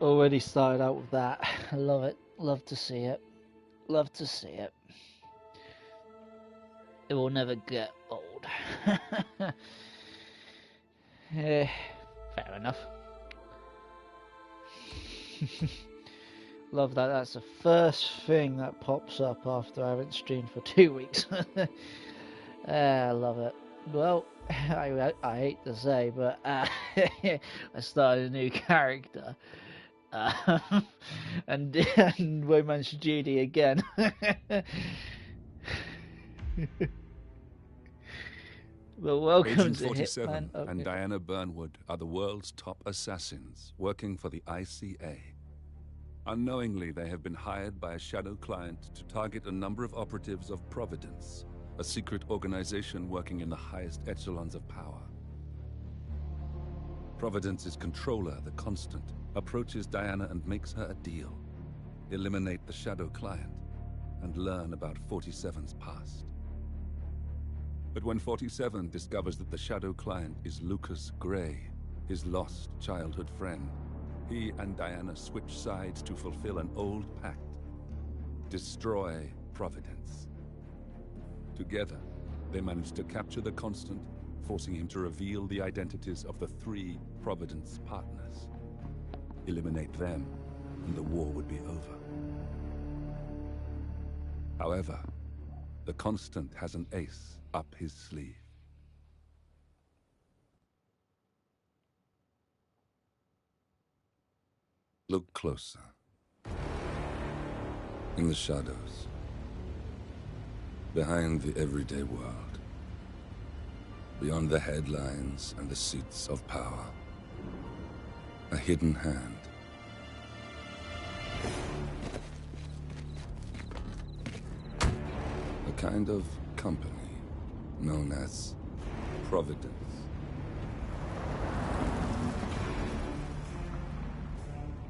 Already started out with that. I love it. Love to see it. Love to see it. It will never get old. Yeah, fair enough. Love that. That's the first thing that pops up after I haven't streamed for 2 weeks. I love it. Well, I hate to say, but I started a new character. And Romance Judy again. Well, welcome Agent to 47 Hitman. and Diana Burnwood are the world's top assassins working for the ICA. Unknowingly, they have been hired by a shadow client to target a number of operatives of Providence, a secret organization working in the highest echelons of power. Providence's controller, the Constant, approaches Diana and makes her a deal. Eliminate the shadow client and learn about 47's past. But when 47 discovers that the shadow client is Lucas Gray, his lost childhood friend, he and Diana switch sides to fulfill an old pact: destroy Providence. Together, they manage to capture the Constant, forcing him to reveal the identities of the 3 Providence partners. Eliminate them, and the war would be over. However, the Constant has an ace up his sleeve. Look closer. In the shadows. Behind the everyday world. Beyond the headlines and the seats of power. A hidden hand. A kind of company known as Providence.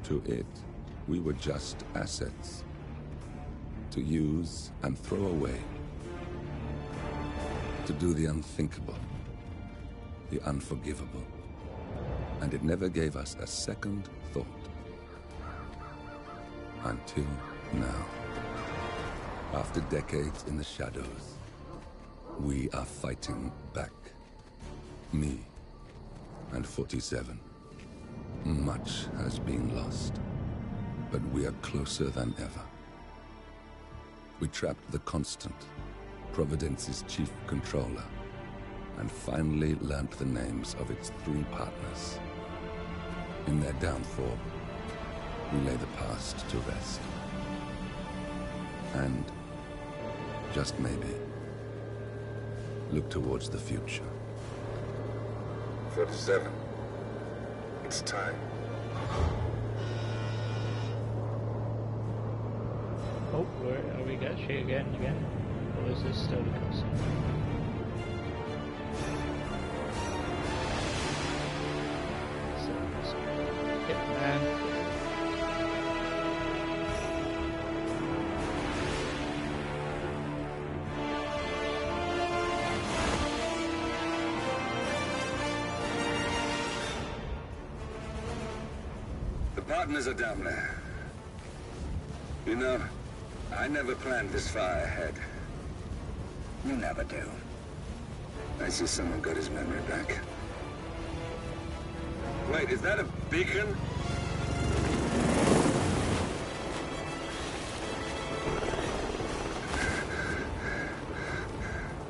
To it, we were just assets. To use and throw away. To do the unthinkable. The unforgivable. And it never gave us a second thought. Until now. After decades in the shadows, we are fighting back. Me and 47. Much has been lost, but we are closer than ever. We trapped the Constant, Providence's chief controller, and finally learnt the names of its 3 partners. In their downfall, we lay the past to rest. And, just maybe, look towards the future. 47. It's time. Oh, where are we got she again? Or is this still the cutscene? Hitman. The partners are down there. You know, I never planned this far ahead. You never do. I see someone got his memory back. Wait, is that a beacon?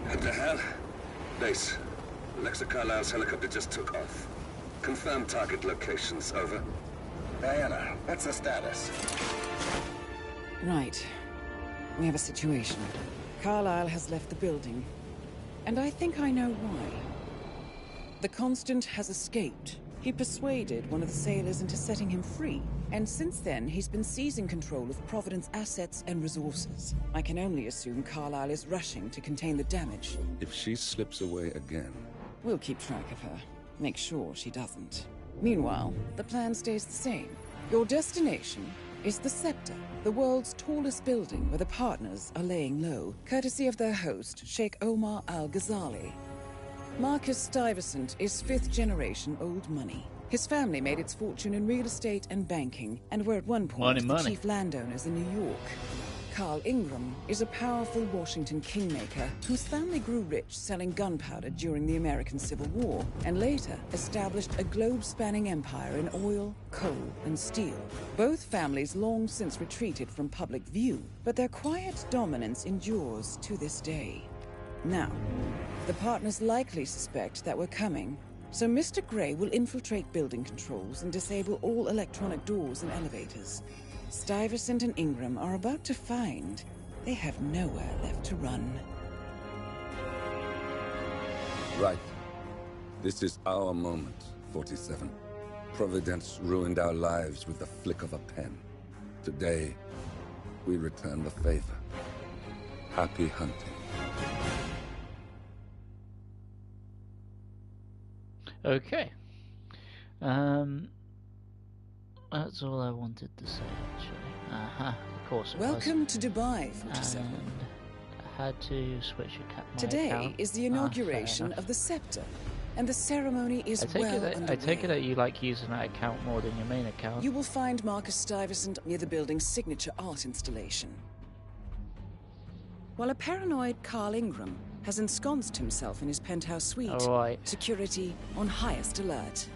What the hell? Base. Alexa Carlisle's helicopter just took off. Confirm target locations, over. Diana, what's the status? Right. We have a situation. Carlisle has left the building. And I think I know why. The Constant has escaped. He persuaded one of the sailors into setting him free. And since then, he's been seizing control of Providence assets and resources. I can only assume Carlisle is rushing to contain the damage. If she slips away again... We'll keep track of her. Make sure she doesn't. Meanwhile, the plan stays the same. Your destination is the Scepter, the world's tallest building where the partners are laying low, courtesy of their host, Sheikh Omar Al-Ghazali. Marcus Stuyvesant is 5th-generation old money. His family made its fortune in real estate and banking, and were at one point the chief landowners in New York. Carl Ingram is a powerful Washington kingmaker whose family grew rich selling gunpowder during the American Civil War, and later established a globe-spanning empire in oil, coal, and steel. Both families long since retreated from public view, but their quiet dominance endures to this day. Now, the partners likely suspect that we're coming, so Mr. Grey will infiltrate building controls and disable all electronic doors and elevators. Stuyvesant and Ingram are about to find they have nowhere left to run. Right. This is our moment, 47. Providence ruined our lives with the flick of a pen. Today, we return the favor. Happy hunting. Okay. That's all I wanted to say, actually. Of course it Welcome was. to Dubai, 47. And I had to switch my Today account. is the inauguration of the scepter, and the ceremony is underway. I take it that you like using that account more than your main account. You will find Marcus Stuyvesant near the building's signature art installation, while a paranoid Carl Ingram has ensconced himself in his penthouse suite. Alright. Security on highest alert.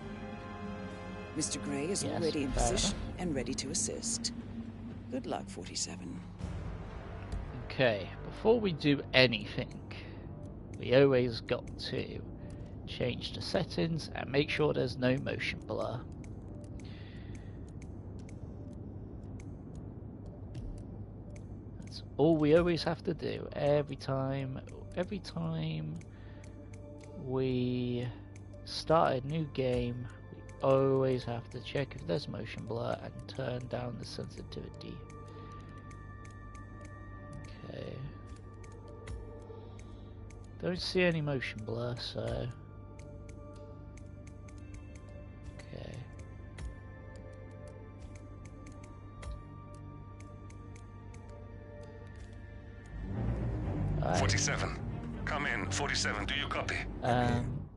Mr. Grey is already in position and ready to assist. Good luck, 47. Okay, before we do anything, we always got to change the settings and make sure there's no motion blur. That's all we always have to do every time we start a new game. We always have to check if there's motion blur and turn down the sensitivity. Okay. Don't see any motion blur, so okay. 47. Come in. 47, do you copy?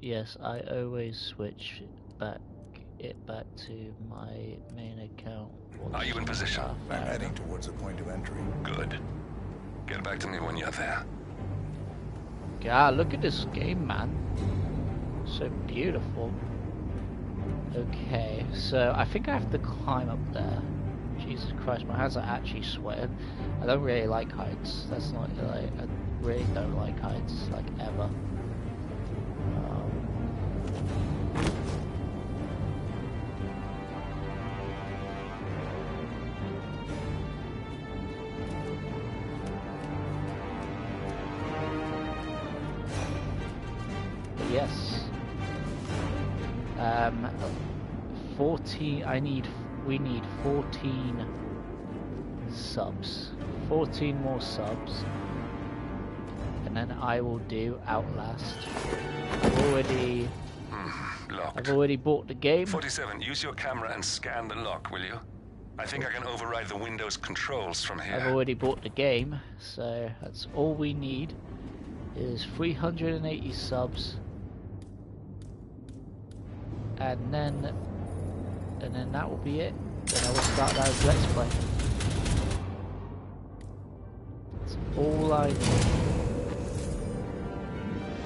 Yes, I always switch it back to my main account. Are you in position? I'm heading towards the point of entry. Good. Get back to me when you're there. God, look at this game, man. So beautiful. Okay, so I think I have to climb up there. Jesus Christ, my hands are actually sweating. I don't really like heights. That's not like, I really don't like heights, like ever. Yes. 14. We need 14 subs. 14 more subs, and then I will do Outlast. I've already bought the game. 47, use your camera and scan the lock, will you? I think I can override the Windows controls from here. I've already bought the game, so that's all we need is 380 subs. And then that will be it. Then I will start that Let's Play. That's all I need.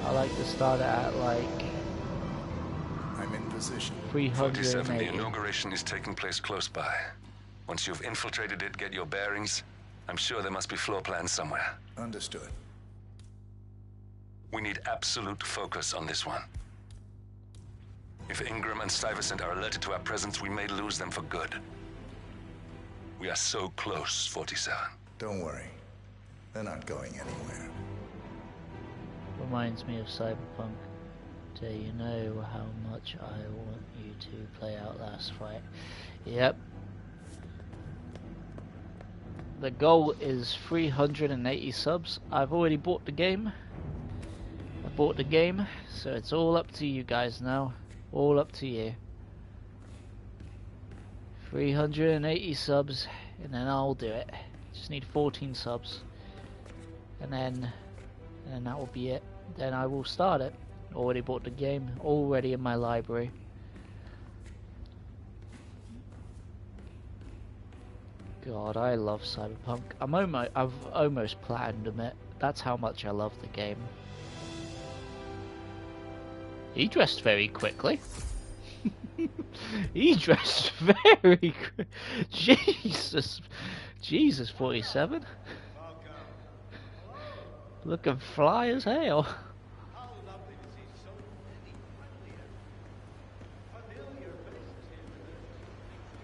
I like to start it at like I'm in position. 47, the 380. inauguration is taking place close by. Once you've infiltrated it, get your bearings. I'm sure there must be floor plans somewhere. Understood. We need absolute focus on this one. If Ingram and Stuyvesant are alerted to our presence, we may lose them for good. We are so close, 47. Don't worry. They're not going anywhere. Reminds me of Cyberpunk. Do you know how much I want you to play Outlast, right? Yep. The goal is 380 subs. I've already bought the game. I bought the game, so it's all up to you guys now. All up to you. 380 subs, and then I'll do it. Just need 14 subs, and then that will be it. Then I will start it. Already bought the game, already in my library. God, I love Cyberpunk. I've almost platinumed it. That's how much I love the game. He dressed very quickly. He dressed very quick. Jesus, 47. Looking fly as hell.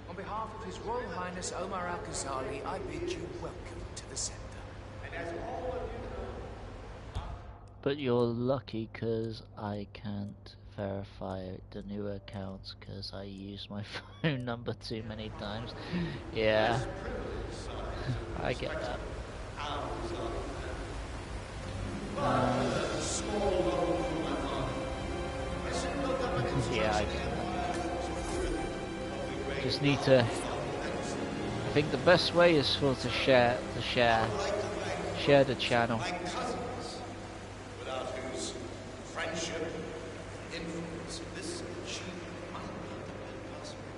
On behalf of His Royal Highness Omar Al-Ghazali, I bid you welcome to the centre. But you're lucky because I can't verify the new accounts because I used my phone number too many times. Yeah, I get that. Yeah, I get that. Just need to. I think the best way is for to share the channel. Without whose friendship and influence this achievement might not have been possible.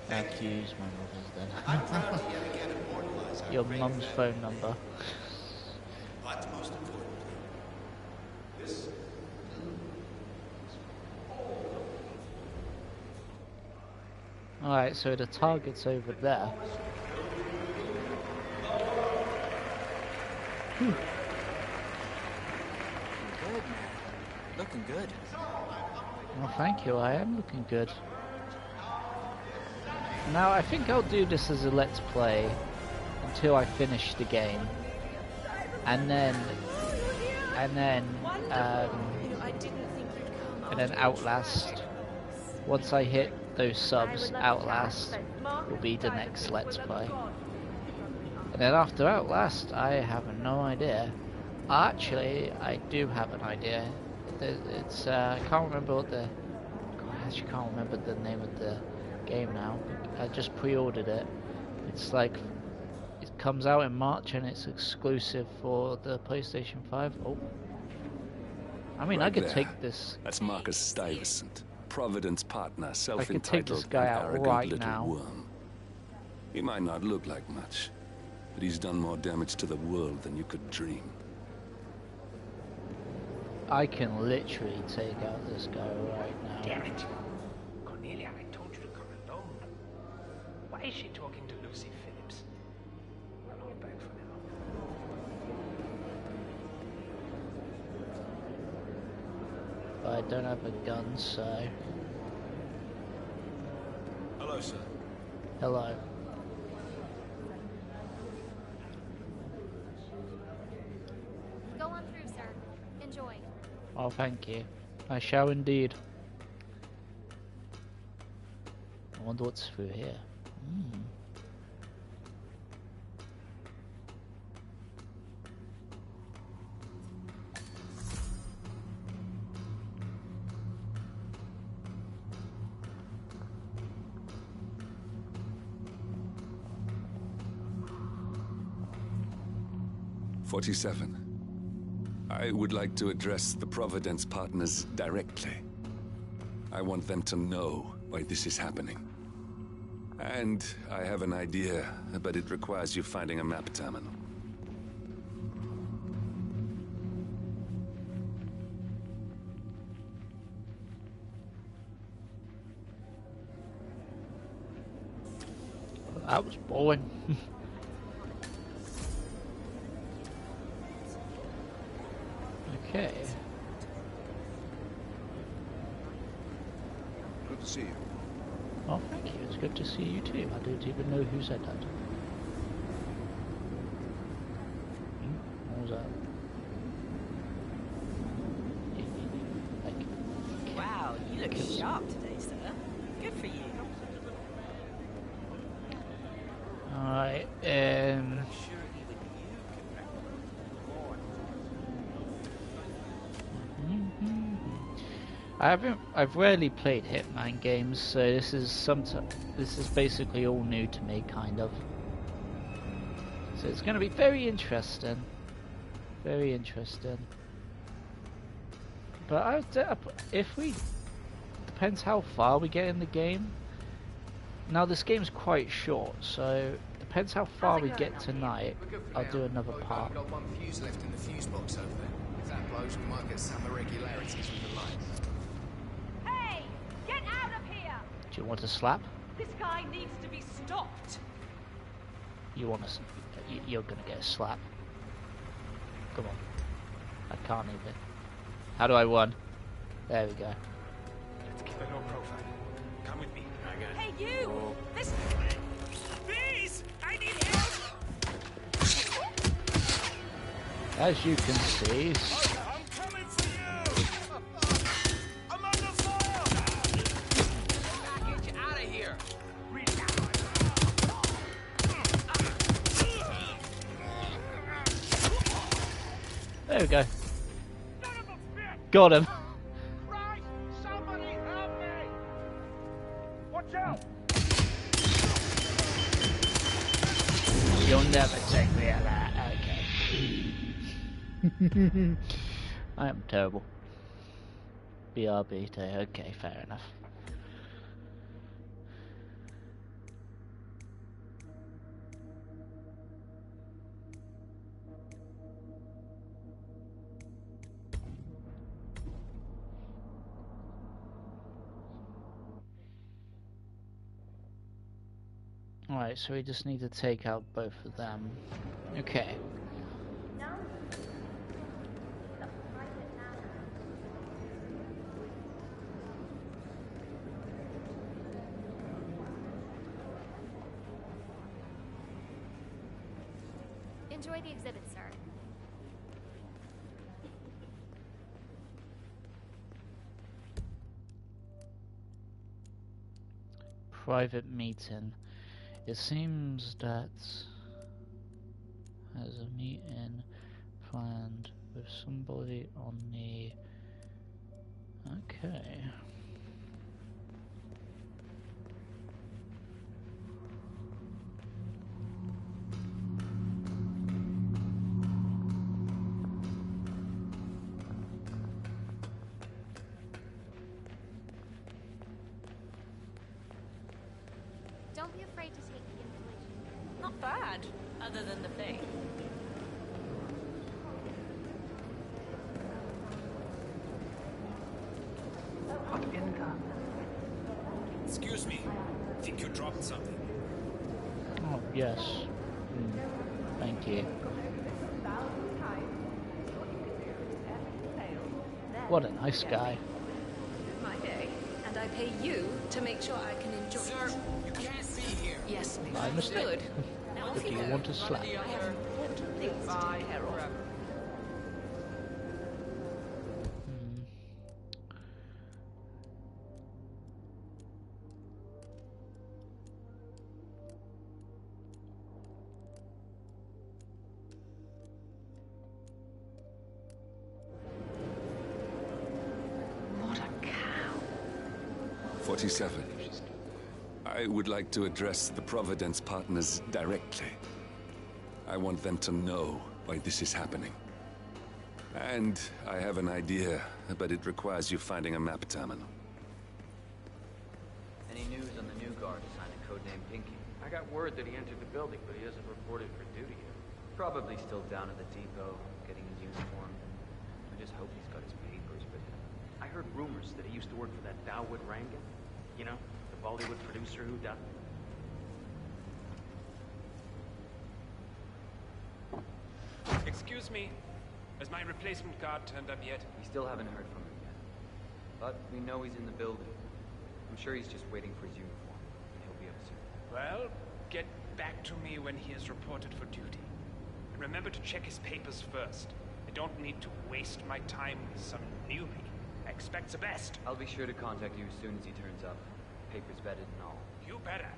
I've used my mother's then. I'm proud to yet again immortalize our Your great mum's event. phone number. But most importantly, this Alright, so the target's over there. Good, man. Looking good. Well, thank you, I am looking good. Now, I think I'll do this as a let's play until I finish the game. And then Outlast. Once I hit those subs, Outlast will be the next let's play. And then after Outlast, I have no idea. Actually, I do have an idea. It's I can't remember what the. I actually can't remember the name of the game now. I just pre-ordered it. It's like it comes out in March and it's exclusive for the PlayStation 5. Oh, I mean, Right I could there. take this. That's Marcus Stuyvesant, Providence partner, take self-entitled this guy and out arrogant right little now. worm. He might not look like much, but he's done more damage to the world than you could dream. I can literally take out this guy right now. Damn it. Cornelia, I told you to come alone. Why is she talking to Lucy Phillips? I'll hold back for now. But I don't have a gun, so Hello, sir. hello. Go on through, sir. Enjoy. Oh, thank you. I shall indeed. I wonder what's through here. Hmm. "47. I would like to address the Providence partners directly. I want them to know why this is happening. And I have an idea, but it requires you finding a map terminal. That was boring. Okay. Good to see you. Oh, thank you. It's good to see you too. I don't even know who said that. What was that? Like, Wow, you look sharp today, sir. Good for you. alright, I've rarely played Hitman games, so this is basically all new to me, kind of. So it's going to be very interesting. Very interesting. But if we depends how far we get in the game. Now this game's quite short, so depends how far we get tonight. I'll do another part. We've got one fuse left in the fuse box over there. If that blows, we might get some irregularities with the lights. Hey! Get out of here! Do you want to slap? This guy needs to be stopped. You want to? You're gonna get a slap. Come on. I can't even. How do I run? There we go. Let's keep a low profile. Come with me. I got it. Hey, you! Oh. This... Please! I need help! As you can see, I'm coming for you! I'm under fire! Get you out of here! there we go. Got him. Christ! Somebody help me! Watch out! You'll never take me out of that. Okay. I am terrible. BRB day. Okay, fair enough. Alright, so we just need to take out both of them. Okay. Enjoy the exhibit, sir. Private meeting. It seems that there's a meeting planned with somebody on the... Okay. Don't be afraid to take the information. Not bad, other than the fee. Excuse me. Think you dropped something? Oh, yes. Thank you. What a nice guy. My day, and I pay you to make sure I can enjoy Sir, it. you can't be here. Yes, miss. My mistake. Good. Now off But do you you go. want to slap? I have important things to take care of. What a cow. 47. I would like to address the Providence partners directly. I want them to know why this is happening. And I have an idea, but it requires you finding a map terminal. Any news on the new guard assigned to codename Pinky? I got word that he entered the building, but he hasn't reported for duty yet. Probably still down at the depot, getting his uniform. I just hope he's got his papers, but... I heard rumors that he used to work for that Dawood Rangan. You know, the Bollywood producer who died. Excuse me. Has my replacement guard turned up yet? We still haven't heard from him yet. But we know he's in the building. I'm sure he's just waiting for his uniform. And he'll be up soon. Well, get back to me when he is reported for duty. And remember to check his papers first. I don't need to waste my time with some newbie. I expect the best. I'll be sure to contact you as soon as he turns up. Papers vetted and all. You better.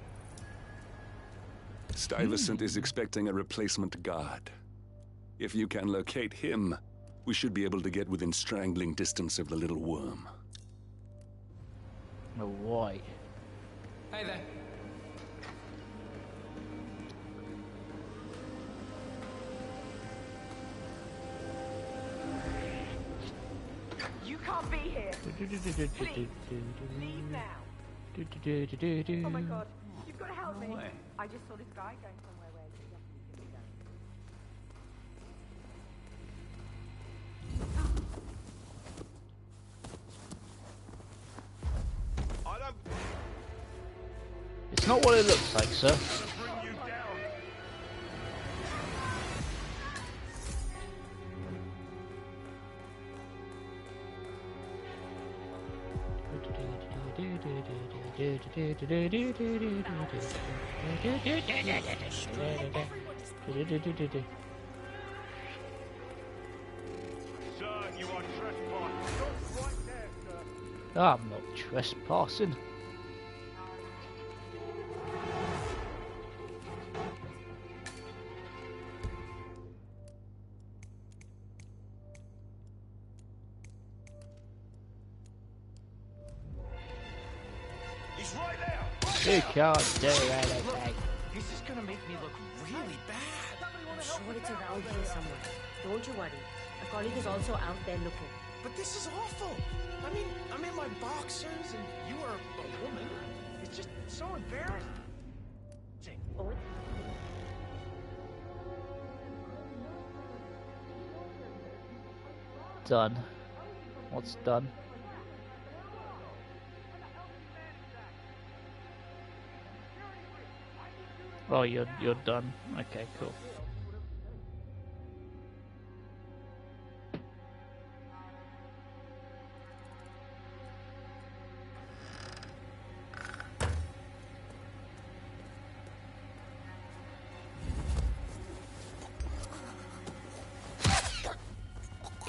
Stuyvesant is expecting a replacement guard. If you can locate him, we should be able to get within strangling distance of the little worm. Oh, why? Hey there. You can't be here. Please, leave now. Oh my god, you've got to help me. I just saw this guy going somewhere It's not what it looks like, sir. I'm not trespassing. He's right there! You can't do anything. This is gonna make me look really bad. I'm sure it's around here somewhere. Don't you worry. A colleague is also out there looking. But this is awful. I mean, I'm in my boxers and you are a woman. It's just so embarrassing. Oh. Done. What's done? Oh, you're done. Okay, cool.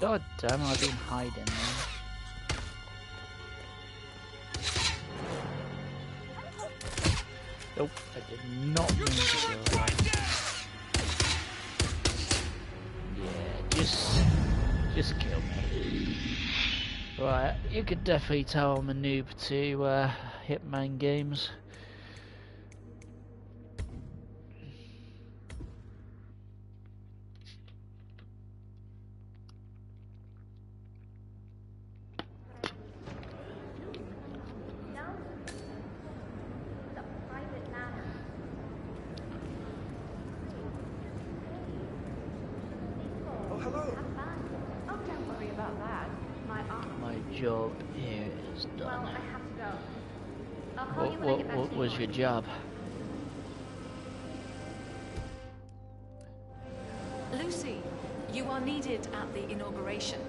God damn, I've been hiding, man. Nope, I did not mean to do that. Yeah, just kill me. Right, you could definitely tell I'm a noob to Hitman games. Job here is done. Well, I have to go. I'll call you when I get back to What was your job? Lucy, you are needed at the inauguration.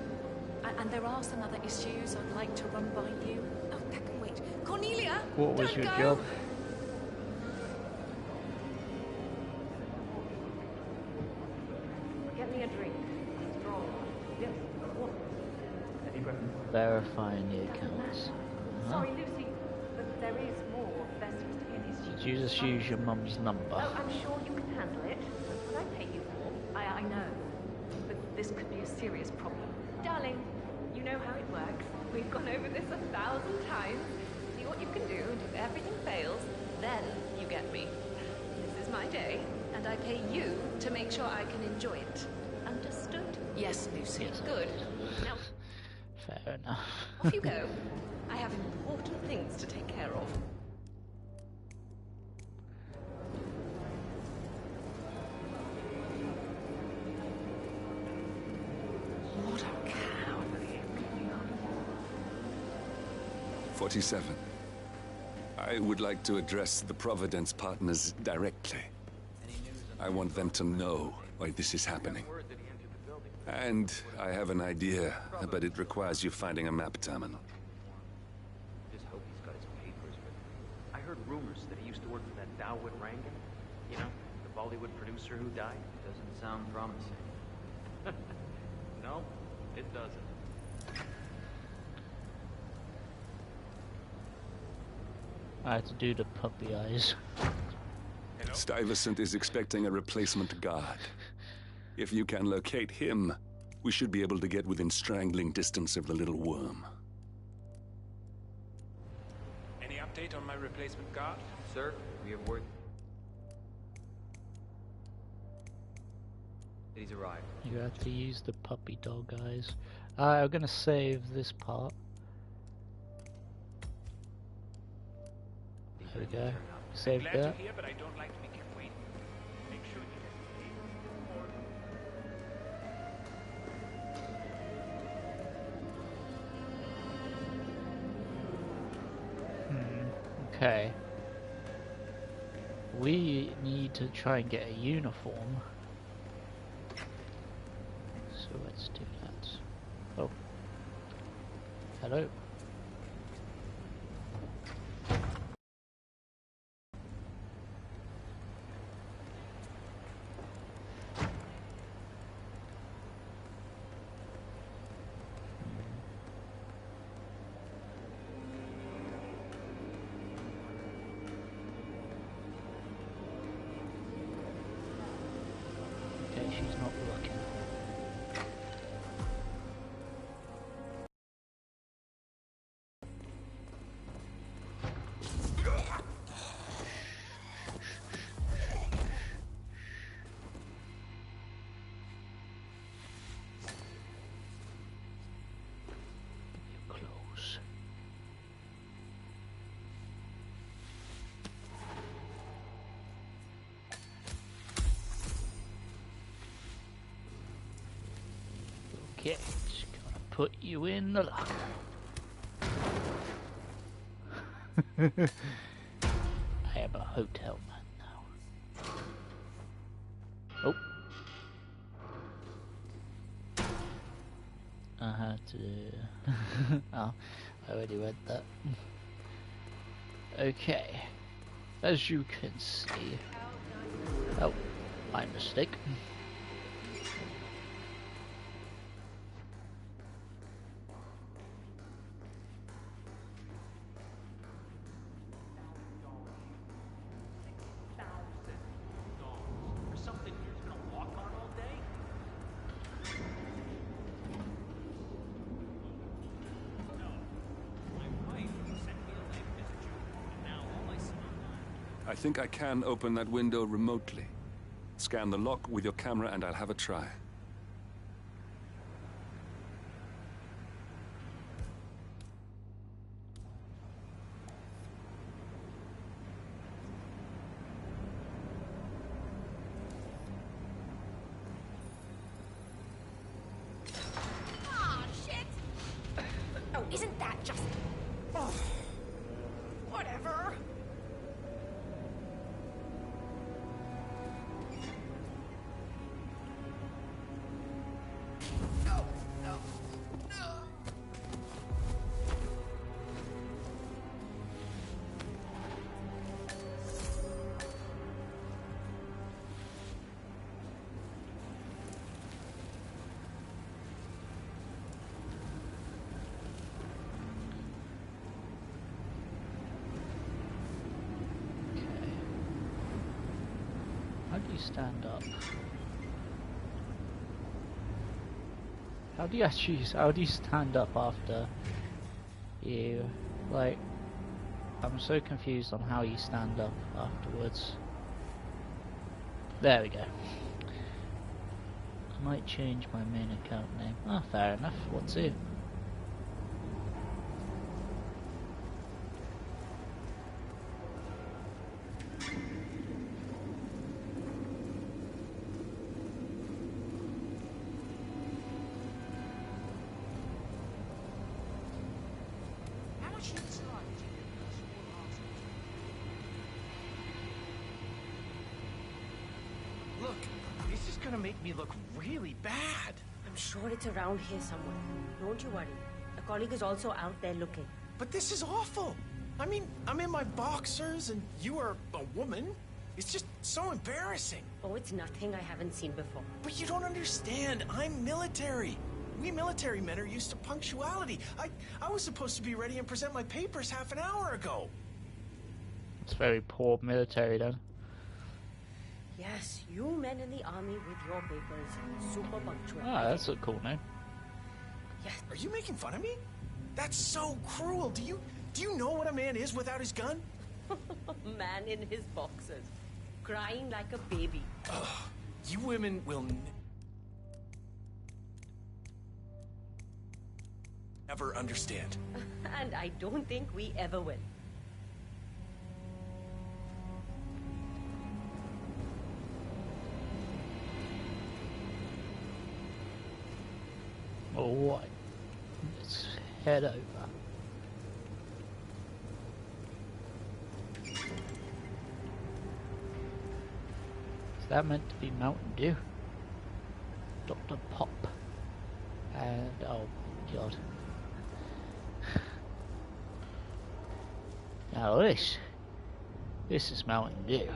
And there are some other issues I'd like to run by you. Oh, that can wait. Cornelia! What was your go. job? Get me a drink. Strong. Yes, of course. Verifying the accounts. Sorry, Lucy, but there is more. There seems to be an issue. Did you just use your mum's number? Oh, I'm sure you can handle it. That's what I pay you for. I know. But this could be a serious problem. Darling, you know how it works. We've gone over this 1,000 times. See what you can do, and if everything fails, then you get me. This is my day, And I pay you to make sure I can enjoy it. understood? Yes, Lucy. Good. Now, Fair enough. off you go. I have important things to take care of. What a cowardly. 47. I would like to address the Providence partners directly. I want them to know why this is happening. And I have an idea, but it requires you finding a map terminal. Just hope he's got his papers with him. I heard rumors that he used to work for that Dawood Rangan. You know, the Bollywood producer who died. Doesn't sound promising. No, it doesn't. I had to do the puppy eyes. Stuyvesant is expecting a replacement guard. If you can locate him, we should be able to get within strangling distance of the little worm. Any update on my replacement guard? Sir, we have word. He's arrived. You have to use the puppy dog eyes. I'm gonna save this part. There we go. Save Glad that. to hear, but I don't like to be kept waiting. Make sure you Okay. We need to try and get a uniform. So let's do that. Oh. Hello. Okay, she's not looking. Close. Okay, just gonna put you in the locker. I am a hotel man now. Oh. I had to... oh, I already read that. Okay. As you can see... Oh, my mistake. I think I can open that window remotely. Scan the lock with your camera and I'll have a try. Aw, shit! Oh, isn't that just... Oh. Whatever. No, no, no. How do you stand up? How do you stand up after you, like, I'm so confused on how you stand up afterwards. There we go. I might change my main account name. Ah, fair enough, what's it? Look, this is gonna make me look really bad. I'm sure it's around here somewhere. Don't you worry. A colleague is also out there looking. But this is awful. I mean, I'm in my boxers and you are a woman. It's just so embarrassing. Oh, it's nothing I haven't seen before. But you don't understand. I'm military. We military men are used to punctuality. I was supposed to be ready and present my papers half an hour ago. It's very poor military then. Yes, you men in the army with your papers. Super punctual. Ah, that's a cool name. Yes. Are you making fun of me? That's so cruel. Do you know what a man is without his gun? Man in his boxers. Crying like a baby. Ugh, you women will never understand. And I don't think we ever will. Alright, let's head over. Is that meant to be Mountain Dew? Dr. Pop. And oh god. Now this is Mountain Dew,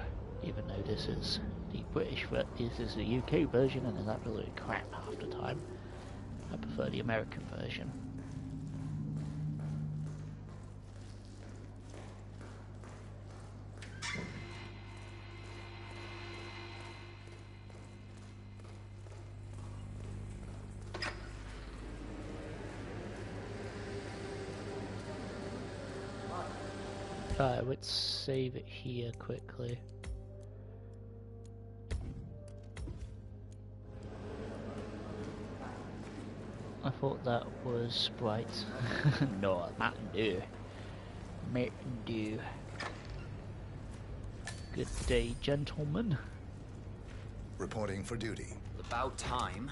even though this is the this is the UK version and is absolutely crap half the time. I prefer the American version. Alright, let's save it here quickly. I thought that was Sprite. No, Mountain Dew. Mountain Dew. Good day, gentlemen. Reporting for duty. About time.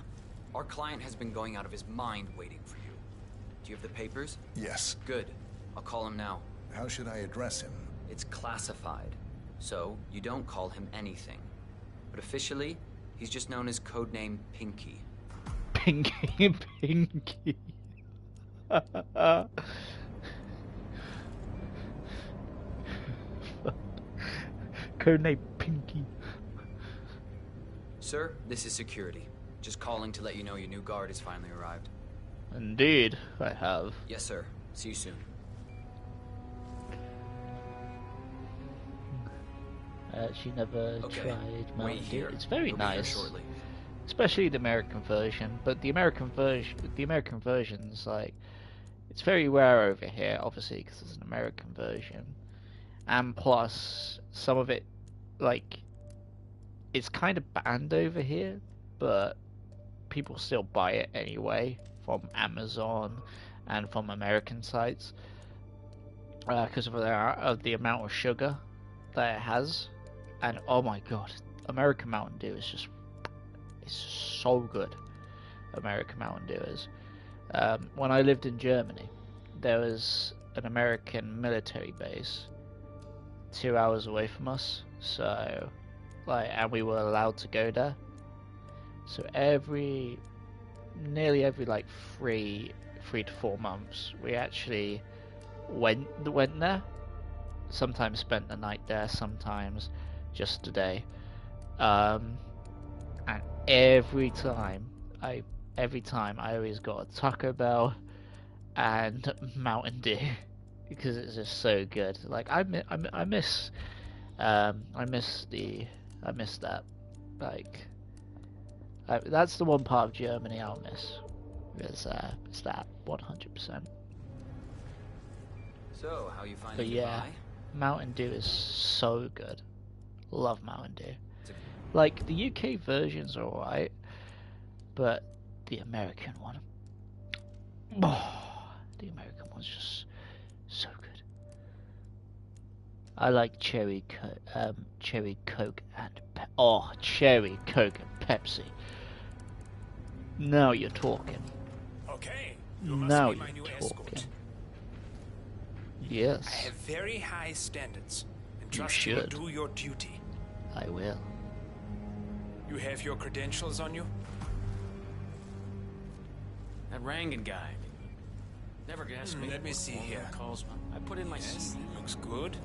Our client has been going out of his mind waiting for you. Do you have the papers? Yes. Good. I'll call him now. How should I address him? It's classified, so you don't call him anything. But officially, he's just known as codename Pinky. Pinky, Pinky. Codename Pinky. Sir, this is security. Just calling to let you know your new guard has finally arrived. Indeed, I have. Yes, sir. See you soon. I actually never tried Mountain Dew. It's very He'll nice, shortly. especially the American version. But the American version's like, it's very rare over here, obviously, because it's an American version, and plus some of it, like, it's kind of banned over here, but people still buy it anyway from Amazon and from American sites because of the amount of sugar that it has. And oh my god, American Mountain Dew is just, it's so good. American Mountain Dew is. When I lived in Germany, there was an American military base 2 hours away from us, so like, and we were allowed to go there. So nearly every like three to 4 months, we actually went there. Sometimes spent the night there, sometimes just a day. And every time I always got a Taco Bell and Mountain Dew because it's just so good. Like I miss that. Like that's the one part of Germany I'll miss. Is that 100%. So, how you finding But yeah, Dubai? Mountain Dew is so good. Love Mountain Dew. Like the UK version's alright, but the American one, the American one's just so good. I like cherry Coke and cherry Coke and Pepsi. Now you're talking. Okay, you must Now be my you're new talking. escort. Yes. I have very high standards, and You trust you will should. do your duty. I will. You have your credentials on you? That Rangan guy. Never guessed me. Let me see here. Calls me. I put in my Yes, CV. it looks good.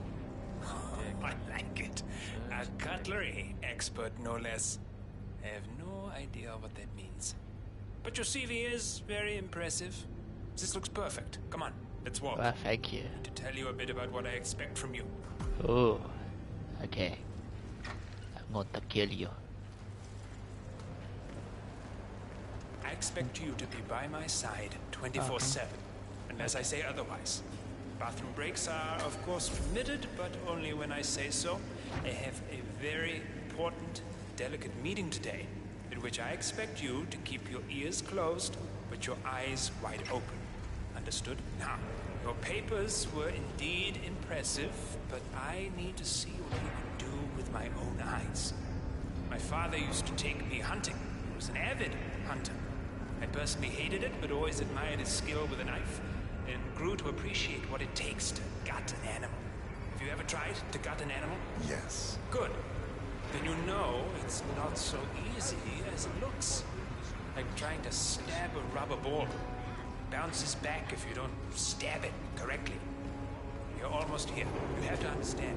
I like it. A cutlery expert, no less. I have no idea what that means. But your CV is very impressive. This looks perfect. Come on, let's walk. Well, thank you. To tell you a bit about what I expect from you. Oh, okay. I'm going to kill you. I expect you to be by my side 24/7, unless I say otherwise. Bathroom breaks are, of course, permitted, but only when I say so. I have a very important, delicate meeting today, in which I expect you to keep your ears closed, but your eyes wide open. Understood? Now, your papers were indeed impressive, but I need to see what you can do with my own eyes. My father used to take me hunting. He was an avid hunter. I personally hated it, but always admired his skill with a knife, and grew to appreciate what it takes to gut an animal. Have you ever tried to gut an animal? Yes. Good. then you know it's not so easy as it looks. Like trying to stab a rubber ball. Bounces back if you don't stab it correctly. You're almost here. You have to understand.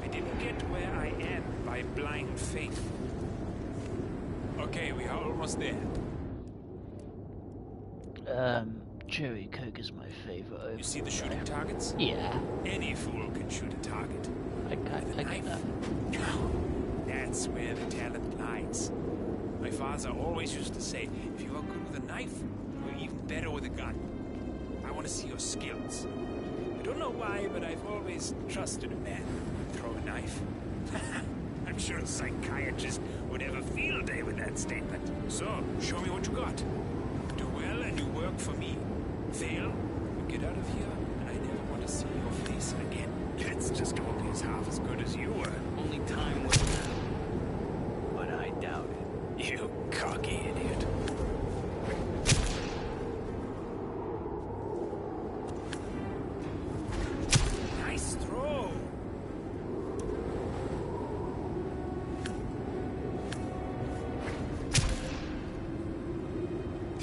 I didn't get where I am by blind faith. Okay, we are almost there. Cherry Coke is my favorite. You see the shooting targets? Yeah. Any fool can shoot a target. I get that. That's where the talent lies. My father always used to say, if you are good with a knife, you're even better with a gun. I want to see your skills. I don't know why, but I've always trusted a man who throw a knife. I'm sure a psychiatrist would have a field day with that statement. So, show me what you got. Do well and you work for me. Fail, you get out of here, and I never want to see your face again. Let's just hope he's half as good as you were. Only time will tell. But I doubt it. You cocky idiot. Nice throw.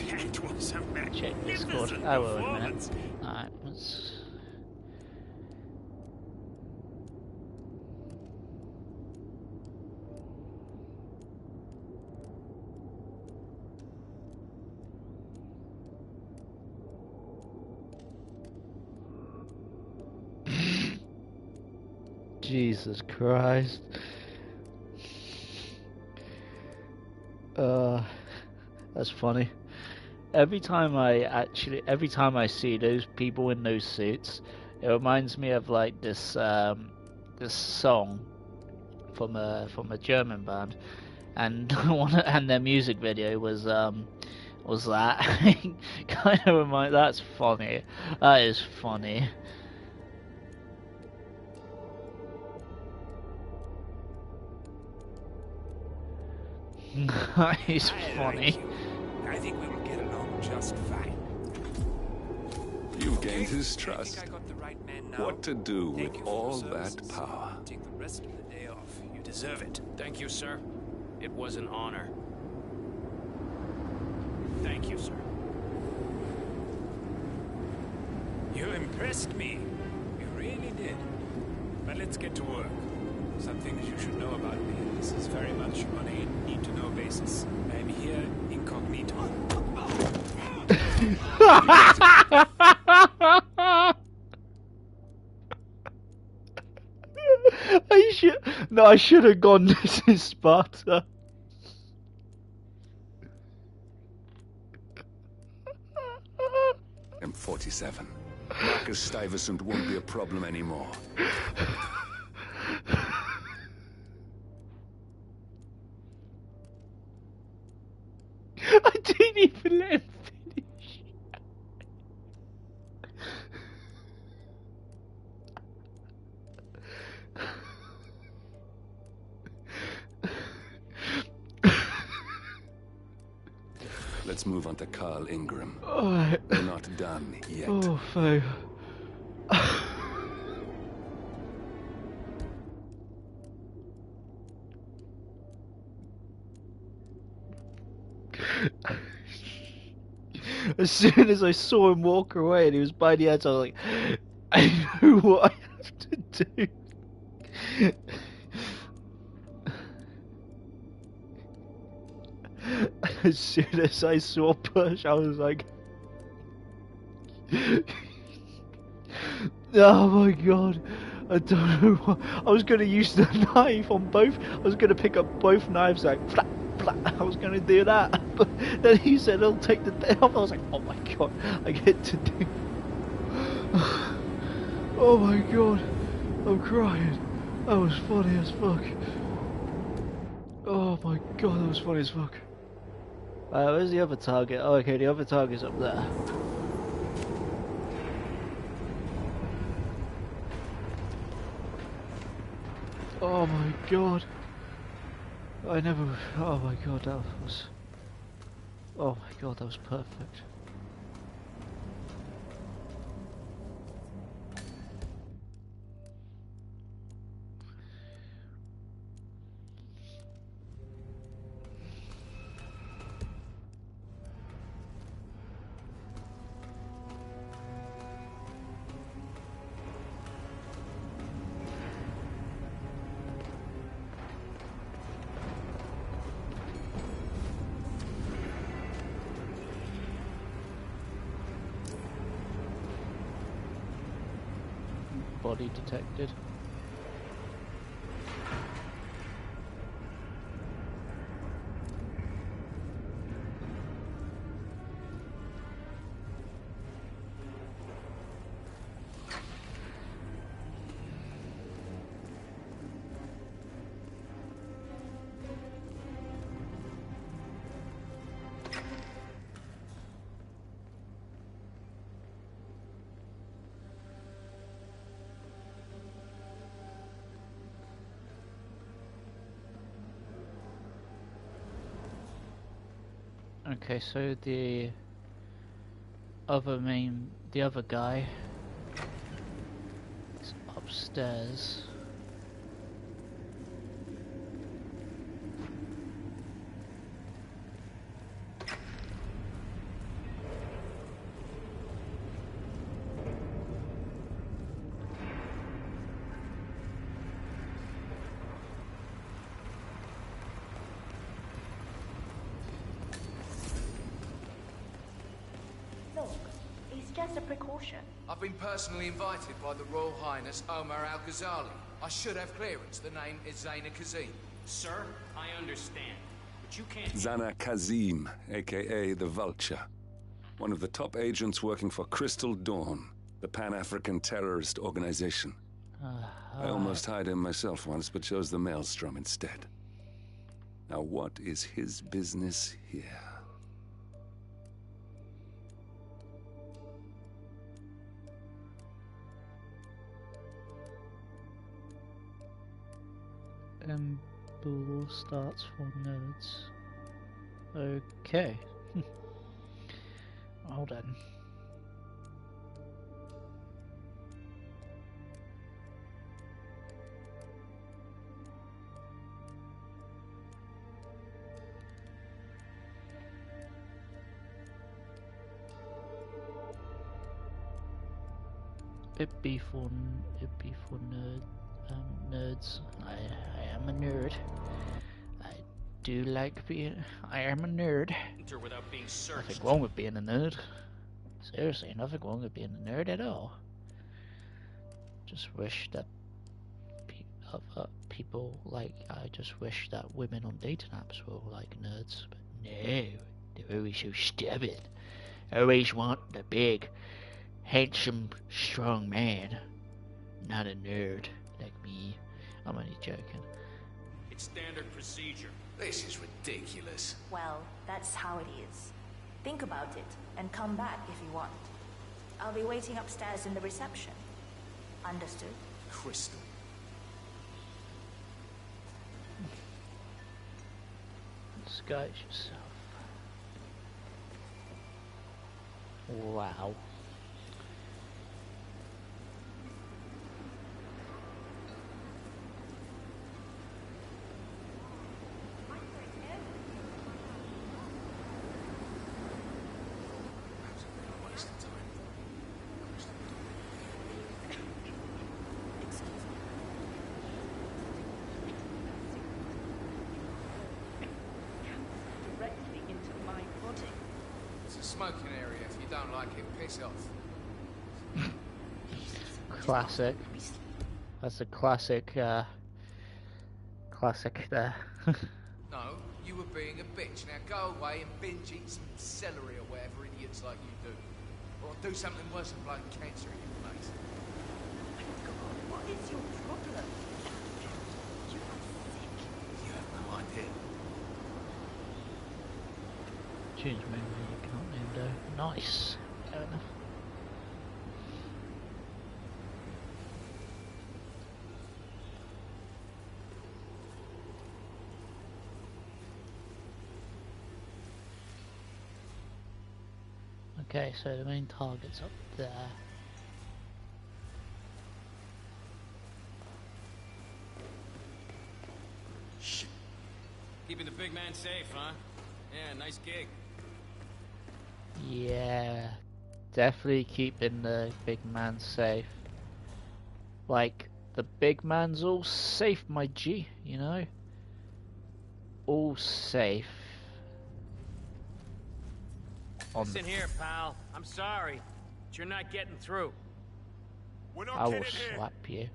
That was a magnificent performance. Alright, let's... Jesus Christ. That's funny. Every time I see those people in those suits, it reminds me of like this this song from a German band, and and their music video was that. Kind of remind. That's funny. That is funny. He's funny. I think we will get along just fine. You've gained his I trust. think I got the right man now. What to do with Thank you for all your that services. power? Take the rest of the day off. You deserve it. Thank you, sir. It was an honor. Thank you, sir. You impressed me. You really did. But let's get to work. Some things you should know about me. This is very much on a need-to-know basis. I am here incognito. I should have gone. This is Sparta. M47. Marcus Stuyvesant won't be a problem anymore. I didn't even let him finish. Let's move on to Carl Ingram. Alright. We're not done yet. Oh, fuck. As soon as I saw him walk away and he was by the edge, I was like, I know what I have to do. As soon as I saw Push, I was like, oh my god, I don't know what. I was going to use the knife on both. I was going to pick up both knives, like, flap, flap. I was going to do that. But then he said, he'll take the day off. I was like, oh my god, I get to do. Oh my god, I'm crying. That was funny as fuck. Oh my god, that was funny as fuck. Where's the other target? Oh, okay, the other target's up there. Oh my god. I never... Oh my god, that was... Oh my god, that was perfect. body detected. Okay, so the other guy is upstairs. Just a precaution. I've been personally invited by the Royal Highness Omar Al-Ghazali. I should have clearance. The name is Zaina Kazim. Sir, I understand, but you can't... Zana Kazim, a.k.a. the Vulture. One of the top agents working for Crystal Dawn, the Pan-African terrorist organization. I almost hired him myself once, but chose the Maelstrom instead. Now what is his business here? Ball starts for nerds. Okay. Well then. It'd be for nerds. I am a nerd. I do like being. I am a nerd. Without being searched. Nothing wrong with being a nerd. Seriously, nothing wrong with being a nerd at all. Just wish that other people I just wish that women on dating apps were all like nerds. But no, they're always so stubborn. Always want the big, handsome, strong man. Not a nerd like me. I'm only joking. It's standard procedure. This is ridiculous. Well, that's how it is. Think about it and come back if you want. I'll be waiting upstairs in the reception. Understood? Crystal. Disguise yourself. Wow. Smoking area. If you don't like it, piss off. Classic. That's a classic, classic there. No, you were being a bitch. Now go away and binge eat some celery or whatever idiots like you do. Or do something worse than blood cancer in your face. What is your problem? You are sick. You have no idea. Change my account name though. Nice. Fair enough. Okay, so the main target's up there. Shh. Keeping the big man safe, huh? Yeah, nice gig. Yeah, definitely keeping the big man safe. Like, the big man's all safe, my G, you know? All safe. Listen here, pal. I'm sorry, but you're not getting through. I will slap you.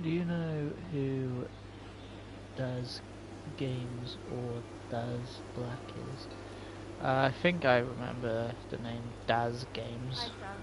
Do you know who Does Games or Does Black is? I think I remember the name Daz Games. Hi, Sam.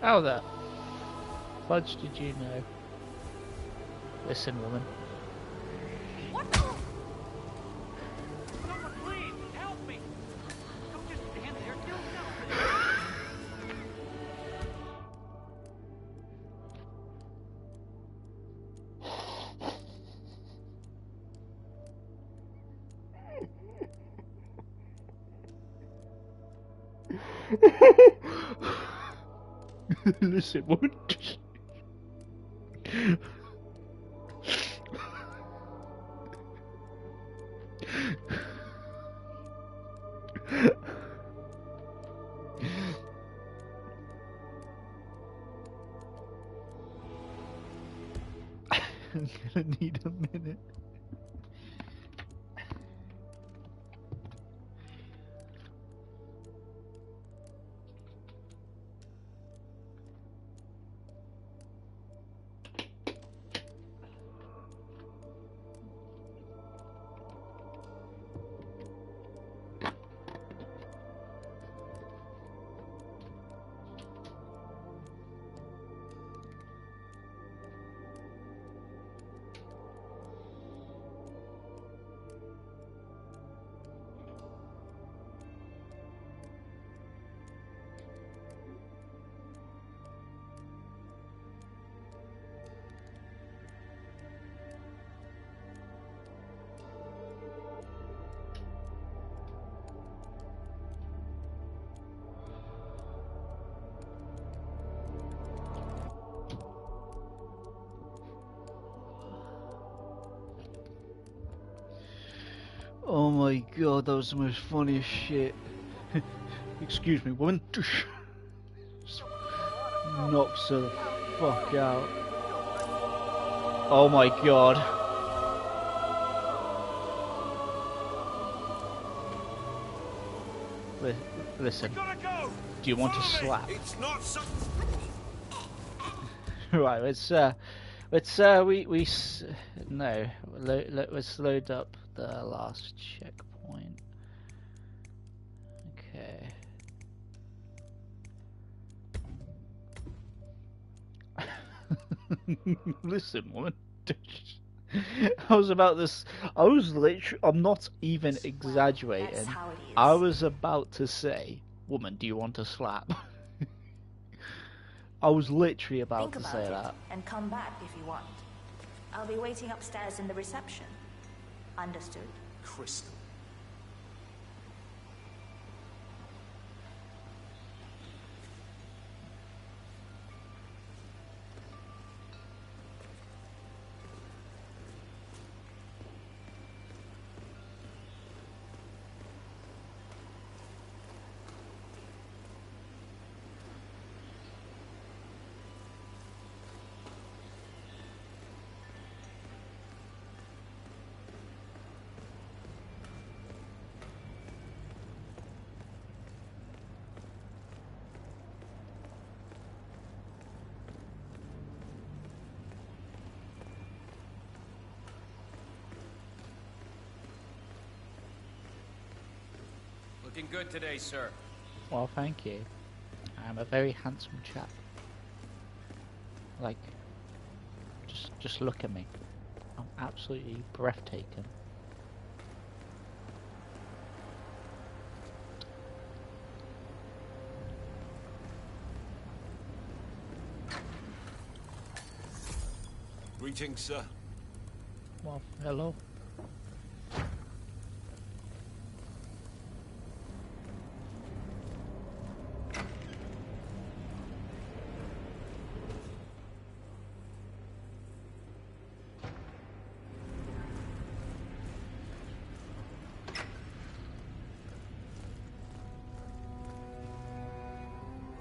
How the fudge did you know? Listen, woman. What the? Someone please help me! Don't just stand there, do something. Listen, woman. I'm gonna need a minute. Oh my god, that was the most funniest shit. Excuse me, woman. Knocks her the fuck out. Oh my god. Listen. Do you want to slap? It's not so. Right, let's let's load up the last checkpoint. Okay. Listen, woman. I was about this. I was literally. I'm not even exaggerating. I was about to say, "Woman, do you want to slap?" I was literally about to say that. And come back if you want. I'll be waiting upstairs in the reception. Understood? Crystal. Looking good today, sir. Well, thank you. I'm a very handsome chap. Like, just look at me. I'm absolutely breathtaking. Greetings, sir. Well, hello.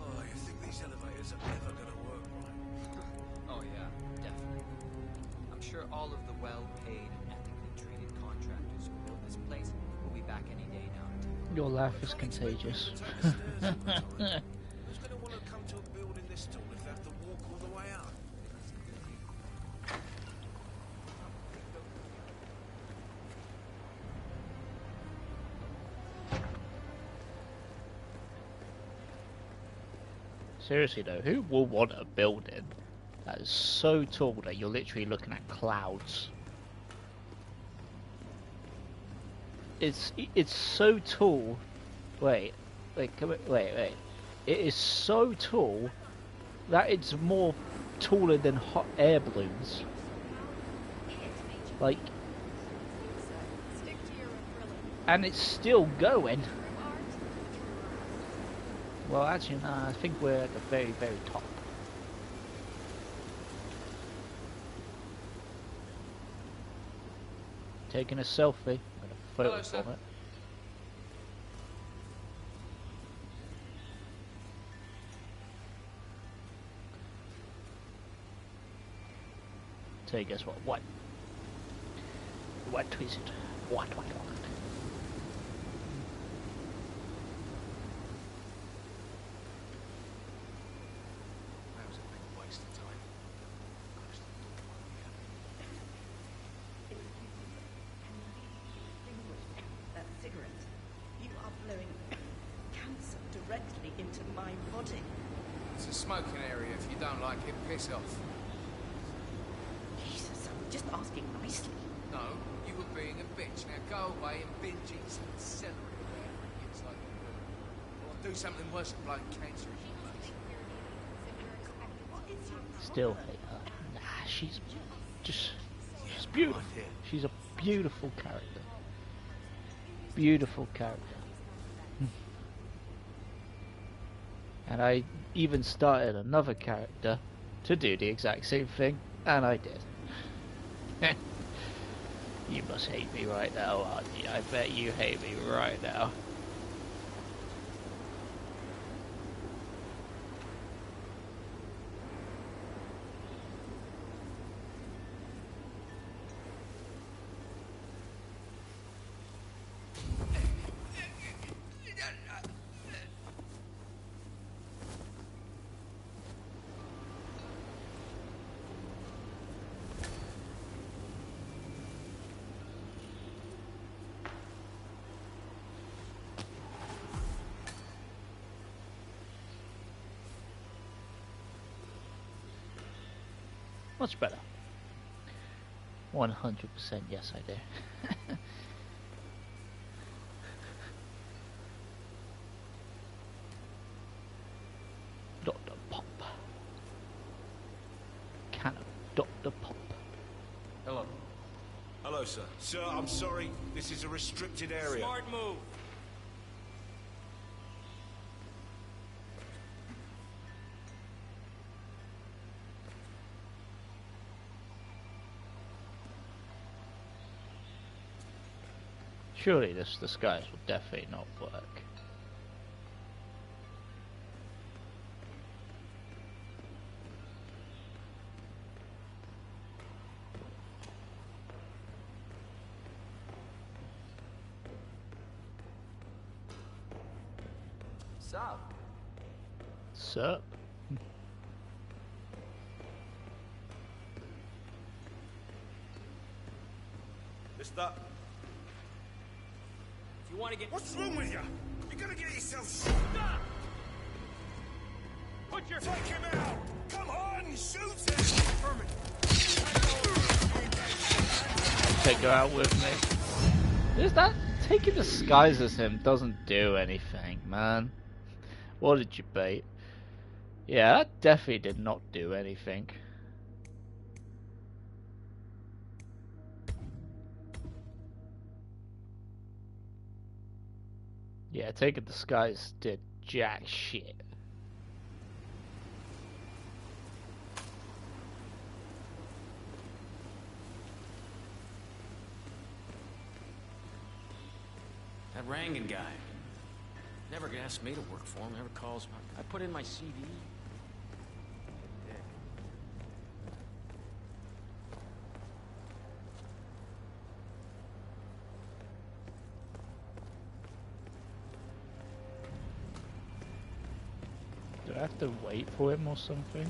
Oh, you think these elevators are ever gonna work right? Oh yeah, definitely. I'm sure all of the well-paid and ethically treated contractors who built this place will be back any day now. Your laugh is contagious. Who's gonna want to come to a building this tall if they have to walk all the way up? Seriously though, who will want a building that is so tall that you're literally looking at clouds? It's so tall. Wait. It is so tall that it's more taller than hot air balloons. Like, and it's still going. Well, actually, no, I think we're at the very, very top. Taking a selfie. I'm gonna photo from it. So guess what? What is it? What? That was a big waste of time. That cigarette. You are blowing cancer directly into my body. It's a smoking area. If you don't like it, piss off. Jesus, I'm just asking nicely. No, you were being a bitch. Now go away and binge eat some celery or whatever idiots like you do. Or do something worse than blowing cancer. Still hate her. Nah, she's beautiful. She's a beautiful character. Beautiful character. And I even started another character to do the exact same thing, and I did. You must hate me right now, aren't you? I bet you hate me right now. Much better. 100% yes, I do. Dr. Pop. Cannon. Dr. Pop. Hello. Hello, sir. Sir, I'm sorry. This is a restricted area. Smart move. Surely this disguise will definitely not work. Sup? Sup? Mister? You want to get... What's wrong with you? You're gonna get yourself shot. Put your... Take him out! Come on, shoot him! Take her out with me. Is that taking disguise as him doesn't do anything, man? What did you bait? Yeah, that definitely did not do anything. Yeah, taking disguise did jack shit. That Rangan guy. Never asked me to work for him, never calls me. I put in my CV. Do I have to wait for him or something?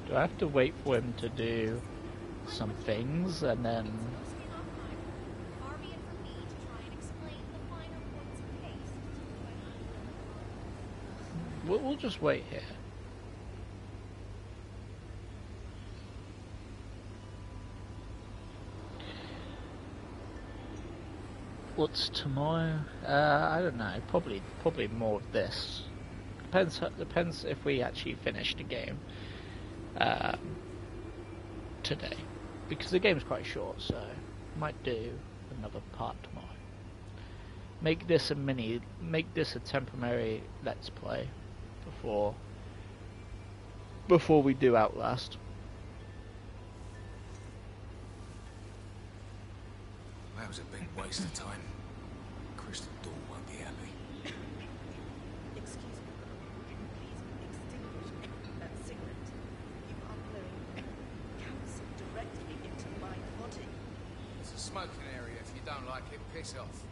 Do I have to wait for him to do some things and then... We'll just wait here. What's tomorrow? I don't know. Probably more of this. Depends if we actually finish the game today, because the game's quite short, so might do another part tomorrow. Make this a temporary let's play before we do Outlast. That was a big waste of time. Crystal Dawn won't be happy. Excuse me. Please extinguish that cigarette. You are blowing cancer directly into my body. It's a smoking area. If you don't like it, piss off.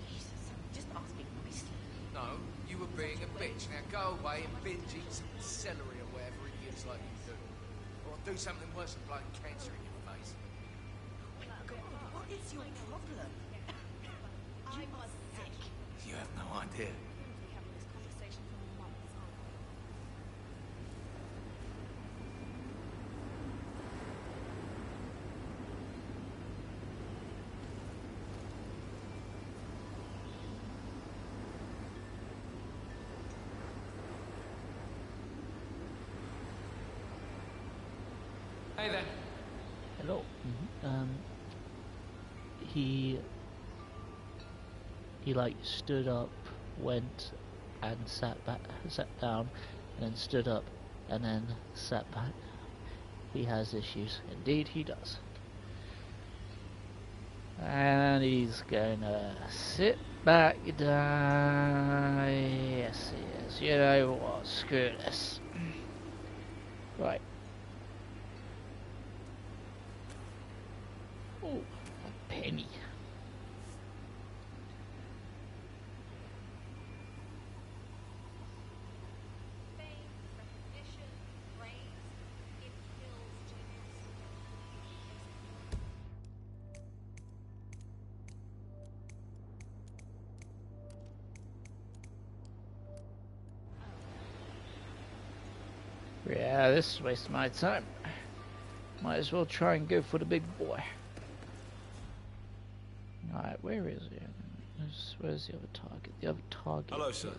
Jesus, I'm just asking nicely. No, you were being a bitch. Now go away and binge eat some celery or whatever idiots like you do. Or do something worse than blowing cancer in your face. What is your problem? You are sick. You have no idea. Hey there. Hello. He like stood up, went and sat down, and then stood up, and then sat back. He has issues. Indeed, he does. And he's gonna sit back down. Yes, he is. You know what? Screw this. Right. Oh, a penny. Yeah, this is wasting my time. Might as well try and go for the big boy. Alright, where is he? Where's the other target? The other target Hello, sir.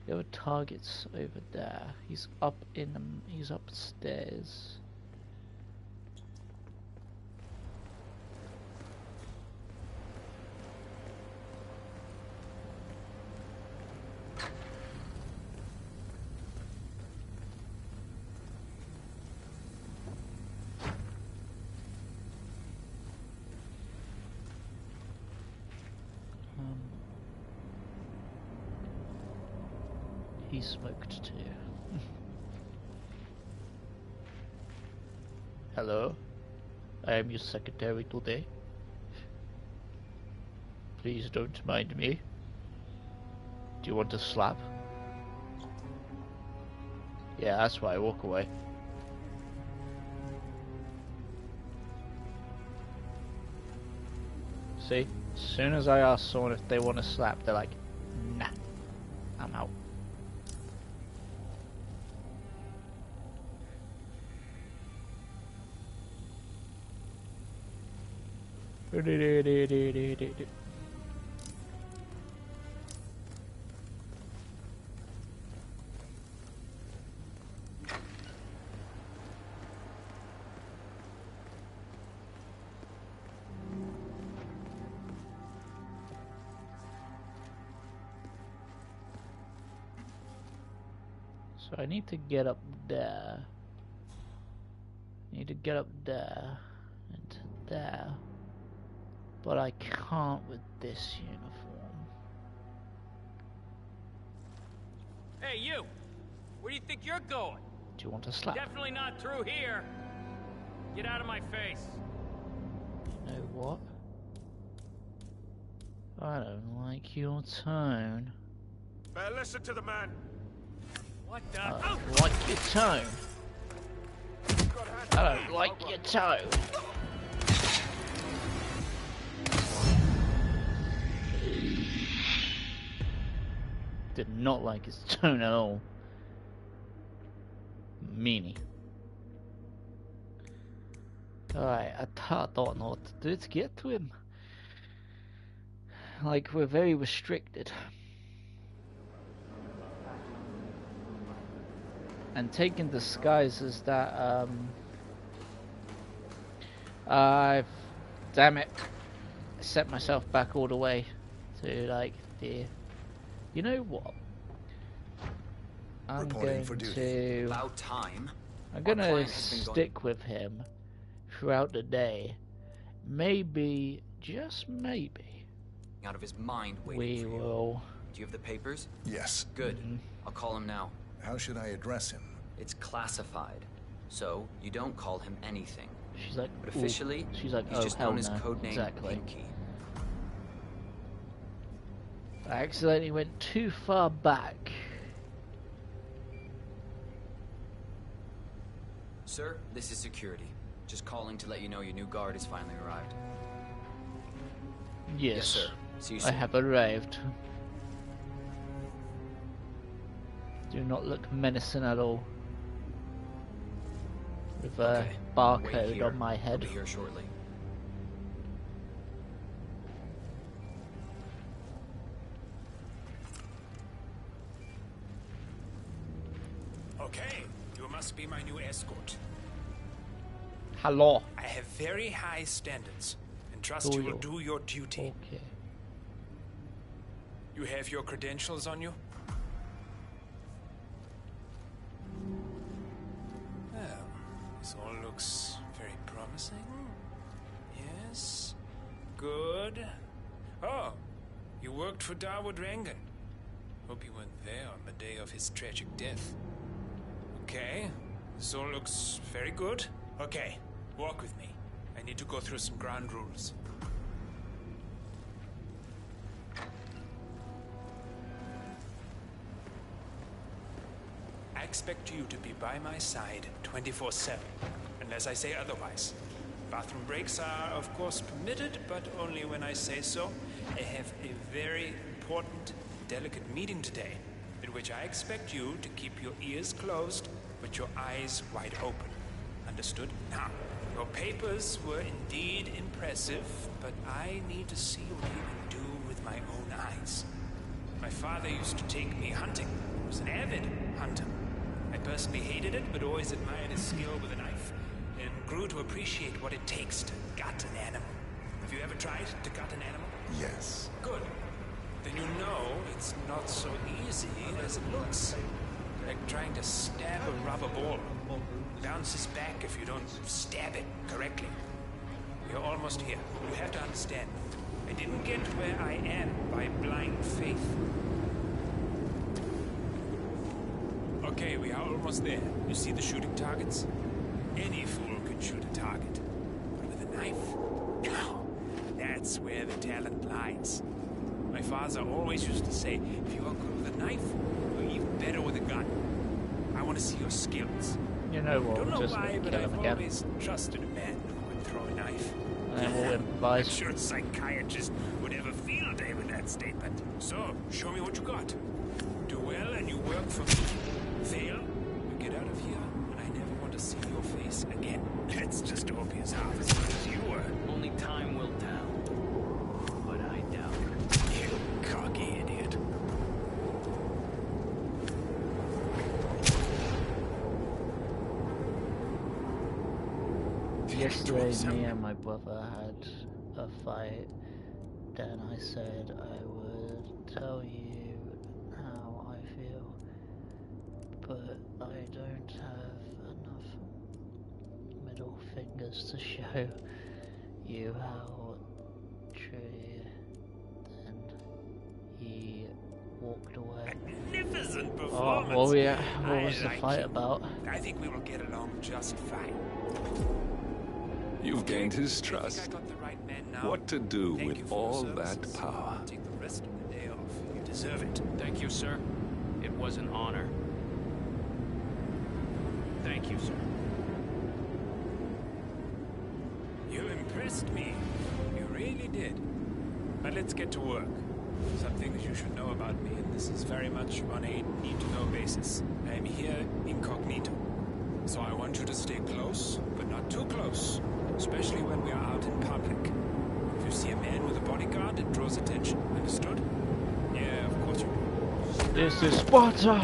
The other target's over there. He's up in the... he's upstairs. He smoked too. Hello, I am your secretary today. Please don't mind me. Do you want to slap? Yeah, that's why I walk away. See? As soon as I ask someone if they want to slap, they're like, nah, I'm out. So I need to get up there. Need to get up there and there. But I can't with this uniform. Hey, you! Where do you think you're going? Do you want to slap? Definitely not through here. Get out of my face. You know what? I don't like your tone. Better listen to the man. What the? I don't like your tone. I don't like your tone. Did not like his tone at all. Meanie. Alright, I don't know what to do to get to him. Like, we're very restricted. And taking disguises that, I've, damn it, set myself back all the way to, like, the, you know what? I'm going to, about time. I'm gonna stick with him throughout the day. Maybe, just maybe, out of his mind waiting we for you. will. Do you have the papers? Yes. Good. I'll call him now. How should I address him? It's classified, so you don't call him anything. She's like, but officially, she's like, he's oh, just hell known as no. codename Exactly. Pinky. I accidentally went too far back. Sir, this is security. Just calling to let you know your new guard has finally arrived. Yes, sir. See you I soon. have arrived. Do not look menacing at all. With a barcode on my head. I'll be here shortly. Okay, you must be my new escort. Hello. I have very high standards, and trust you will do your duty. Okay. You have your credentials on you? Well, this all looks very promising. Yes. Good. Oh, you worked for Darwood Rangan. Hope you weren't there on the day of his tragic death. Okay, this all looks very good. Okay, walk with me. I need to go through some ground rules. I expect you to be by my side 24/7, unless I say otherwise. Bathroom breaks are, of course, permitted, but only when I say so. I have a very important, delicate meeting today, in which I expect you to keep your ears closed, but your eyes wide open. Understood? Now, your papers were indeed impressive, but I need to see what you can do with my own eyes. My father used to take me hunting. He was an avid hunter. I personally hated it, but always admired his skill with a knife, and grew to appreciate what it takes to gut an animal. Have you ever tried to gut an animal? Yes. Good. Then you know it's not so easy as it looks. Like trying to stab a rubber ball. Bounces back if you don't stab it correctly. We're almost here. You have to understand. I didn't get where I am by blind faith. Okay, we are almost there. You see the shooting targets? Any fool can shoot a target. But with a knife? That's where the talent lies. My father always used to say, if you are good with a knife, you're even better with a gun. I want to see your skills. You know what? Don't We're know just why, gonna but kill I've him again. always trusted a man who could throw a knife. And then we'll improvise. I'm sure a psychiatrist would have a field day with that statement. So, show me what you got. Do well and you work for me. Fail, you get out of here, and I never want to see your face again. Let's just hope he's half as good as you were. Only time will tell. But I doubt it. You cocky idiot. Yesterday, me and my brother had a fight. Then I said I would tell you how I feel, but I don't have enough middle fingers to show you how true. Then he walked away. Magnificent Oh, performance. what was the fight about? I think we will get along just fine. You've gained his trust. I got the right man now. What to do Thank you with for all your that services. power? Take the rest of the day off. You deserve it. Thank you, sir. It was an honor. Thank you, sir. You impressed me. You really did. But let's get to work. Some things you should know about me, and this is very much on a need-to-know basis. I am here incognito. So I want you to stay close, but not too close. Especially when we are out in public. If you see a man with a bodyguard, it draws attention. Understood? Yeah, of course you do. This is Sparta!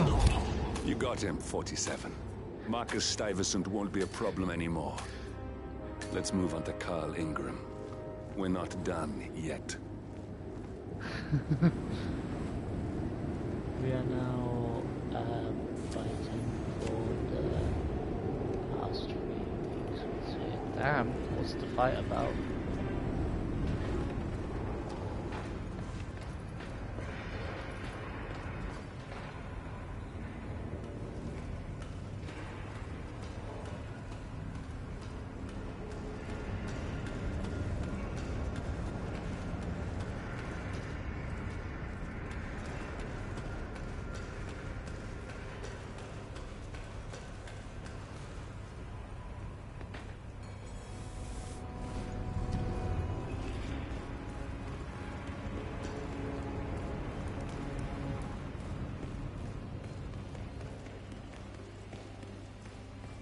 You got him, 47. Marcus Stuyvesant won't be a problem anymore. Let's move on to Carl Ingram. We're not done yet. We are now fighting for the past 3 weeks. Damn, what's the fight about?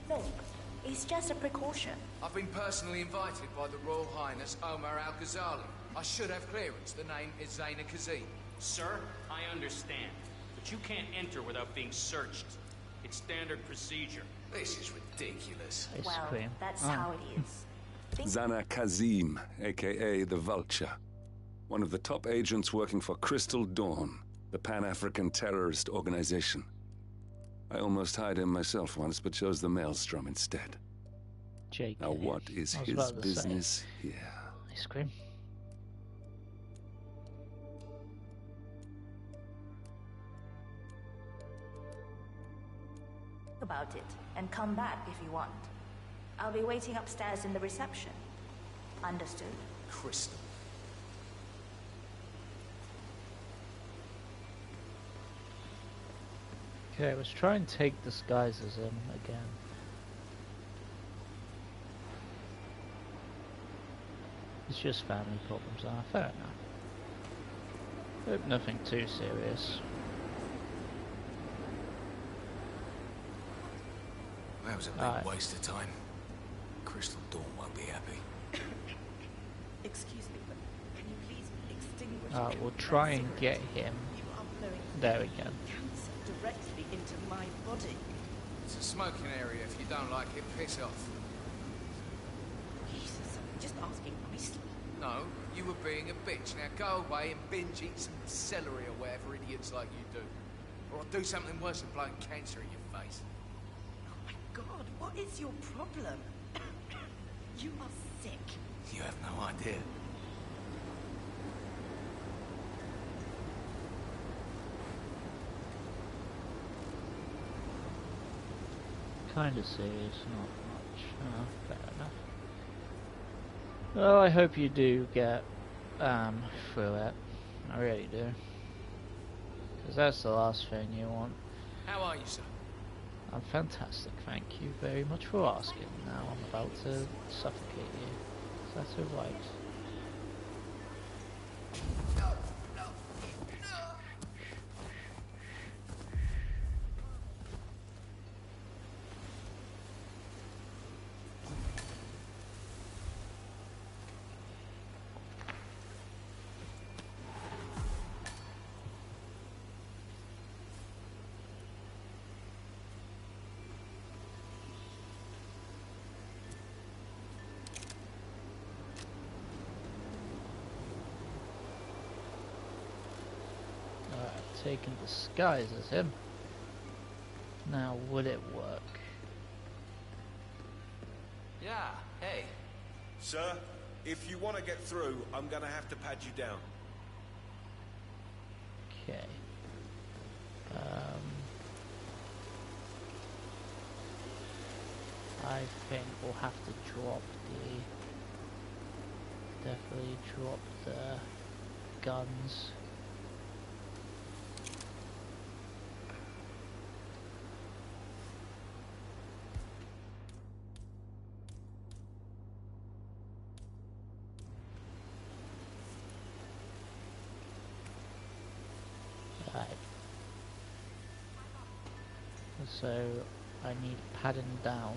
Look, it's just a precaution. I've been personally invited by the Royal Highness Omar Al-Ghazali. I should have clearance. The name is Zaina Kazim. Sir, I understand. But you can't enter without being searched. It's standard procedure. This is ridiculous. Well, that's how it is. Zana Kazim, aka the Vulture. One of the top agents working for Crystal Dawn, the Pan-African terrorist organization. I almost hired him myself once, but chose the Maelstrom instead. Jake. Now what is his business here? Ice cream. Think about it and come back if you want. I'll be waiting upstairs in the reception. Understood? Crystal. Okay, let's try and take disguises in again. It's just family problems, fair enough. Hope nothing too serious. That was a big waste of time. Crystal Dawn won't be happy. Excuse me, but can you please extinguish? We'll try and get him. There we go. Cancer directly into my body. It's a smoking area. If you don't like it, piss off. Jesus, I'm just asking nicely. No, you were being a bitch. Now go away and binge eat some celery or whatever idiots like you do. Or I'll do something worse than blowing cancer in your face. Oh my God, what is your problem? You are sick. You have no idea. Kinda serious, not much. Fair enough. Well, I hope you do get through it. I really do. Because that's the last thing you want. How are you, sir? I'm fantastic, thank you very much for asking. Now I'm about to suffocate you. Is that alright? Taken disguise as him. Now, will it work? Yeah, hey. Sir, if you want to get through, I'm going to have to pad you down. Okay. I think we'll have to drop definitely drop the guns. So I need padding down.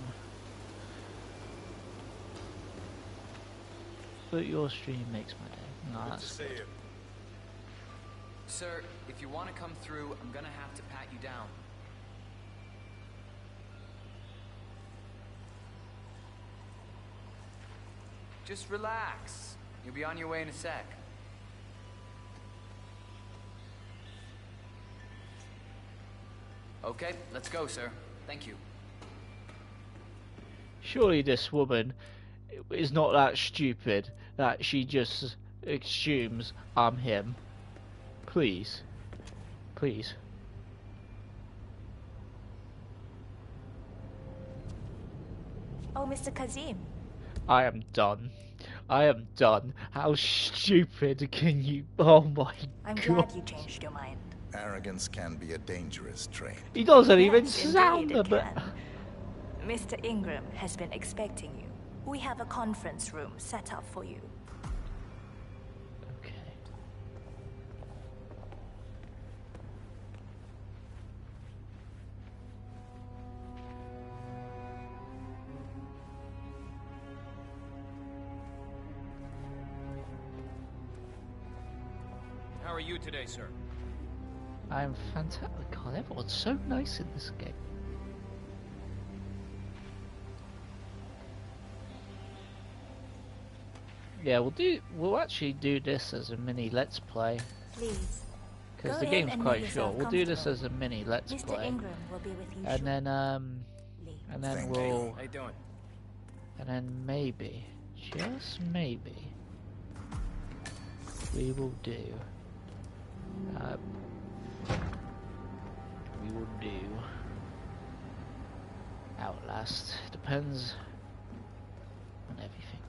But your stream makes my day. No, that's good. Sir, if you want to come through, I'm gonna have to pat you down. Just relax. You'll be on your way in a sec. Okay, let's go, sir. Thank you. Surely this woman is not that stupid that she just assumes I'm him. Please. Please. Oh, Mr. Kazim. I am done. I am done. How stupid can you... Oh my I'm god. glad you changed your mind. Arrogance can be a dangerous trait. He doesn't Yes, even sound indeed a it bit... can. Mr. Ingram has been expecting you. We have a conference room set up for you. Okay. How are you today, sir? I'm fantastic. God, everyone's so nice in this game. Yeah, we'll actually do this as a mini let's play. Please. Because Go the in game's and quite make short. yourself We'll do this comfortable. as a mini let's Mr. play. Ingram will be with you And then shortly. we'll How you doing? and then maybe, just maybe, we will do Outlast. Depends on everything.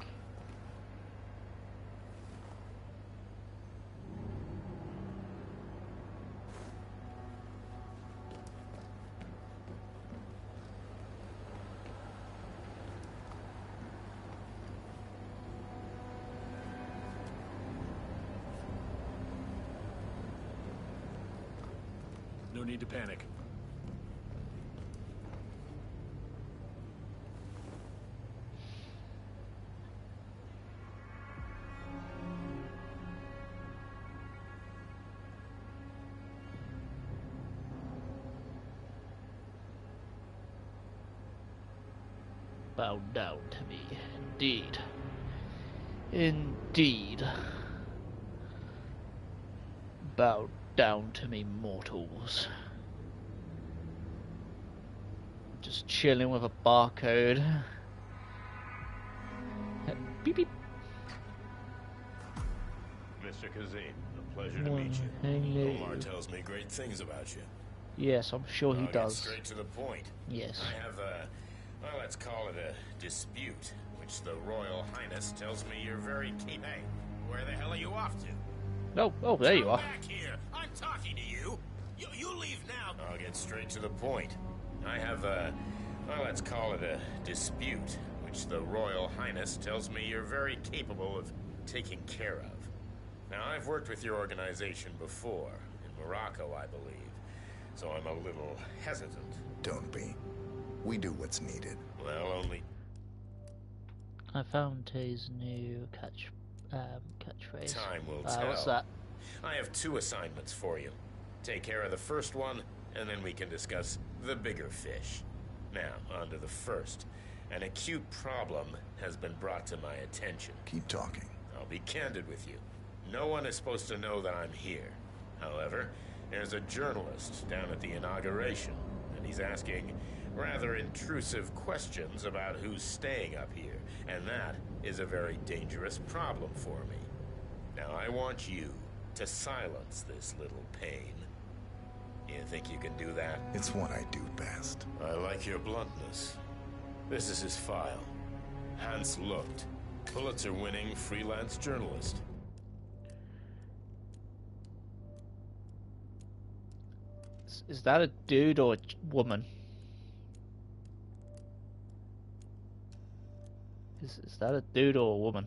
No need to panic. Bow down to me, indeed. Indeed. Bow down to me, mortals. Just chilling with a barcode. Beep beep. Mr. Kazim, a pleasure to Well, meet you. hello. Omar tells me great things about you. Yes, I'm sure he I'll does. Get straight to the point. Yes. I have a, well, let's call it a dispute, which the Royal Highness tells me you're very keen. Hey, where the hell are you off to? Oh, there you are. Back here. I'm talking to you. You leave now. I'll get straight to the point. I have well, let's call it a dispute, which the Royal Highness tells me you're very capable of taking care of. Now, I've worked with your organization before, in Morocco, I believe, so I'm a little hesitant. Don't be. We do what's needed. Well, only... I found his new catchphrase. Time will tell. What's that? I have 2 assignments for you. Take care of the first one, and then we can discuss the bigger fish. Now, on to the first. An acute problem has been brought to my attention. Keep talking. I'll be candid with you. No one is supposed to know that I'm here. However, there's a journalist down at the inauguration, and he's asking rather intrusive questions about who's staying up here, and that is a very dangerous problem for me. Now, I want you to silence this little pain. You think you can do that? It's what I do best. I like your bluntness. This is his file. Hans Lucht, Pulitzer-winning freelance journalist. Is that a dude or a woman? Is that a dude or a woman?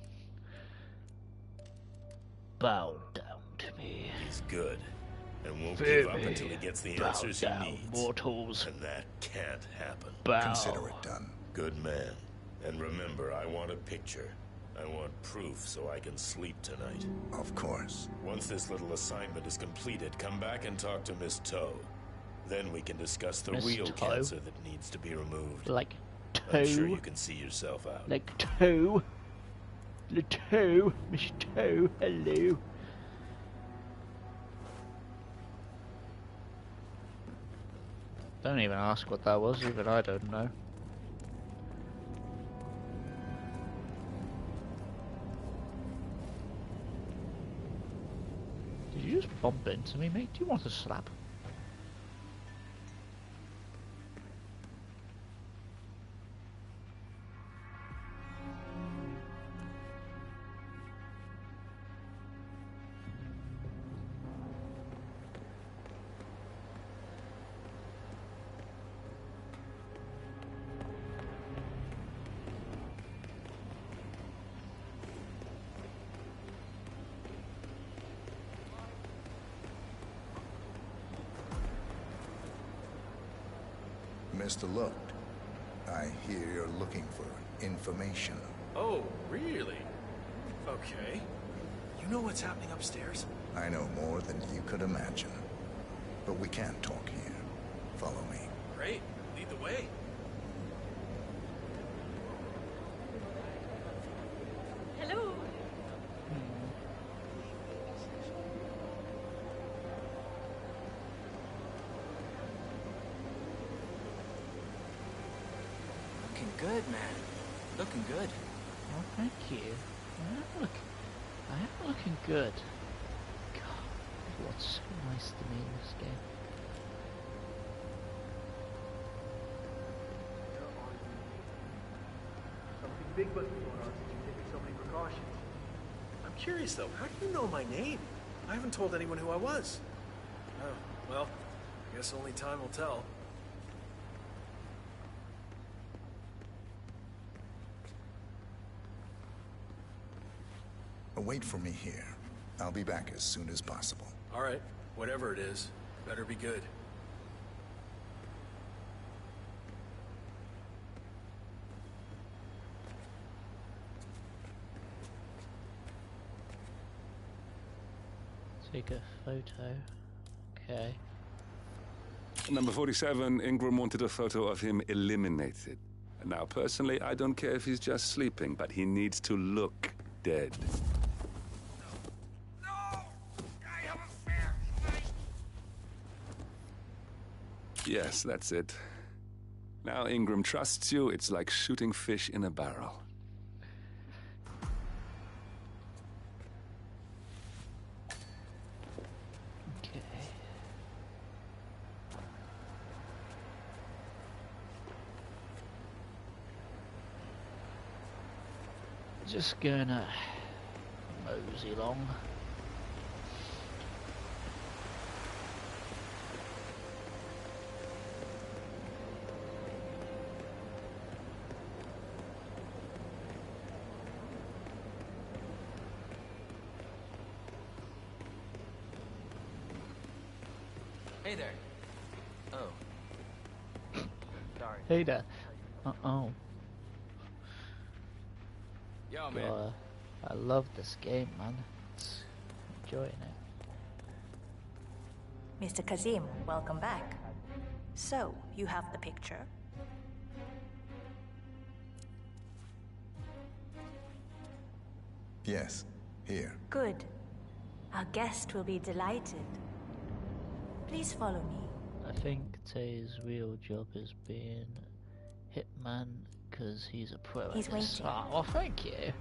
Bow down to me. He's good, and won't Fear give up me. until he gets the Bow answers he down, needs. mortals. And that can't happen. Bow. Consider it done. Good man. And remember, I want a picture. I want proof so I can sleep tonight. Of course. Once this little assignment is completed, come back and talk to Miss Toe. Then we can discuss the Miss real Toe? cancer that needs to be removed. Like I'm sure toe? you can see yourself out. Like toe? The toe? Miss Toe, hello. Don't even ask what that was, even I don't know. Did you just bump into me, mate? Do you want a slap? Mr. Lucht, I hear you're looking for information. Oh, really? Okay. You know what's happening upstairs? I know more than you could imagine. But we can't talk here. Follow me. Great. Lead the way. Hello. Looking good, man. Looking good. Oh, thank you. I am looking good. God, everyone's so nice to me in this game. Something big must be going on since you're taking so many precautions. I'm curious, though. How do you know my name? I haven't told anyone who I was. Oh, well, I guess only time will tell. Wait for me here. I'll be back as soon as possible. All right, whatever it is, better be good. Take a photo. Okay. Number 47, Ingram wanted a photo of him eliminated. Now, personally, I don't care if he's just sleeping, but he needs to look dead. Yes, that's it. Now Ingram trusts you. It's like shooting fish in a barrel. Okay. Just gonna mosey along. Hey there. Oh. Sorry. Hey there. Uh-oh. Yo, man. God, I love this game, man. It's enjoying it. Mr. Kazim, welcome back. So, you have the picture? Yes, here. Good. Our guest will be delighted. Please follow me. I think Tay's real job is being Hitman because he's a pro at He's this. waiting. Oh, well, thank you.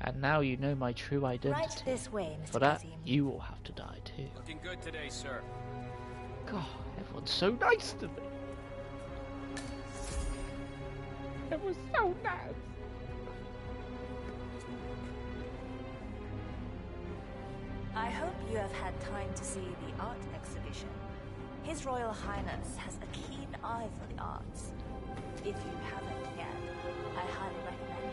And now you know my true identity. Right this way, Mr. For that, Kazim. you will have to die too. Looking good today, sir. God, everyone's so nice to me. It was so nice. I hope you have had time to see the art exhibition. His Royal Highness has a keen eye for the arts. If you haven't yet, I highly recommend it.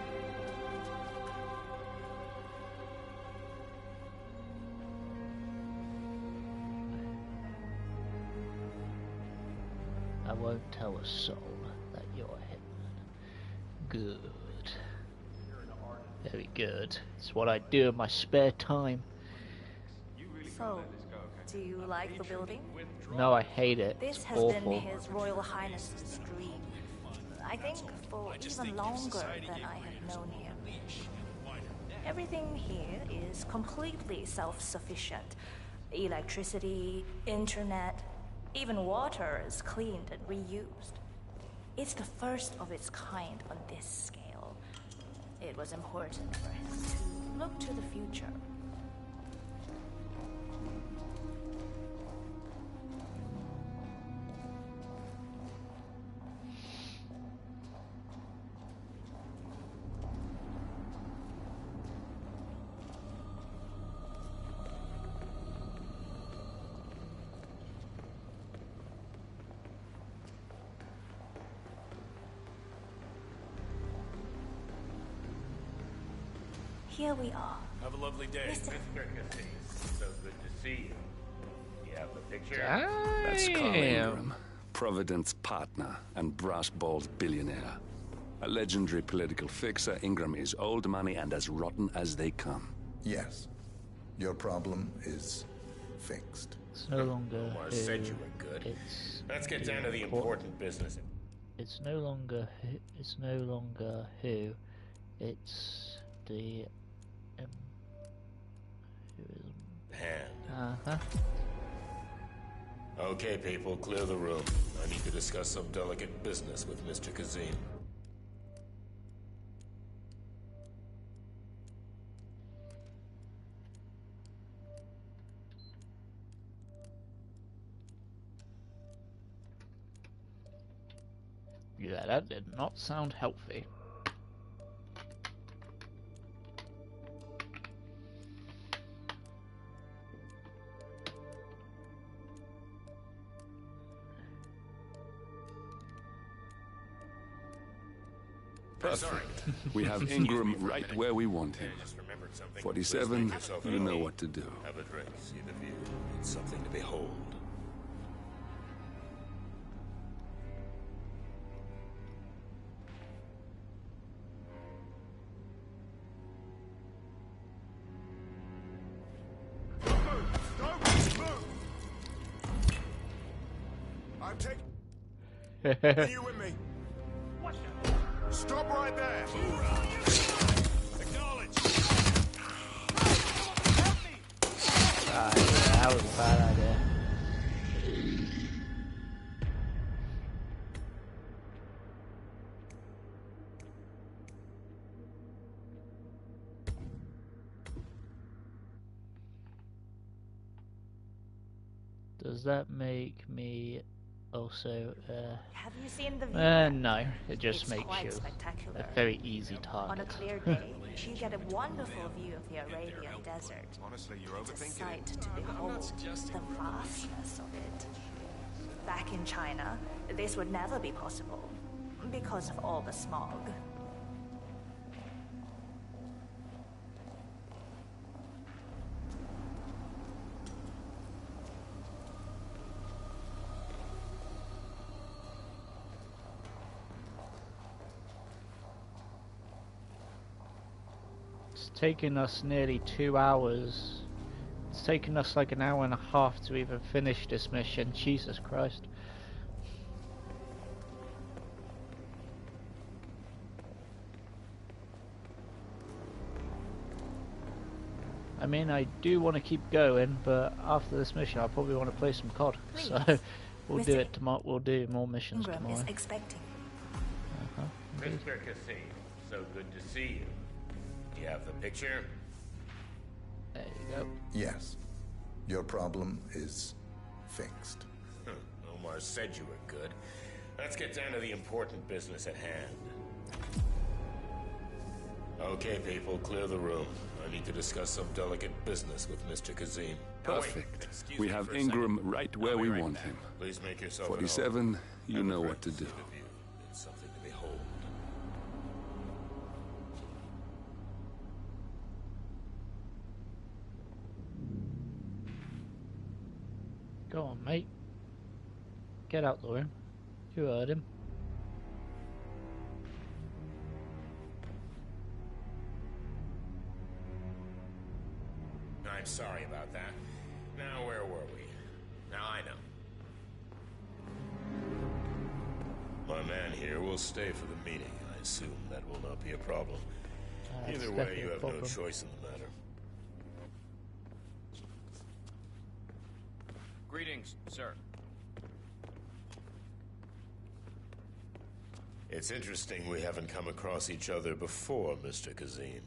I won't tell a soul that you're a Hitman. Good. Very good. It's what I do in my spare time. So, do you like the building? No, I hate it. This It's has awful. been His Royal Highness's dream. I think for even longer than I have known him. Everything here is completely self-sufficient. Electricity, internet, even water is cleaned and reused. It's the first of its kind on this scale. It was important for him to look to the future. Here we are. Have a lovely day. Mr. Kazim, so good to see you. You have the picture? That's Carl Ingram, Providence partner and brass-balled billionaire. A legendary political fixer, Ingram is old money and as rotten as they come. Yes. Your problem is fixed. It's no longer Omar who. said you were good. Let's get down to the important business. It's no longer who. It's no longer who. It's the. Hand. Uh-huh. Okay, people, clear the room. I need to discuss some delicate business with Mr. Kazim. Yeah, that did not sound healthy. Perfect. We have Ingram right where we want him. 47, you know what to do. Have a drink, see the view. It's something to behold. I'm taking. Are you with me? Stop right there. Acknowledge. Yeah, that was a bad idea. Does that make me also Have you seen the view? no, it just It's makes quite you spectacular. a very easy target. On a clear day, you get a wonderful view of the Arabian Desert. Honestly, you're It's a overthinking sight it. to behold, the vastness of it. Back in China, this would never be possible, because of all the smog. It's taken us nearly 2 hours. It's taken us like an hour and a half to even finish this mission. Jesus Christ. I mean, I do want to keep going, but after this mission, I probably want to play some COD. Please, So we'll do Mr. it tomorrow. We'll do more missions Ingram tomorrow. is expecting. Mr. Cassim, so good to see you. Do you have the picture? There you go. Yes. Your problem is fixed. Omar said you were good. Let's get down to the important business at hand. Okay, people, clear the room. I need to discuss some delicate business with Mr. Kazim. Perfect. We have Ingram right where we want him. Please make yourself 47, you know what to do. It's something to behold. Go on, mate. Get out the room. You heard him. I'm sorry about that. Now, where were we? Now I know. My man here will stay for the meeting. I assume that will not be a problem. Either way, you have no choice in the matter. Greetings, sir. It's interesting we haven't come across each other before, Mr. Kazim.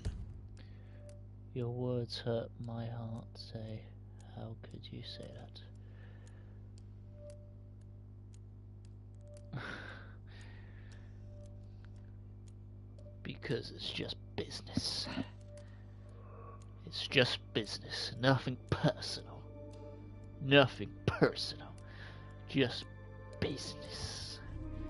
Your words hurt my heart, say. How could you say that? Because it's just business. It's just business. Nothing personal. Nothing personal. Just business.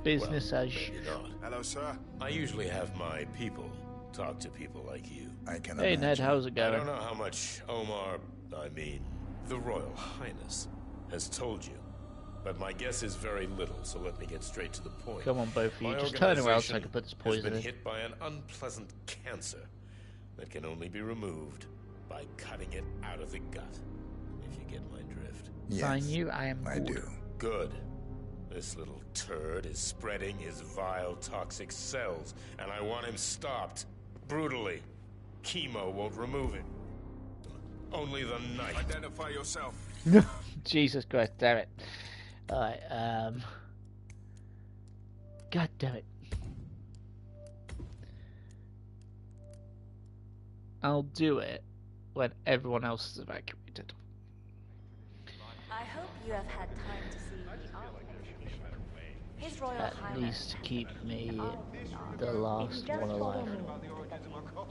Business as usual. Hello, sir. I usually have my people talk to people like you. I can Hey, imagine. Ned, how's it going? I don't know how much Omar, the Royal Highness, has told you. But my guess is very little, so let me get straight to the point. Come on, both of you. My Just turn around so I organization can put this has poison been in. hit by an unpleasant cancer that can only be removed by cutting it out of the gut, if you get my drift. Yes, Sign you, I am I good. do. Good. This little turd is spreading his vile, toxic cells, and I want him stopped. Brutally. Chemo won't remove it. Only the knife. Identify yourself. Jesus Christ, damn it. Alright, God damn it. I'll do it when everyone else is evacuated. I hope you have had time to see the art exhibition. His Royal At Highness. least keep me the last one alive.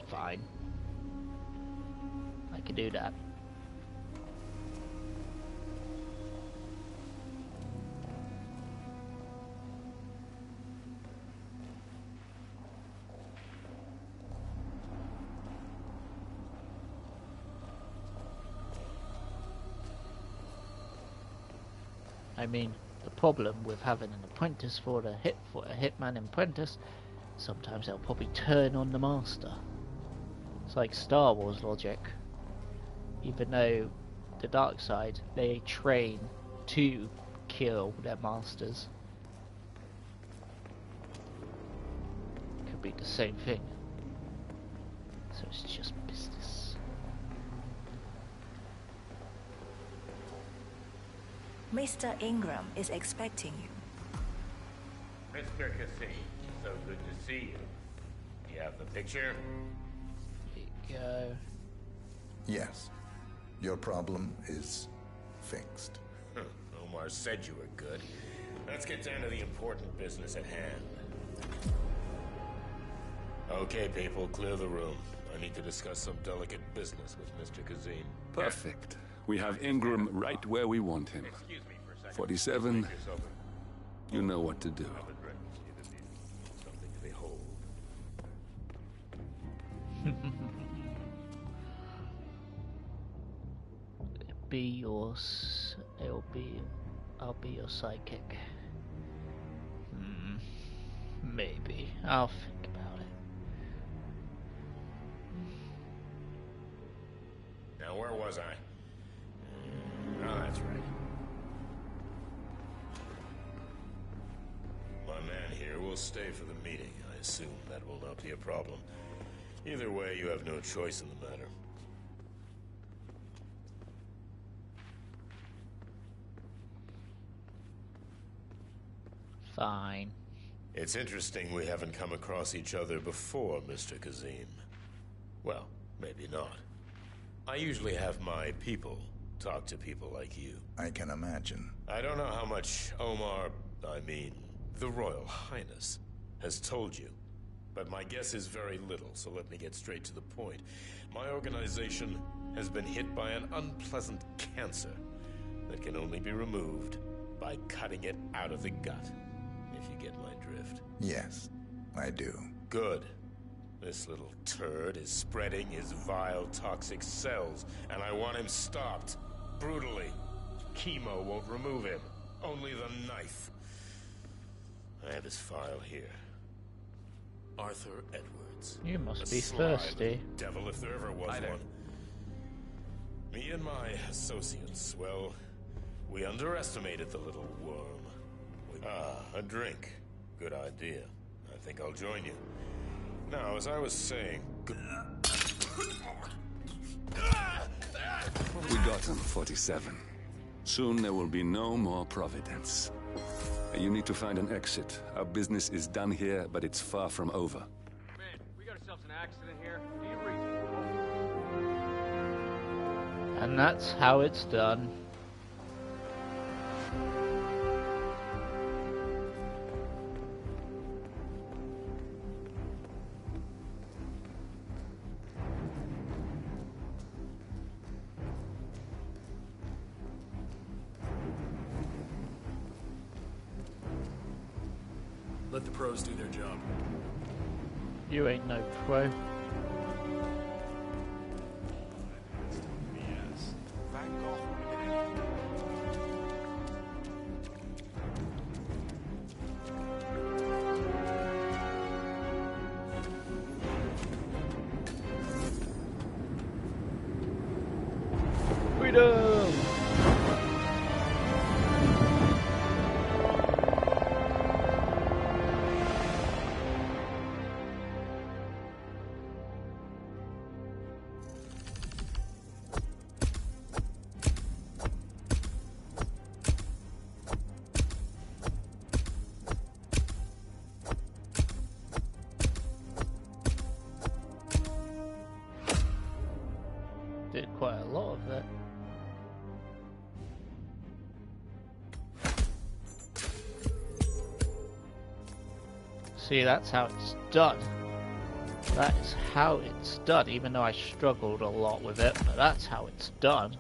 Fine. I can do that. I mean, the problem with having an apprentice for a hitman apprentice, sometimes they'll probably turn on the master. It's like Star Wars logic. Even though the dark side, they train to kill their masters. Could be the same thing. So it's just business. Mr. Ingram is expecting you. Mr. Cassim, so good to see you. Do you have the picture? There you go. Yes. Your problem is fixed. Omar said you were good. Let's get down to the important business at hand. Okay, people, clear the room. I need to discuss some delicate business with Mr. Kazim. Perfect. We have Ingram right where we want him. 47, you know what to do. Something to behold. I'll be your sidekick. Maybe. I'll think about it. Now, where was I? Oh, that's right. My man here will stay for the meeting. I assume that will not be a problem. Either way, you have no choice in the matter. Fine. It's interesting we haven't come across each other before, Mr. Kazim. Well, maybe not. I usually have my people talk to people like you. I can imagine. I don't know how much the Royal Highness, has told you. But my guess is very little, so let me get straight to the point. My organization has been hit by an unpleasant cancer that can only be removed by cutting it out of the gut, if you get my drift. Yes, I do. Good. This little turd is spreading his vile, toxic cells, and I want him stopped. Brutally. Chemo won't remove him. Only the knife. I have his file here. Arthur Edwards. You must be sly thirsty. Devil, if there ever was one. Me and my associates, well, we underestimated the little worm. A drink. Good idea. I think I'll join you. Now, as I was saying... We got him, 47. Soon there will be no more Providence. You need to find an exit. Our business is done here, but it's far from over. Man, we got ourselves an accident here. Do you read? And that's how it's done. Let the pros do their job. You ain't no pro. Freedom! Did quite a lot of it. See, that's how it's done. That is how it's done, even though I struggled a lot with it, but that's how it's done.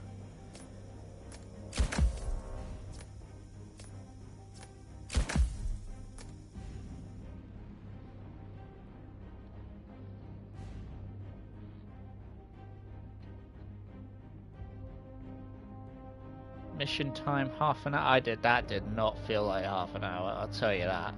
Mission time half an hour. That did not feel like half an hour, I'll tell you that.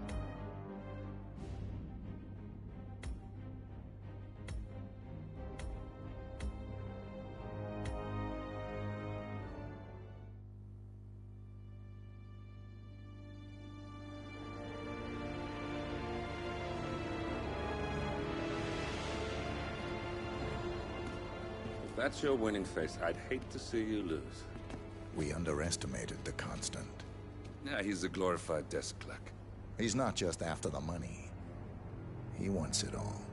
If that's your winning face, I'd hate to see you lose. We underestimated the Constant. Yeah, he's a glorified desk clerk. He's not just after the money. He wants it all.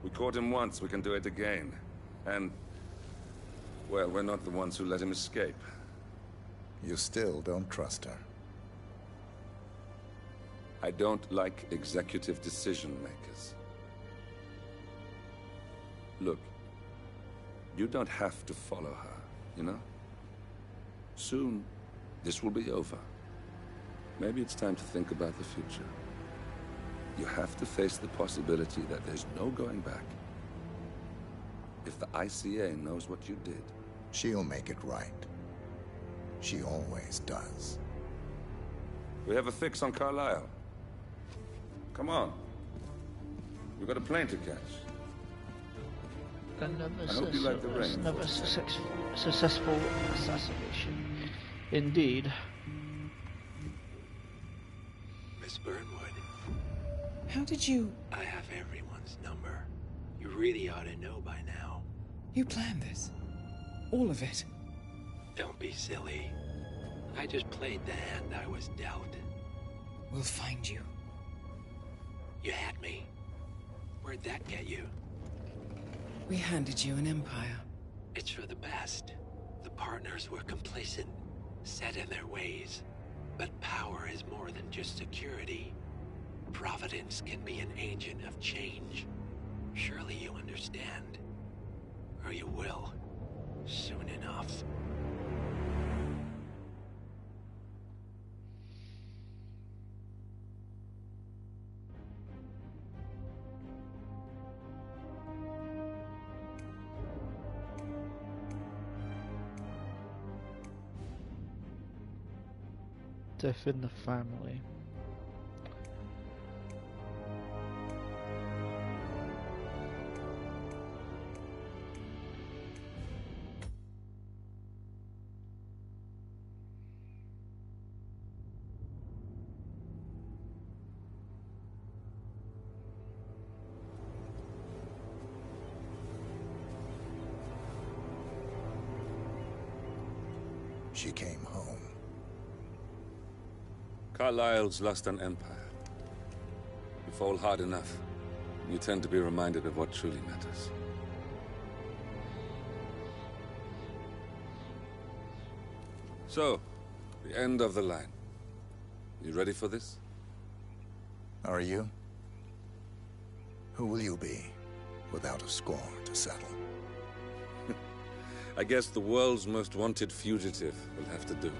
We caught him once, we can do it again. And, well, we're not the ones who let him escape. You still don't trust her. I don't like executive decision makers. Look, you don't have to follow her, you know? Soon, this will be over. Maybe it's time to think about the future. You have to face the possibility that there's no going back. If the ICA knows what you did... She'll make it right. She always does. We have a fix on Carlisle. Come on. We've got a plane to catch. Another, I hope you like the rain, another 47. successful assassination. Indeed. Miss Burnwood. How did you... I have everyone's number. You really ought to know by now. You planned this? All of it? Don't be silly. I just played the hand I was dealt. We'll find you. You had me. Where'd that get you? We handed you an empire. It's for the best. The partners were complacent, set in their ways. But power is more than just security. Providence can be an agent of change. Surely you understand. Or you will. Soon enough. Death in the family. She came home. Carlyle's lost an empire. You fall hard enough, you tend to be reminded of what truly matters. So, the end of the line. You ready for this? Are you? Who will you be, without a score to settle? I guess the world's most wanted fugitive will have to do.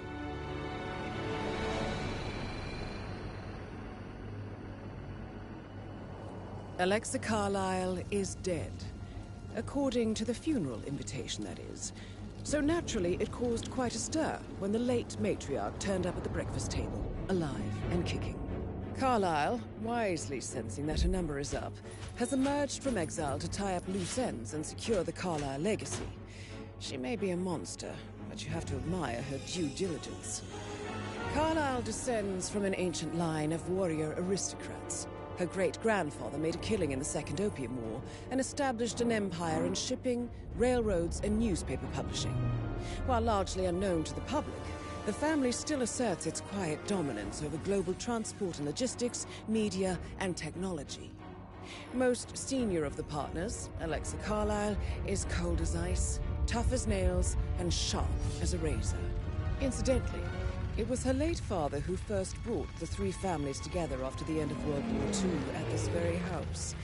Alexa Carlyle is dead. According to the funeral invitation, that is. So naturally, it caused quite a stir when the late matriarch turned up at the breakfast table, alive and kicking. Carlyle, wisely sensing that her number is up, has emerged from exile to tie up loose ends and secure the Carlyle legacy. She may be a monster, but you have to admire her due diligence. Carlyle descends from an ancient line of warrior aristocrats. Her great-grandfather made a killing in the Second Opium War and established an empire in shipping, railroads, and newspaper publishing. While largely unknown to the public, the family still asserts its quiet dominance over global transport and logistics, media, and technology. Most senior of the partners, Alexa Carlyle, is cold as ice, tough as nails, and sharp as a razor. Incidentally, it was her late father who first brought the three families together after the end of World War II at this very house,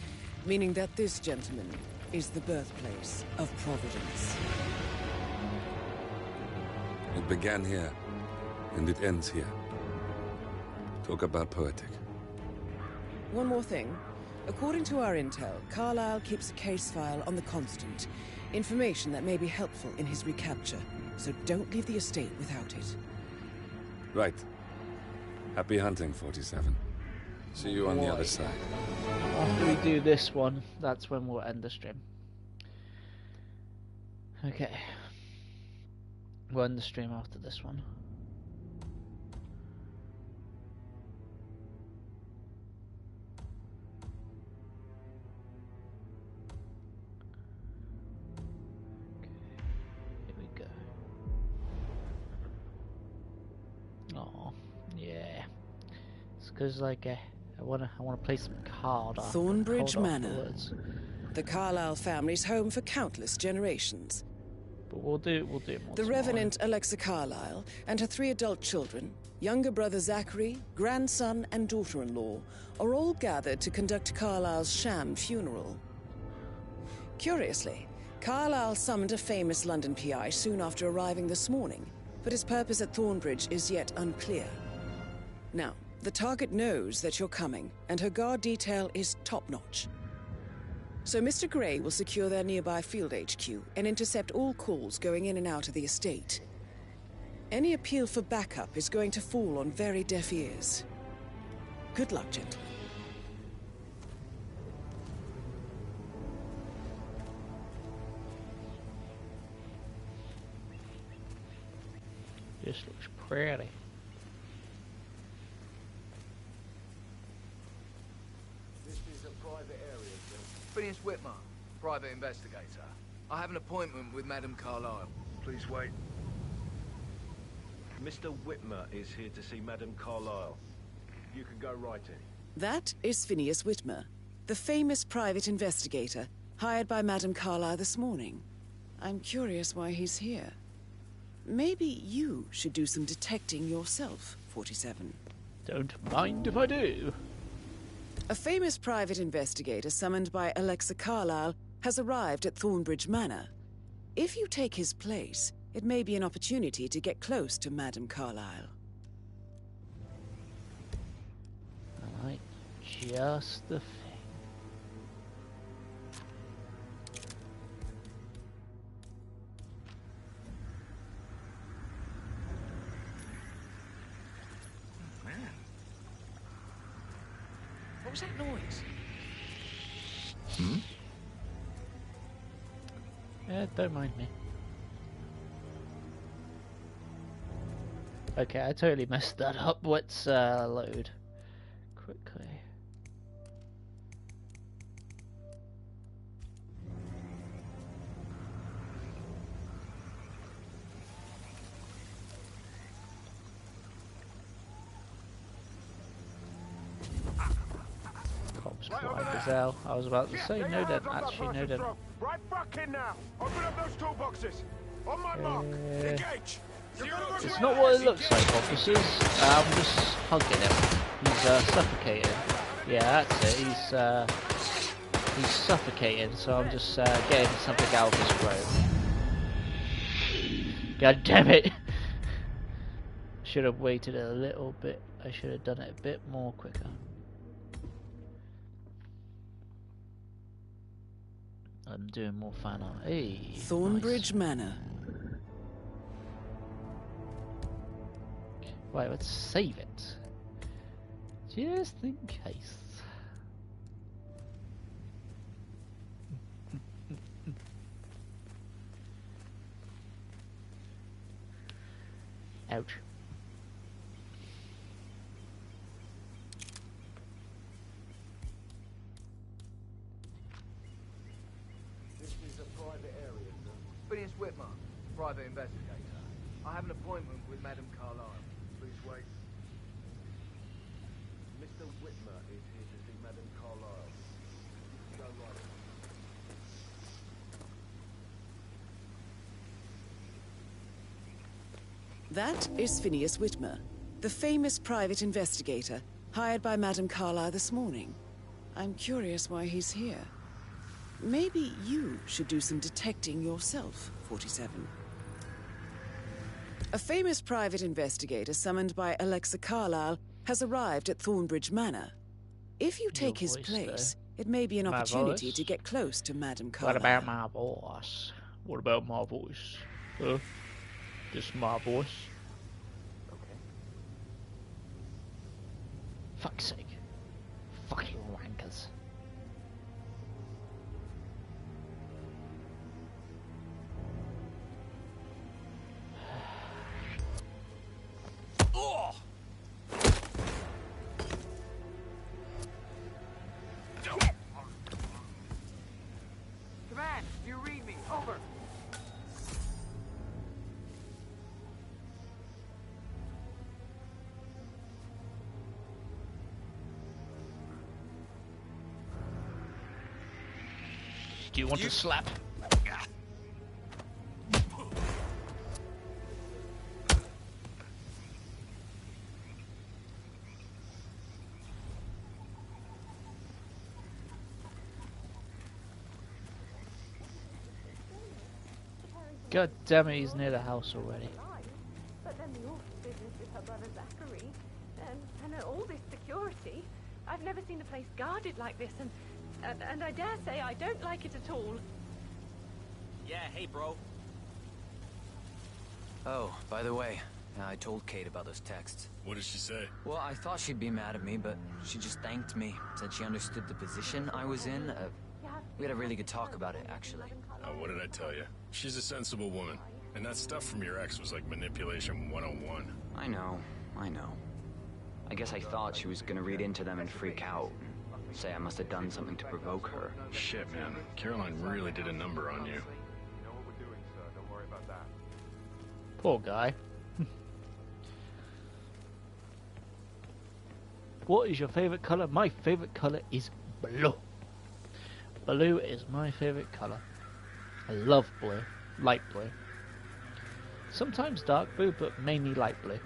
meaning that this gentleman is the birthplace of Providence. It began here, and it ends here. Talk about poetic. One more thing. According to our intel, Carlyle keeps a case file on the Constant. Information that may be helpful in his recapture, so don't leave the estate without it. Right. Happy hunting, 47. See you on the other side. After we do this one, that's when we'll end the stream. Okay. We'll end the stream after this one. Because like I wanna play some card. Thornbridge Manor, the Carlyle family's home for countless generations. But we'll do more. The Revenant Alexa Carlyle and her 3 adult children, younger brother Zachary, grandson, and daughter-in-law, are all gathered to conduct Carlyle's sham funeral. Curiously, Carlyle summoned a famous London PI soon after arriving this morning, but his purpose at Thornbridge is yet unclear. Now, the target knows that you're coming, and her guard detail is top-notch. So Mr. Gray will secure their nearby field HQ and intercept all calls going in and out of the estate. Any appeal for backup is going to fall on very deaf ears. Good luck, gentlemen. This looks pretty. This is a private area, sir. Phineas Whitmer, private investigator. I have an appointment with Madame Carlyle. Please wait. Mr. Whitmer is here to see Madame Carlyle. You can go right in. That is Phineas Whitmer, the famous private investigator hired by Madame Carlyle this morning. I'm curious why he's here. Maybe you should do some detecting yourself, 47. Don't mind if I do. A famous private investigator summoned by Alexa Carlyle has arrived at Thornbridge Manor. If you take his place, it may be an opportunity to get close to Madame Carlyle. Alright, just the thing. What was that noise? Don't mind me. Okay, I totally messed that up. Let's load quickly. Cops quiet as hell. I was about to say no, don't actually no, don't. Right back in now. Open up those toolboxes. On my mark. Engage. It's not what it looks like, officers. I'm just hugging him. He's suffocating. Yeah, that's it. He's suffocating, so I'm just getting something out of his throat. God damn it! Should have waited a little bit. I should have done it a bit more quicker. I'm doing more fan art. Hey, Thornbridge Manor. Right, let's save it. Just in case. Ouch. This is a private area, sir. Phineas Whitmer, private investigator. I have an appointment with Madame Carlyle. Please wait. Mr. Whitmer is here to see Madame Carlyle. Go right. That is Phineas Whitmer, the famous private investigator hired by Madame Carlyle this morning. I'm curious why he's here. Maybe you should do some detecting yourself, 47. A famous private investigator summoned by Alexa Carlyle has arrived at Thornbridge Manor. If you take his place, it may be an opportunity to get close to Madame Carlyle. What about my voice? What about my voice? Huh? Just my voice? Okay. Fuck's sake. Fucking wankers. Oh! Command, do you read me? Over. Do you want to slap? God damn it, he's near the house already. But then the awful business with her brother Zachary, and all this security. I've never seen the place guarded like this, and I dare say I don't like it at all. Yeah, hey, bro. Oh, by the way, I told Kate about those texts. What did she say? Well, I thought she'd be mad at me, but she just thanked me. Said she understood the position I was in. We had a really good talk about it, actually. Oh, what did I tell you? She's a sensible woman. And that stuff from your ex was like manipulation 101. I know. I guess I thought she was gonna read into them and freak out. Say I must have done something to provoke her. Shit, man. Caroline really did a number on you. Poor guy. What is your favorite color? My favorite color is blue. Blue is my favorite color. I love blue. Light blue. Sometimes dark blue, but mainly light blue.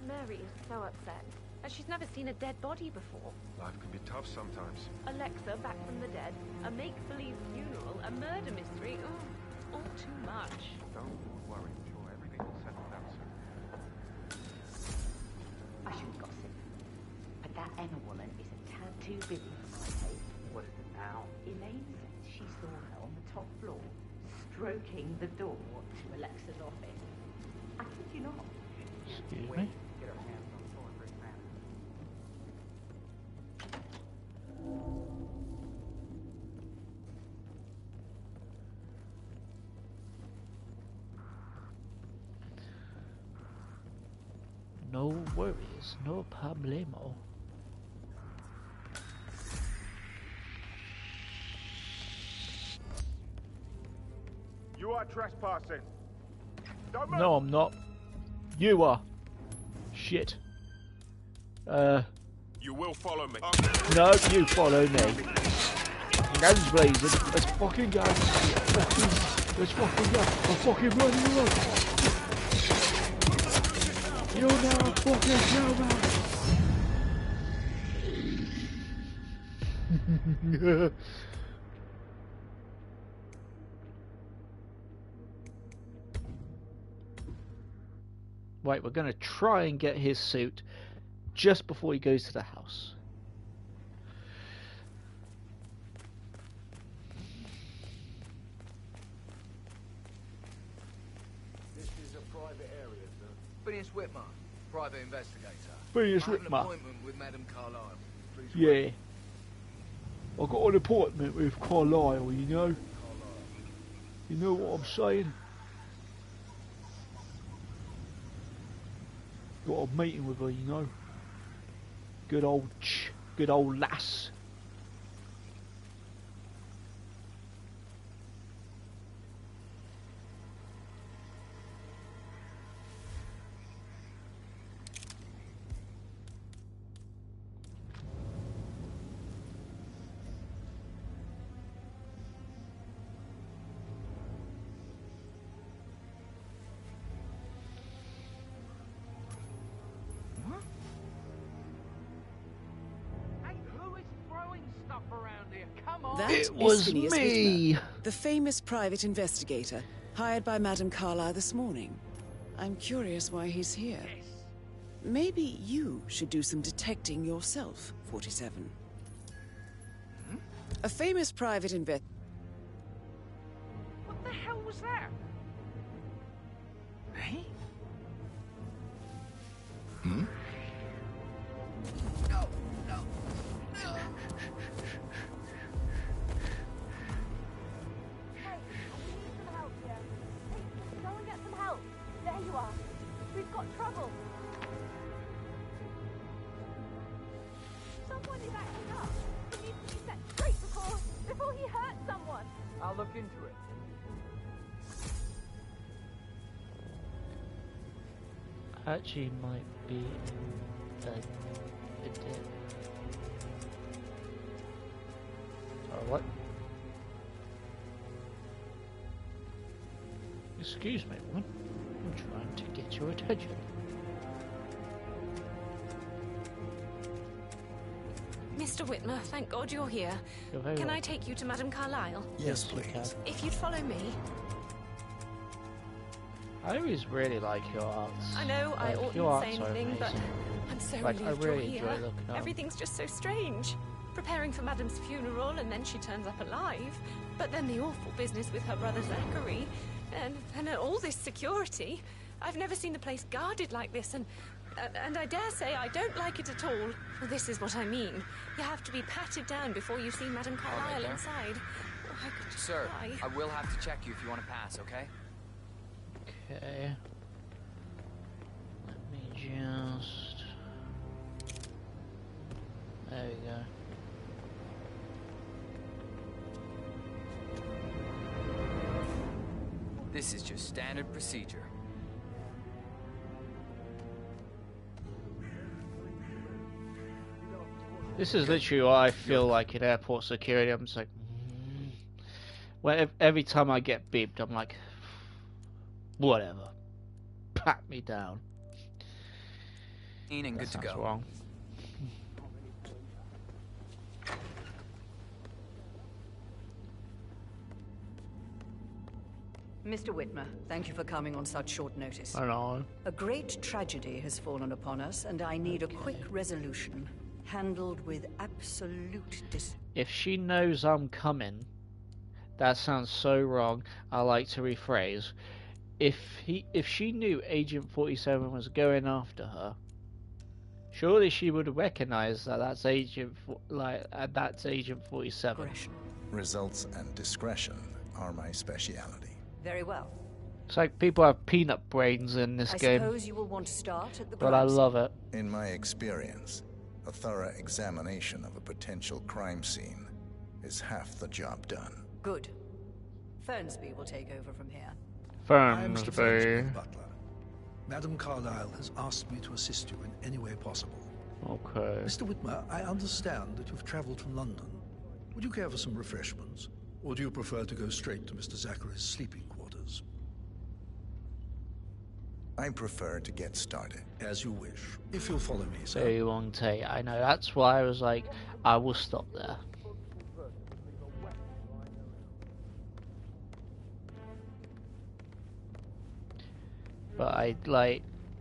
Mary is so upset. She's never seen a dead body before. Life can be tough sometimes. Alexa back from the dead, a make-believe funeral, a murder mystery. All too much. Don't worry, I'm sure everything will settle down soon. I shouldn't gossip, but that Emma woman is a tad too busy for my taste. What is it now? Elaine says she saw her on the top floor, stroking the door to Alexa's office. I kid you not. Excuse me? Get our hands on Thornbury family. No worries, no problemo. You are trespassing. Don't move. No, I'm not. You are. Shit. You will follow me. No, you follow me. Guns blazing. Let's fucking go. Let's fucking go. I'm fucking running away. You're now a fucking snowman. Right, we're going to try and get his suit just before he goes to the house. This is a private area, sir. Phineas Whitmer, private investigator. Phineas I have an Whitmer. appointment with Madame Carlyle. Please Yeah. I got an appointment with Carlyle, you know. You know what I'm saying? Got a meeting with her, you know. Good old lass. That It is was Phineas me. Whitmer, the famous private investigator hired by Madame Carlyle this morning. I'm curious why he's here. Maybe you should do some detecting yourself, 47. A famous private investigator. What the hell was that? Hey? Hmm? No, no, no. Hey, we need some help here. Hey, go and get some help. There you are. We've got trouble. Someone is acting up. He needs to be set straight before he hurts someone. I'll look into it. Actually might be a bit. What? Excuse me, woman. I'm trying to get your attention. Mr. Whitmer, thank God you're here. You're very Can I welcome. take you to Madame Carlyle? Yes, please. If you'd follow me. I always really like your arts. I know I Like, oughtn't your say arts are anything, but amazing. I'm so Like, I relieved really you're enjoy here. looking at 'em. Everything's just so strange. Preparing for Madame's funeral, and then she turns up alive. But then the awful business with her brother Zachary, and all this security. I've never seen the place guarded like this, and I dare say I don't like it at all. Well, this is what I mean. You have to be patted down before you see Madame Carlyle inside. I could just Sir, try. I will have to check you if you want to pass, okay? Okay. Let me just... There we go. This is just standard procedure. This is literally what I feel like in airport security. I'm just like, well, every time I get beeped, I'm like, whatever, pat me down. And good to go. Wrong. Mr. Whitmer, thank you for coming on such short notice. I know. A great tragedy has fallen upon us, and I need a quick resolution, handled with absolute If she knows I'm coming, that sounds so wrong. I like to rephrase. If she knew Agent 47 was going after her, surely she would recognize that that's Agent 47. Results and discretion are my speciality. Very well. It's like people have peanut brains in this game. I suppose you will want to start at the but I love it. In my experience, a thorough examination of a potential crime scene is half the job done. Good. Fernsby will take over from here. I am Mr. Fernsby, butler. Madam Carlyle has asked me to assist you in any way possible. Okay. Mr. Whitmer, I understand that you've traveled from London. Would you care for some refreshments? Or do you prefer to go straight to Mr. Zachary's sleeping quarters? I prefer to get started. As you wish. If you'll follow me, sir. Very long take. I know. That's why I was like, I will stop there. But I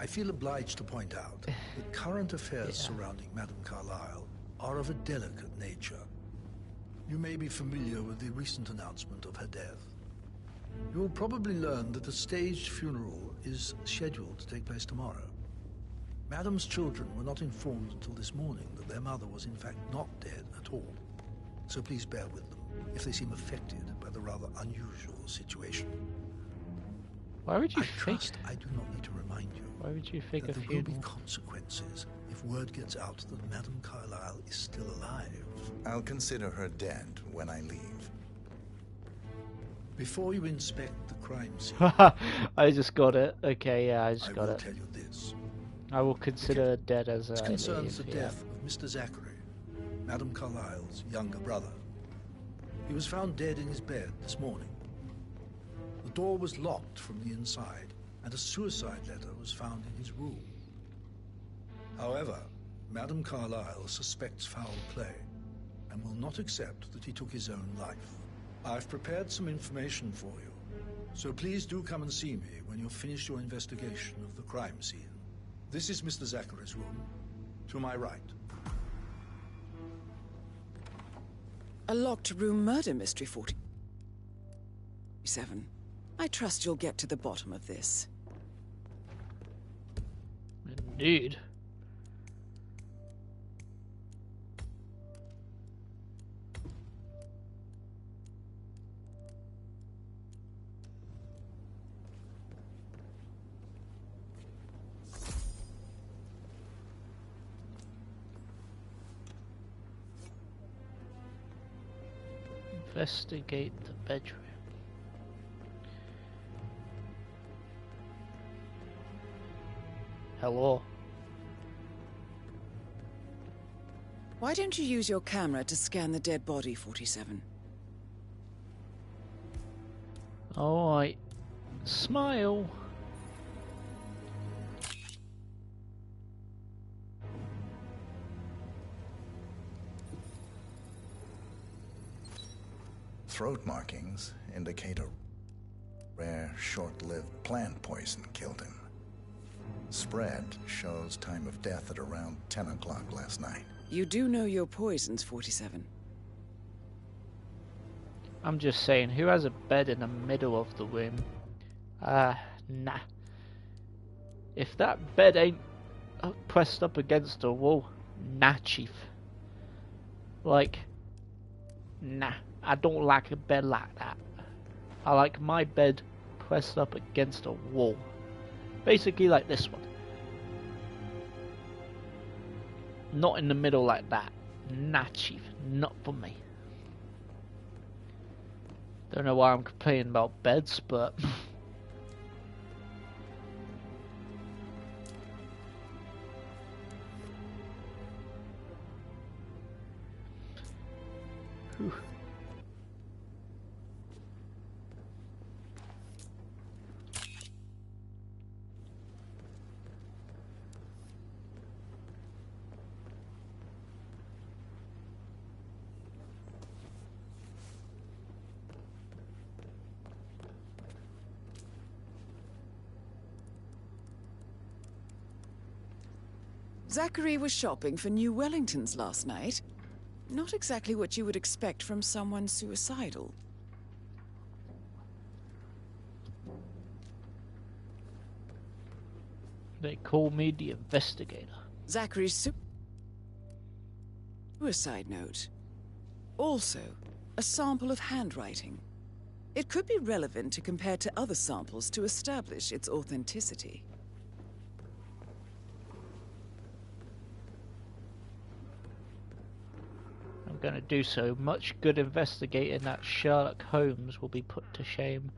feel obliged to point out that current affairs surrounding Madame Carlyle are of a delicate nature. You may be familiar with the recent announcement of her death. You will probably learn that a staged funeral is scheduled to take place tomorrow. Madame's children were not informed until this morning that their mother was in fact not dead at all. So please bear with them if they seem affected by the rather unusual situation. Why would you trust I do not need to remind you. Why would you fake a there funeral? will be consequences if word gets out that Madame Carlyle is still alive. I'll consider her dead when I leave. Before you inspect the crime scene, I just got it. Okay, yeah, I just got it. I will tell you this. I will consider her dead as This concerns the leave, death of Mr. Zachary, Madame Carlyle's younger brother. He was found dead in his bed this morning. The door was locked from the inside, and a suicide letter was found in his room. However, Madame Carlyle suspects foul play and will not accept that he took his own life. I've prepared some information for you, so please do come and see me when you've finished your investigation of the crime scene. This is Mr. Zachary's room, to my right. A locked room murder mystery 47. I trust you'll get to the bottom of this. Indeed. Investigate the bedroom. Hello. Why don't you use your camera to scan the dead body, 47? Alright. Smile. Throat markings indicate a rare, short-lived plant poison killed him. Spread shows time of death at around 10 o'clock last night. You do know your poisons, 47. I'm just saying, who has a bed in the middle of the room? Nah. If that bed ain't pressed up against the wall, nah, chief. Like, nah. I don't like a bed like that. I like my bed pressed up against a wall. Basically like this one. Not in the middle like that. Nah, Chief. Not for me. Don't know why I'm complaining about beds, but... Whew. Zachary was shopping for new Wellingtons last night. Not exactly what you would expect from someone suicidal. They call me the investigator. Zachary's suicide note. Also, a sample of handwriting. It could be relevant to compare to other samples to establish its authenticity. I'm gonna do so much good investigating that Sherlock Holmes will be put to shame.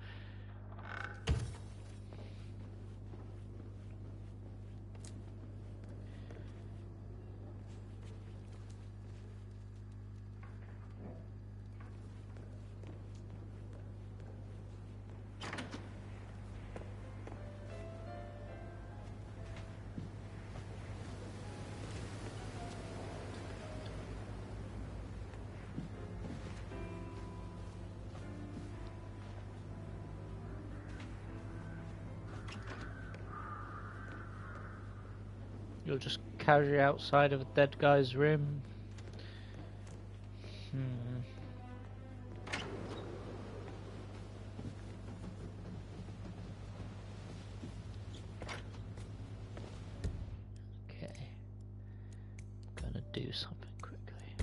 You'll just carry outside of a dead guy's room. Okay. Gonna do something quickly.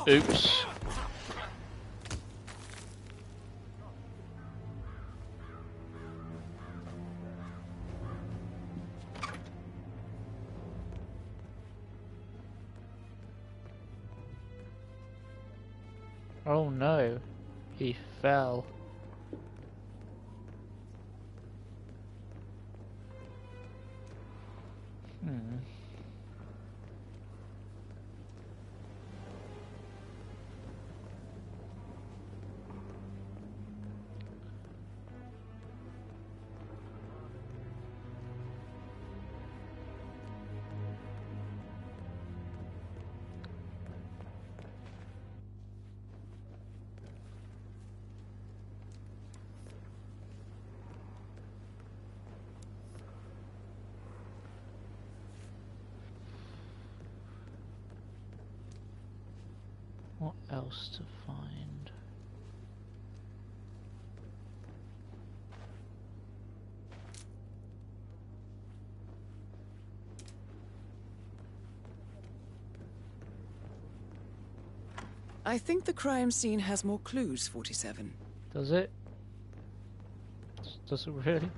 Oops. Oh no, he fell. What else to find? I think the crime scene has more clues, 47. Does it? Does it really?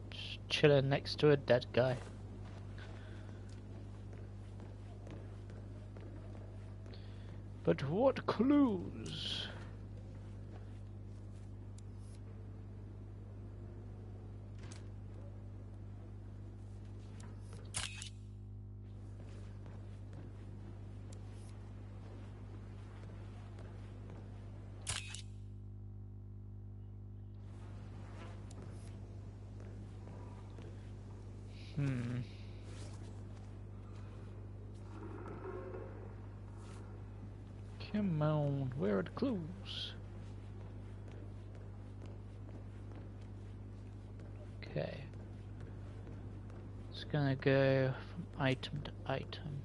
Just chilling next to a dead guy. But what clues? Come on, where are the clues? Okay. It's gonna go from item to item.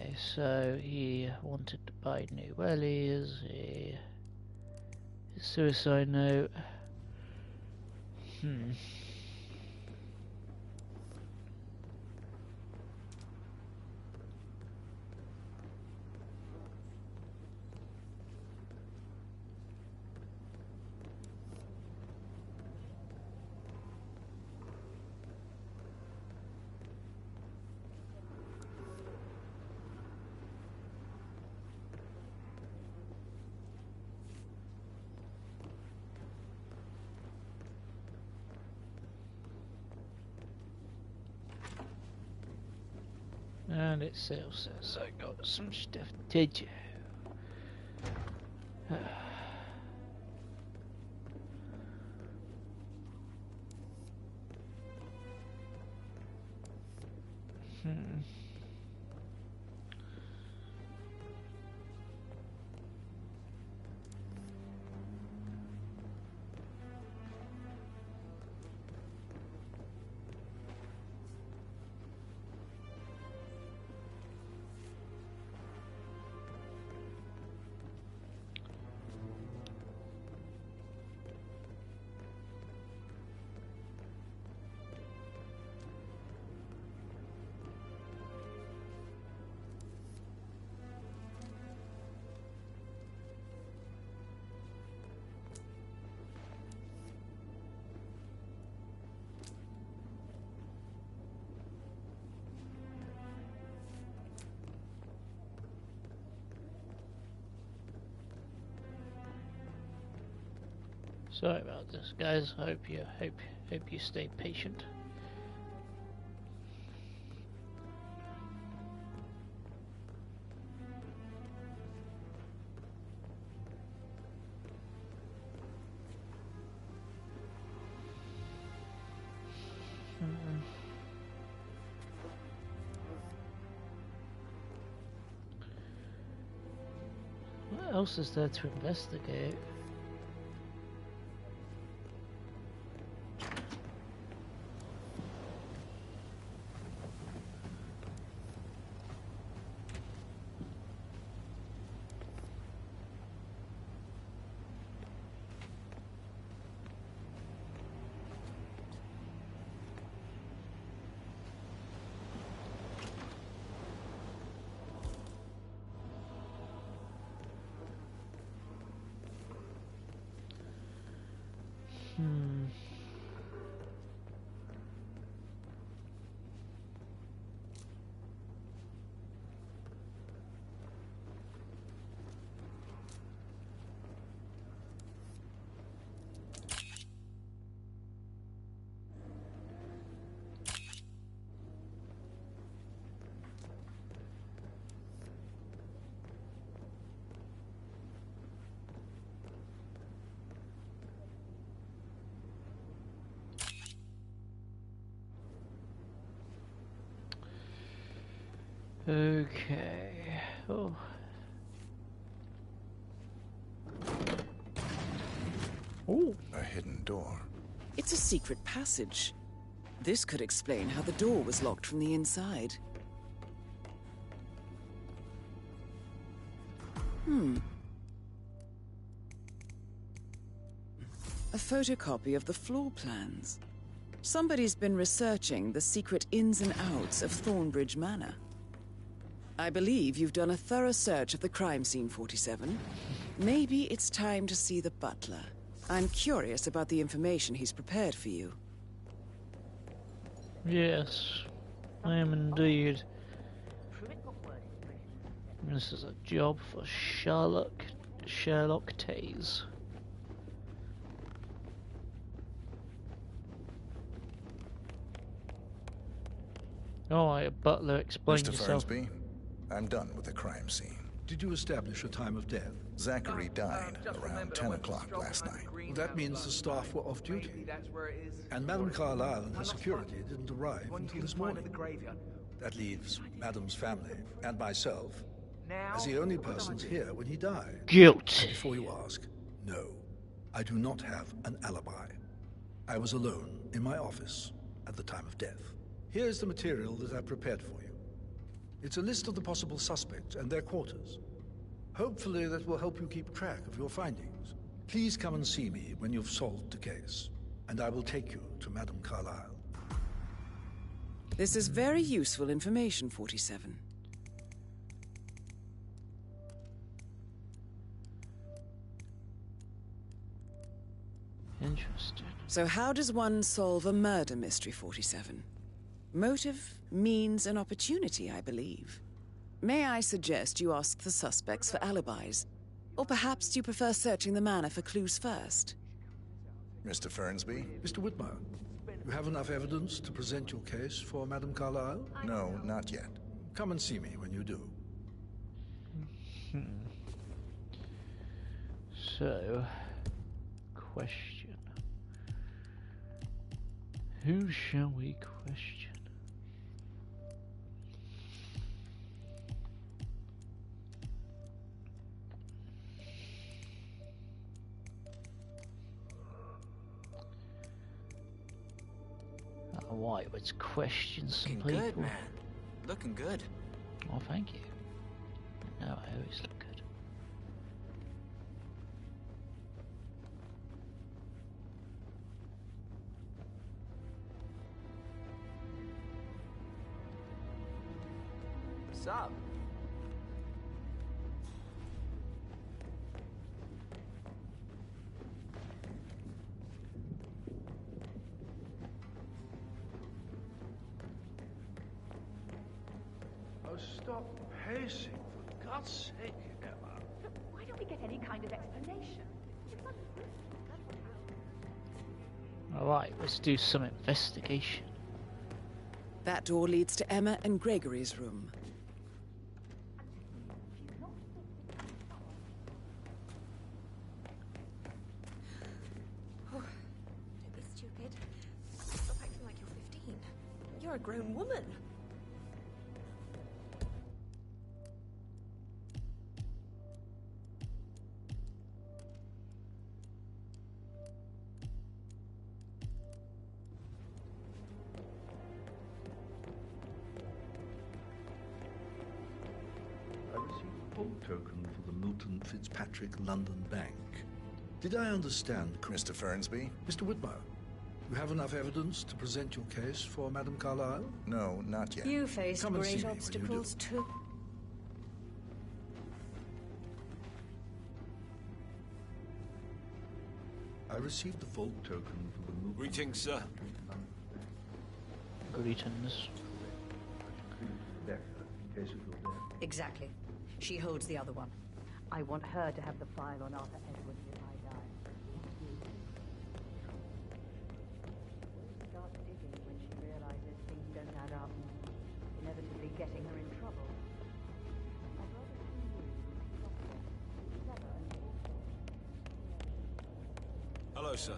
Okay, so he wanted to buy new wellies, his suicide note. And it still says I got some stuff to do. Sorry about this, guys. Hope you stay patient. What else is there to investigate? Okay. Oh. Ooh. A hidden door. It's a secret passage. This could explain how the door was locked from the inside. A photocopy of the floor plans. Somebody's been researching the secret ins and outs of Thornbridge Manor. I believe you've done a thorough search of the crime scene, 47. Maybe it's time to see the butler. I'm curious about the information he's prepared for you. Yes, I am indeed. This is a job for Sherlock Taze. Alright, butler, explain Mr. yourself. Fernsby, I'm done with the crime scene. Did you establish a time of death? Zachary died around 10 o'clock last night. Well, that means the staff were off duty. And Madame Carlyle and her security didn't arrive until this morning. That leaves Madame's family and myself as the only persons here when he died. Guilt. Before you ask, no, I do not have an alibi. I was alone in my office at the time of death. Here's the material that I prepared for you. It's a list of the possible suspects and their quarters. Hopefully that will help you keep track of your findings. Please come and see me when you've solved the case, and I will take you to Madame Carlyle. This is very useful information, 47. Interesting. So how does one solve a murder mystery, 47? Motive, means, and opportunity, I believe. May I suggest you ask the suspects for alibis? Or perhaps you prefer searching the manor for clues first? Mr. Fernsby? Mr. Whitmer, you have enough evidence to present your case for Madame Carlyle? No, not yet. Come and see me when you do. So, question. Who shall we question? Alright, let's question some people. Looking good, man. Looking good. Oh, thank you. No, I always look good. What's up? Oh, stop pacing, for God's sake, Emma. Why don't we get any kind of explanation? Alright, let's do some investigation. That door leads to Emma and Gregory's room. Oh, don't be stupid. Stop acting like you're 15. You're a grown woman. I received a full token for the Milton Fitzpatrick London Bank. Did I understand? Mr. Fernsby? Mr. Whitmer, you have enough evidence to present your case for Madame Carlyle? No, not yet. You faced Come and see great me when you obstacles do. too. I received the full token for the Milton... Greetings, sir. Greetings. In case of your death. Exactly. She holds the other one. I want her to have the file on Arthur Edwards if I die. She starts digging when she realizes things don't add up, inevitably getting her in trouble. I'd rather see you, clever and Hello, sir.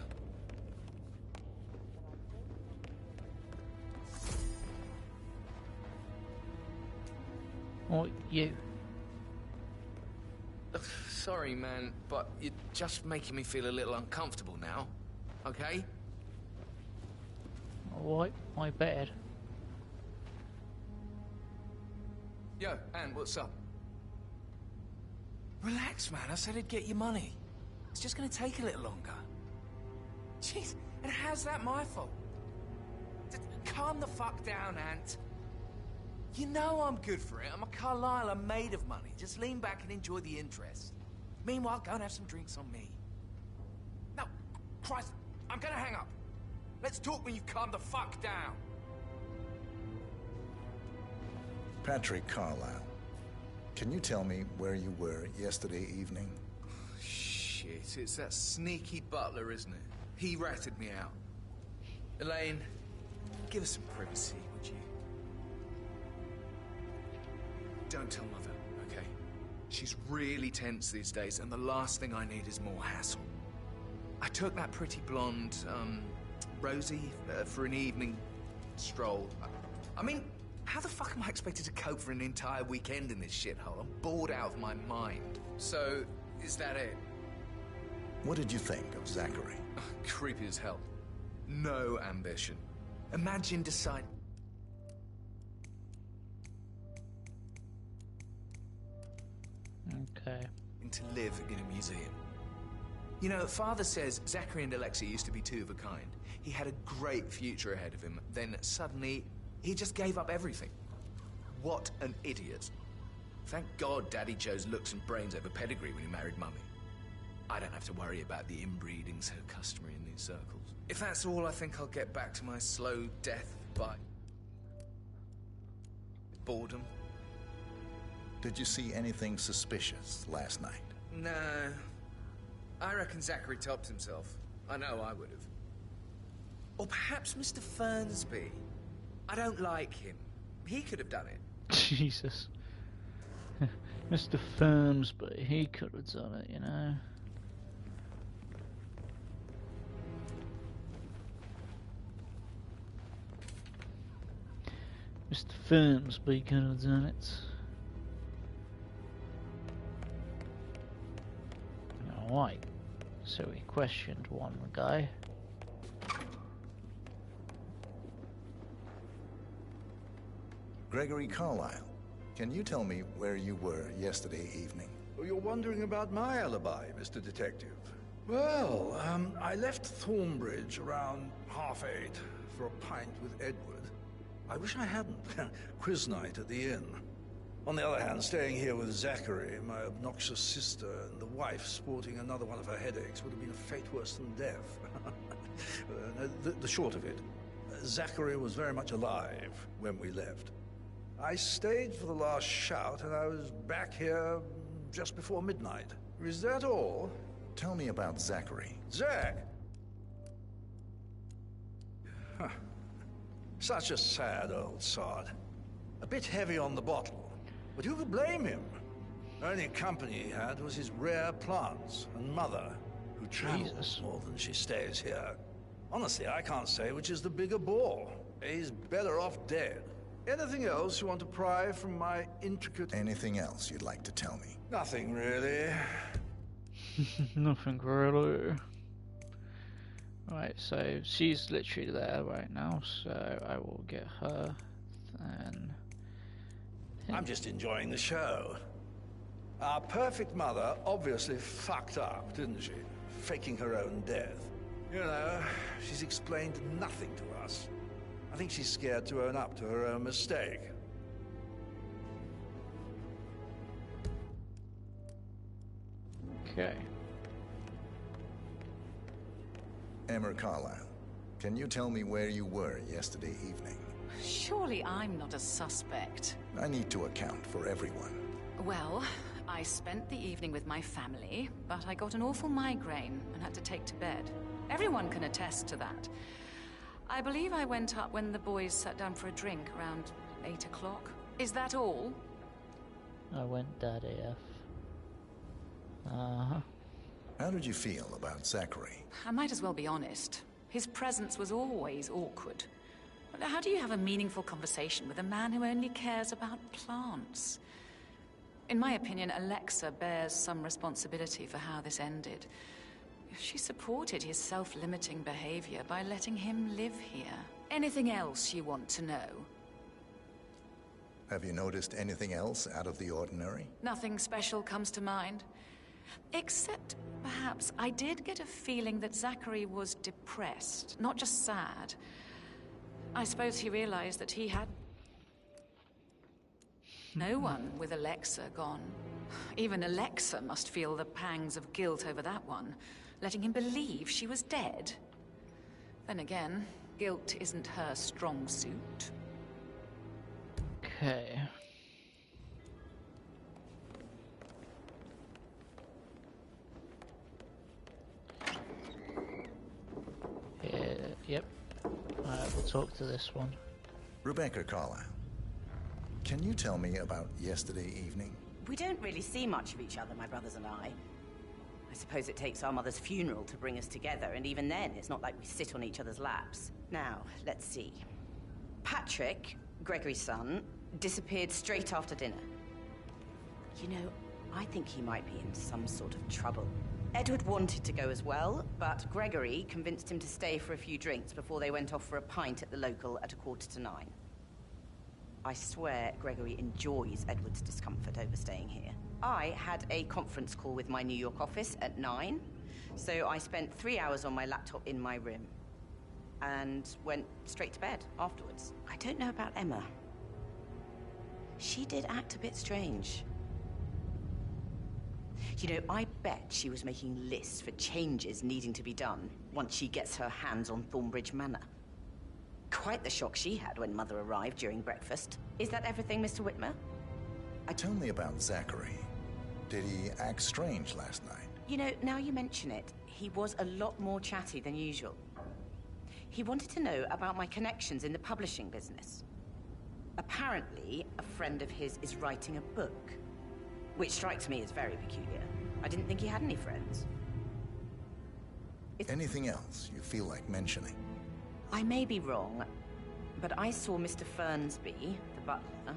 Oh, you. Sorry, man, but you're just making me feel a little uncomfortable now. Okay? Alright, my bad. Yo, Anne, what's up? Relax, man. I said I'd get you money. It's just gonna take a little longer. Jeez, and how's that my fault? Calm the fuck down, Ant. You know I'm good for it. I'm a Carlyle. I'm made of money. Just lean back and enjoy the interest. Meanwhile, go and have some drinks on me. No, Christ, I'm gonna hang up. Let's talk when you calm the fuck down. Patrick Carlyle, can you tell me where you were yesterday evening? Shit, it's that sneaky butler, isn't it? He ratted me out. Elaine, give us some privacy, would you? Don't tell Mother, okay? She's really tense these days, and the last thing I need is more hassle. I took that pretty blonde, Rosie, for an evening stroll. I mean, how the fuck am I expected to cope for an entire weekend in this shithole? I'm bored out of my mind. So, is that it? What did you think of Zachary? Creepy as hell. No ambition. Imagine decide... Okay. And to live in a museum. You know, Father says Zachary and Alexa used to be two of a kind. He had a great future ahead of him, then suddenly, he just gave up everything. What an idiot. Thank God Daddy chose looks and brains over pedigree when he married Mummy. I don't have to worry about the inbreeding so customary in these circles. If that's all, I think I'll get back to my slow death by boredom. Did you see anything suspicious last night? No. I reckon Zachary topped himself. I know I would have. Or perhaps Mr. Fernsby. I don't like him. He could have done it. Jesus. Mr. Fernsby, he could have done it, you know. Mr. Fernsby could have done it. Alright, so we questioned one guy. Gregory Carlyle, can you tell me where you were yesterday evening? Oh, you're wondering about my alibi, Mr. Detective. Well, I left Thornbridge around 8:30 for a pint with Edward. I wish I hadn't. Quiz night at the inn. On the other hand, staying here with Zachary, my obnoxious sister, and the wife sporting another one of her headaches would have been a fate worse than death. The short of it, Zachary was very much alive when we left. I stayed for the last shout, and I was back here just before midnight. Is that all? Tell me about Zachary. Zach? Huh. Such a sad old sod. A bit heavy on the bottle. But who could blame him? The only company he had was his rare plants and mother, who travels more than she stays here. Honestly, I can't say which is the bigger bore. He's better off dead. Anything else you want to pry from my intricate... Anything else you'd like to tell me? Nothing really. Nothing really. Right, so she's literally there right now, so I will get her then. I'm just enjoying the show. Our perfect mother obviously fucked up, didn't she? Faking her own death. You know, she's explained nothing to us. I think she's scared to own up to her own mistake. Okay. Emma Carlyle, can you tell me where you were yesterday evening? Surely I'm not a suspect. I need to account for everyone. Well, I spent the evening with my family, but I got an awful migraine and had to take to bed. Everyone can attest to that. I believe I went up when the boys sat down for a drink around 8 o'clock. Is that all? I went dead AF. Uh-huh. How did you feel about Zachary? I might as well be honest. His presence was always awkward. How do you have a meaningful conversation with a man who only cares about plants? In my opinion, Alexa bears some responsibility for how this ended. She supported his self-limiting behavior by letting him live here. Anything else you want to know? Have you noticed anything else out of the ordinary? Nothing special comes to mind. Except, perhaps, I did get a feeling that Zachary was depressed, not just sad. I suppose he realized that he had no one with Alexa gone. Even Alexa must feel the pangs of guilt over that one, letting him believe she was dead. Then again, guilt isn't her strong suit. Okay. Yep. Alright, we'll talk to this one. Rebecca Carlyle, can you tell me about yesterday evening? We don't really see much of each other, my brothers and I. I suppose it takes our mother's funeral to bring us together, and even then, it's not like we sit on each other's laps. Now, let's see. Patrick, Gregory's son, disappeared straight after dinner. You know, I think he might be in some sort of trouble. Edward wanted to go as well, but Gregory convinced him to stay for a few drinks before they went off for a pint at the local at 8:45. I swear Gregory enjoys Edward's discomfort over staying here. I had a conference call with my New York office at 9, so I spent 3 hours on my laptop in my room and went straight to bed afterwards. I don't know about Emma. She did act a bit strange. You know, I bet she was making lists for changes needing to be done once she gets her hands on Thornbridge Manor. Quite the shock she had when Mother arrived during breakfast. Is that everything, Mr. Whitmer? Tell me about Zachary. Did he act strange last night? You know, now you mention it, he was a lot more chatty than usual. He wanted to know about my connections in the publishing business. Apparently, a friend of his is writing a book, which strikes me as very peculiar. I didn't think he had any friends. Anything else you feel like mentioning? I may be wrong, but I saw Mr. Fernsby, the butler,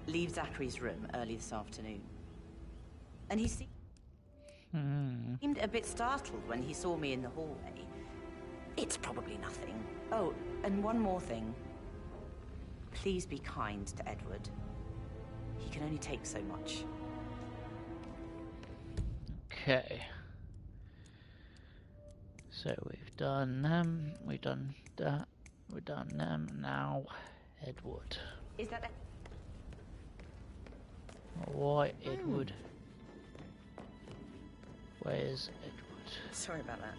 leave Zachary's room early this afternoon. And he seemed a bit startled when he saw me in the hallway. It's probably nothing. Oh, and one more thing. Please be kind to Edward. He can only take so much. Okay. So we've done them, we've done that, we've done them, now Edward. Is that Why Edward? Where's Edward? Sorry about that.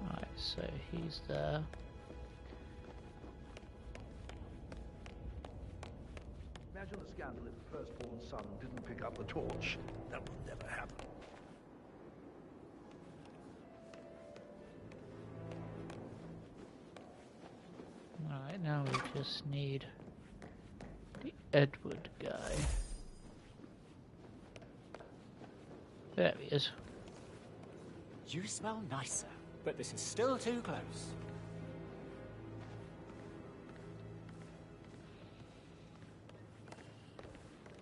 Right, so he's there. Imagine the scandal if the firstborn son didn't pick up the torch. That will never happen. Alright, now we just need the Edward guy. There he is. You smell nicer, but this is still too close.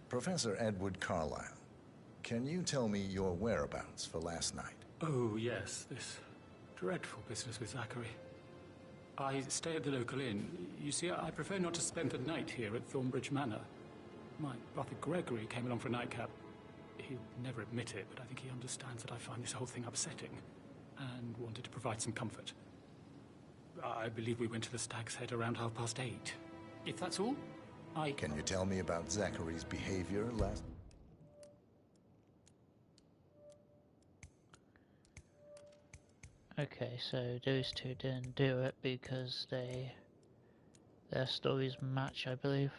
Professor Edward Carlyle, can you tell me your whereabouts for last night? Oh, yes, this dreadful business with Zachary. I stay at the local inn. You see, I prefer not to spend the night here at Thornbridge Manor. My brother Gregory came along for a nightcap. He'll never admit it, but I think he understands that I find this whole thing upsetting and wanted to provide some comfort. I believe we went to the Stag's Head around 8:30. If that's all, Can you tell me about Zachary's behavior last... Okay, so those two didn't do it because their stories match, I believe.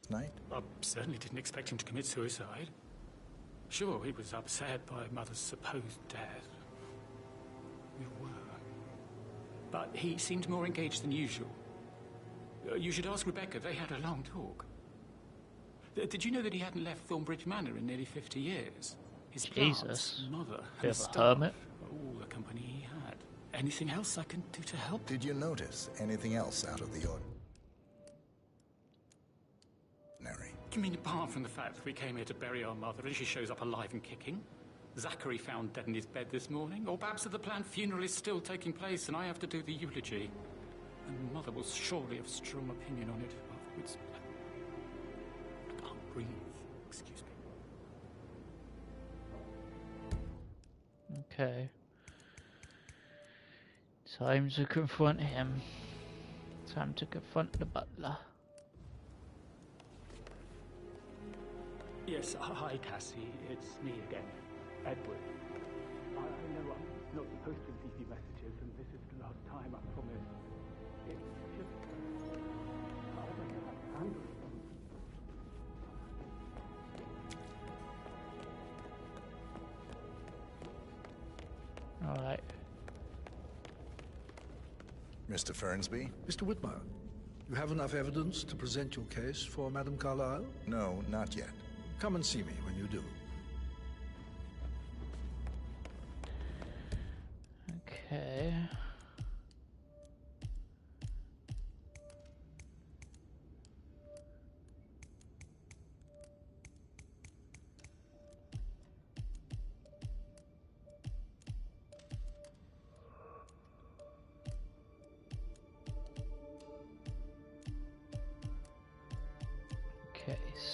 Night? I certainly didn't expect him to commit suicide. Sure, he was upset by Mother's supposed death. We were. But he seemed more engaged than usual. You should ask Rebecca. They had a long talk. Did you know that he hadn't left Thornbridge Manor in nearly 50 years? His Jesus. plants, mother, Bit and of a staff, hermit. all the company he had. Anything else I can do to help? Did you notice anything else out of the ordinary? You mean apart from the fact that we came here to bury our mother and she shows up alive and kicking? Zachary found dead in his bed this morning? Or perhaps that the planned funeral is still taking place and I have to do the eulogy? And Mother will surely have strong opinion on it afterwards. I can't breathe. Excuse me. Okay. Time to confront him. Time to confront the butler. Yes, hi, Cassie. It's me again. Edward. I know I'm not supposed to leave you messages, and this is the last time, I promise. It's just... I don't know how to handle it. Alright. Mr. Fernsby? Mr. Whitmer, you have enough evidence to present your case for Madame Carlyle? No, not yet. Come and see me when you do. Okay.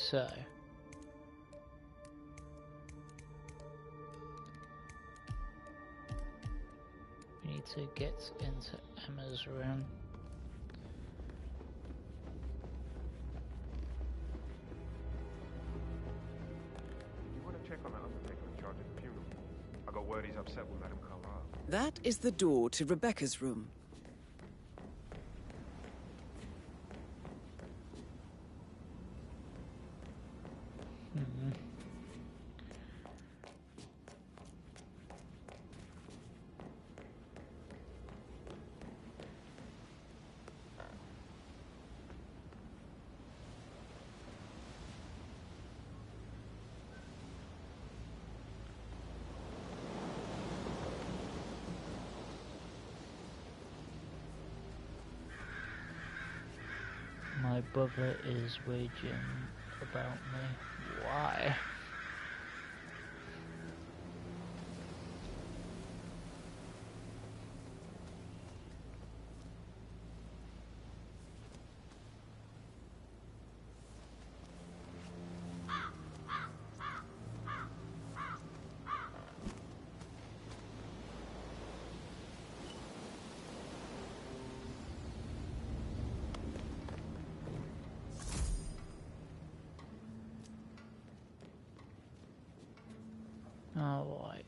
so. We need to get into Emma's room. You want to check on that undertaker in charge of the funeral? I got word he's upset with Madame Carlyle. That is the door to Rebecca's room. My brother is raging about me. Why? Oh, right.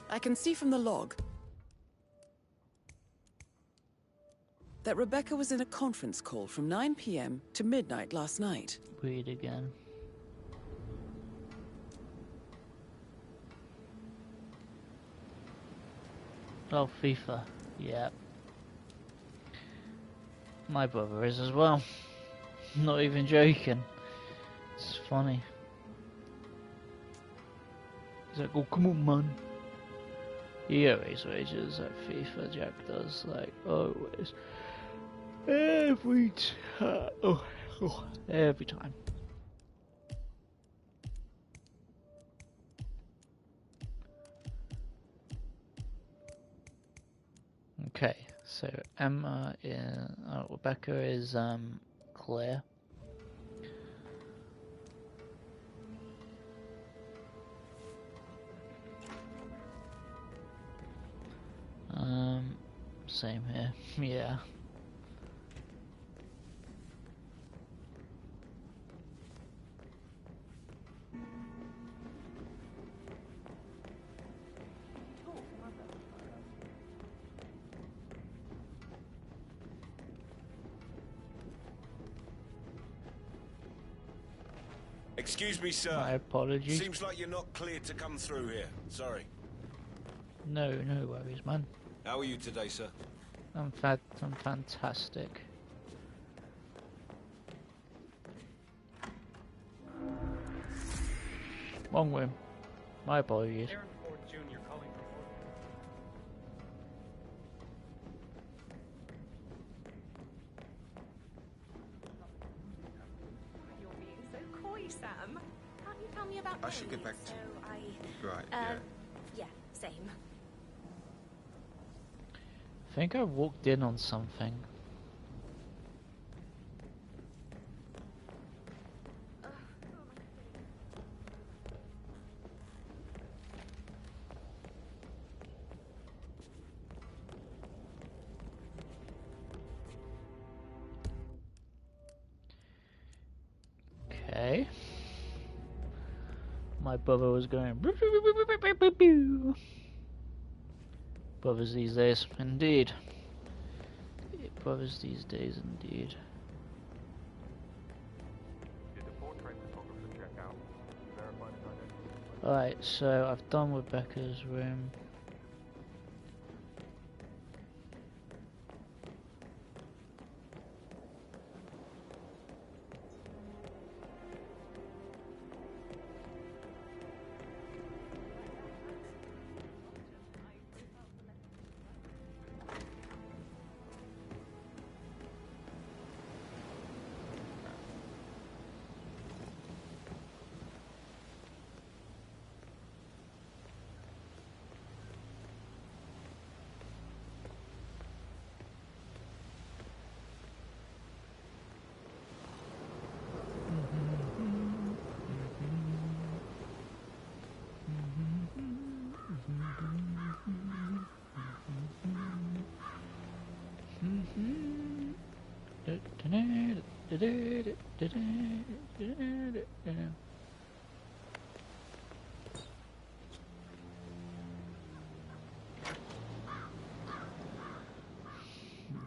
I can see from the log that Rebecca was in a conference call from 9 p.m. to midnight last night. Read again. Oh, FIFA. Yep. My brother is as well. Not even joking. It's funny. He's like, oh, come on, man. He always rages at FIFA, Jack does. Like, always. Every time. Oh, every time. Okay, so Emma is, Rebecca is Claire. Same here. Yeah. Excuse me, sir. My apologies. Seems like you're not cleared to come through here. Sorry. No worries, man. How are you today, sir? I'm fantastic. Wrong room. My apologies. Aaron Ford Jr. calling for You're being so coy, Sam. Can't you tell me about I should get back to... Right, yeah, same. I think I walked in on something. Okay. My brother was going. Brothers these days, indeed. Brothers these days, indeed. Did the portrait photographer check out? Verified his identity? Alright, so I've done Rebecca's room.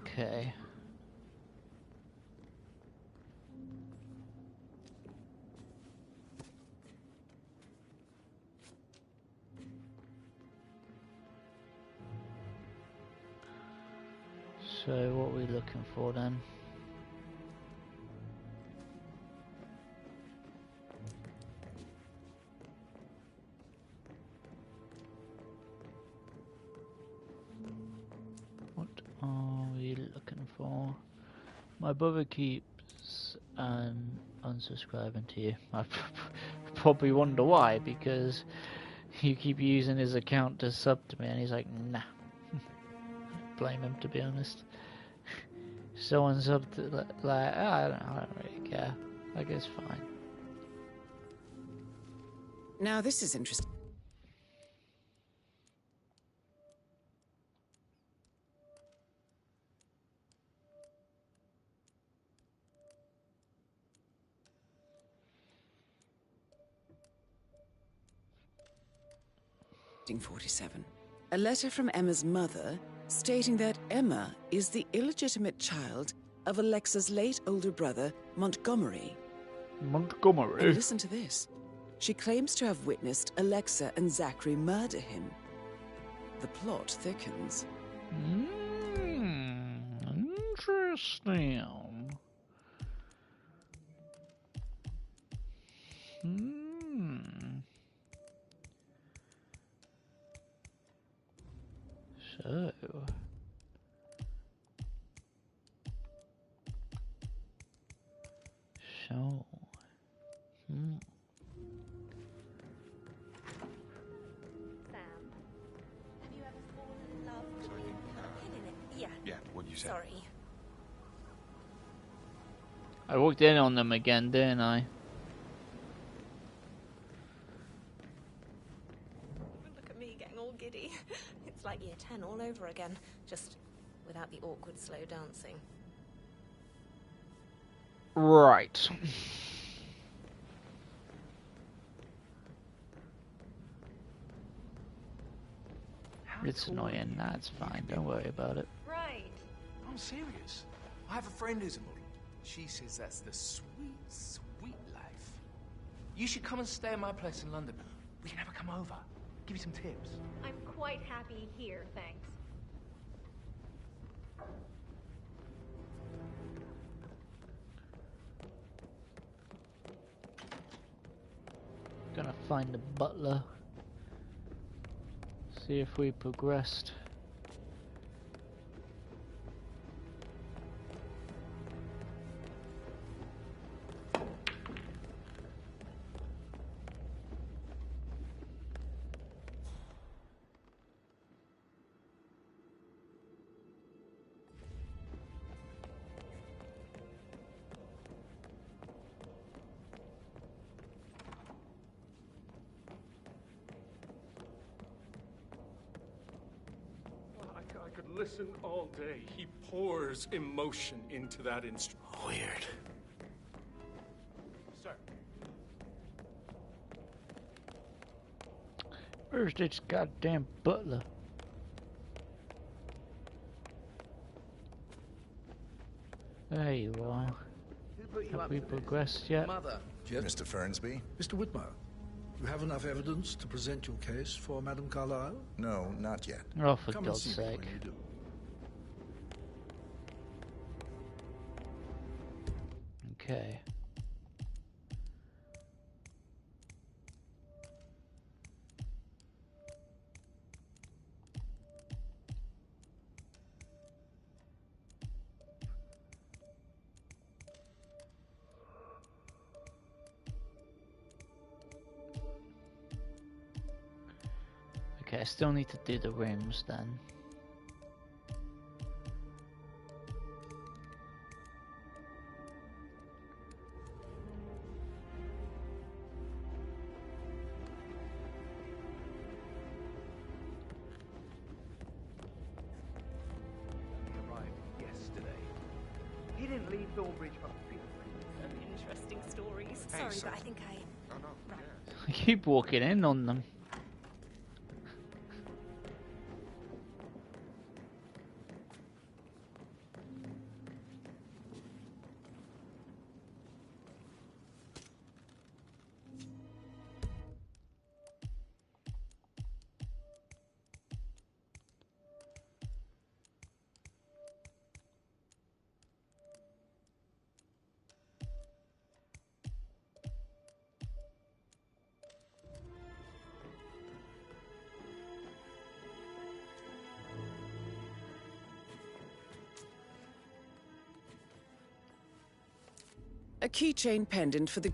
Okay. So what are we looking for then? What are we looking for? My brother keeps unsubscribing to you. I probably wonder why, because you keep using his account to sub to me and he's like, nah. Blame him, to be honest. Someone subbed to, like, I don't really care. Like, it's fine. Now this is interesting. '47. A letter from Emma's mother stating that Emma is the illegitimate child of Alexa's late older brother, Montgomery. Montgomery? And listen to this. She claims to have witnessed Alexa and Zachary murder him. The plot thickens. Interesting. So... Yeah, what you said. Sorry. I walked in on them again, didn't I? Look at me getting all giddy. It's like year 10 all over again, just without the awkward slow dancing. Right. It's annoying. That's fine. Don't worry about it. Right. I'm serious. I have a friend who's a model. She says that's the sweet, sweet life. You should come and stay at my place in London. We can have her come over. Give you some tips. I'm quite happy here, thanks. Gonna find the butler. See if we progressed. I could listen all day. He pours emotion into that instrument. Weird. Sir. Where's this goddamn butler? There you are. Have we progressed yet? Yes. Mr. Fernsby? Mr. Whitmer, you have enough evidence to present your case for Madame Carlyle? No, not yet. Oh, for Come and God's see me sake. when you do. Okay. Okay, I still need to do the rooms then. leave Thornbridge for Some interesting stories. Hey, Sorry, so- but I think I... Oh, no. I keep walking in on them. A keychain pendant for the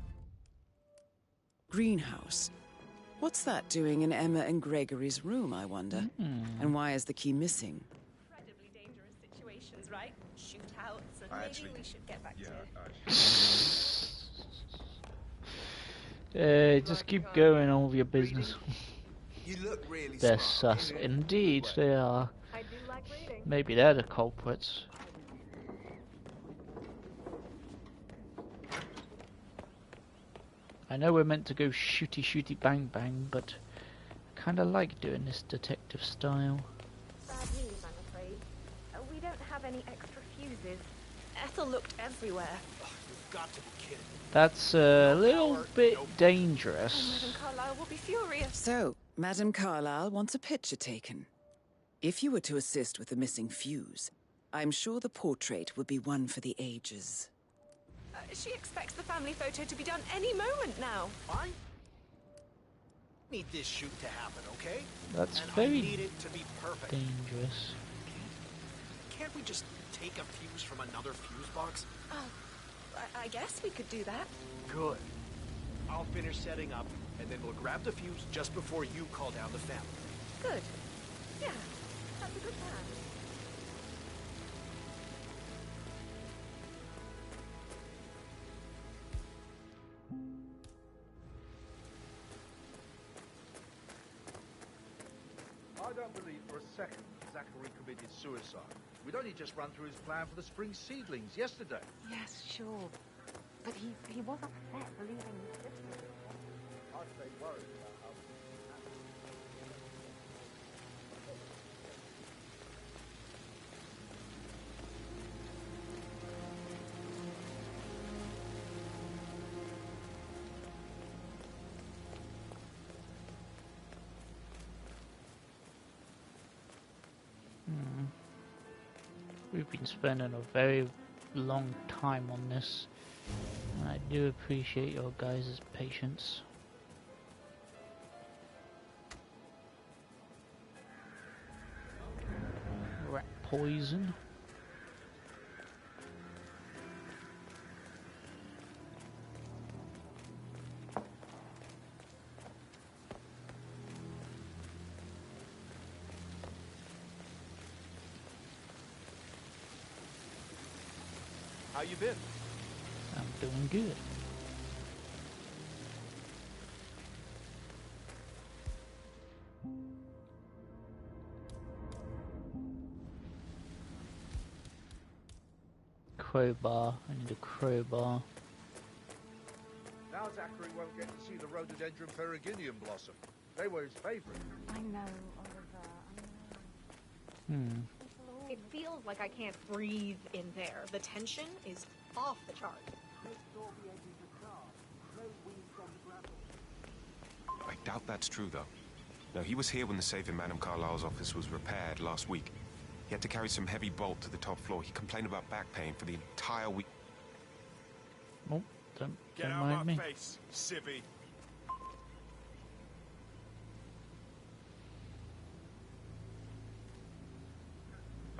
greenhouse. What's that doing in Emma and Gregory's room, I wonder? And why is the key missing? Incredibly dangerous situations, right? Shootouts, and I maybe actually- we should get back to... Just keep going on with your business. You look really They're smart. sus. Indeed, they are. I do like reading. Maybe they're the culprits. I know we're meant to go shooty shooty bang bang, but I kind of like doing this detective style. Bad news, I'm afraid. We don't have any extra fuses. Ethel looked everywhere. You've got to be kidding. That's a little bit dangerous. Madame Carlyle will be furious. So, Madame Carlyle wants a picture taken. If you were to assist with the missing fuse, I'm sure the portrait would be one for the ages. She expects the family photo to be done any moment now. Fine. Need this shoot to happen, okay? That's and very I need it to be perfect. dangerous. Can't we just take a fuse from another fuse box? Oh, I guess we could do that. Good. I'll finish setting up, and then we'll grab the fuse just before you call down the family. Good. Yeah, that's a good plan. I don't believe for a second Zachary committed suicide. We'd only just run through his plan for the spring seedlings yesterday. Yes, sure. But he was upset leaving his sister. I'd say worried about how... We've been spending a very long time on this, and I do appreciate your guys' patience. Rat poison. How you been? I'm doing good. Crowbar. I need a crowbar. Now Zachary won't get to see the rhododendron periginium blossom. They were his favourite. I know, Oliver. I know. It feels like I can't breathe in there. The tension is off the chart. I doubt that's true, though. No, he was here when the safe in Madame Carlyle's office was repaired last week. He had to carry some heavy bolt to the top floor. He complained about back pain for the entire week. Oh, don't Get out mind my me. face, civvy.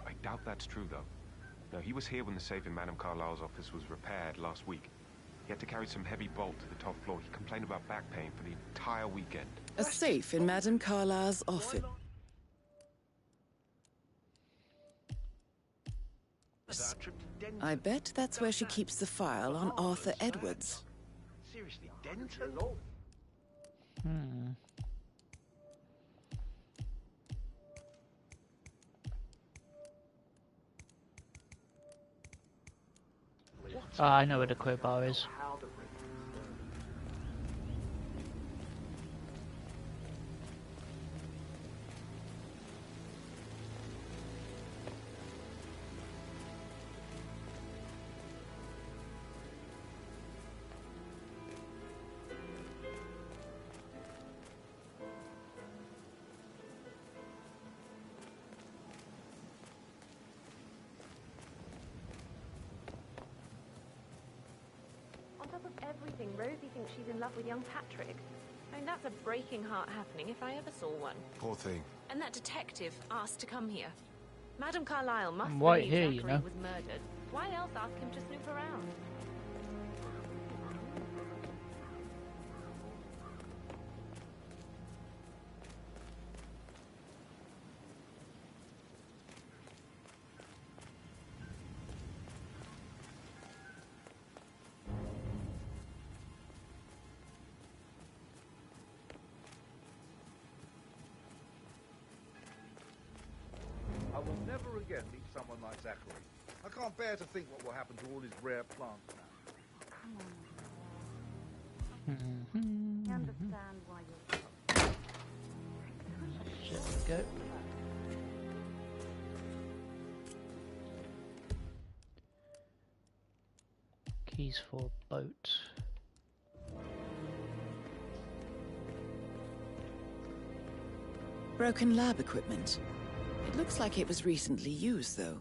I doubt that's true, though. No, he was here when the safe in Madame Carlyle's office was repaired last week. He had to carry some heavy bolt to the top floor. He complained about back pain for the entire weekend. A safe in Madame Carlyle's office. I bet that's where she keeps the file on Arthur Edwards. Seriously, Denton? Oh, I know where the crowbar is. On top of everything, Rosie thinks she's in love with young Patrick. I mean, that's a breaking heart happening if I ever saw one. Poor thing. And that detective asked to come here. Madame Carlyle must I'm right believe here, Zachary you know. was murdered. Why else ask him to snoop around? I will never again meet someone like Zachary. I can't bear to think what will happen to all his rare plants now. I understand why you're... There we go. Keys for boat. Broken lab equipment. It looks like it was recently used, though.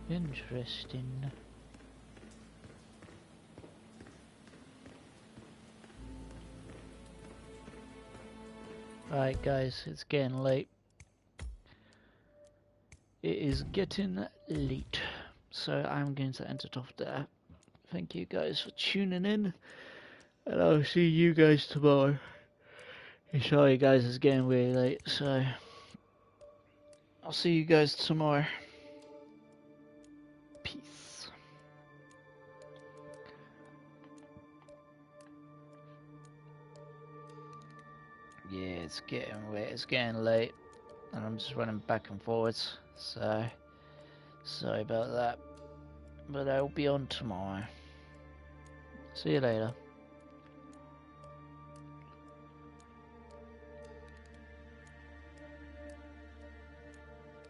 Interesting. Right, guys, it's getting late. It is getting late, so I'm going to end it off there. Thank you guys for tuning in, and I'll see you guys tomorrow. Sorry guys, it's getting really late, so I'll see you guys tomorrow. Peace. Yeah, it's getting late, and I'm just running back and forwards, so sorry about that, but I'll be on tomorrow. See you later.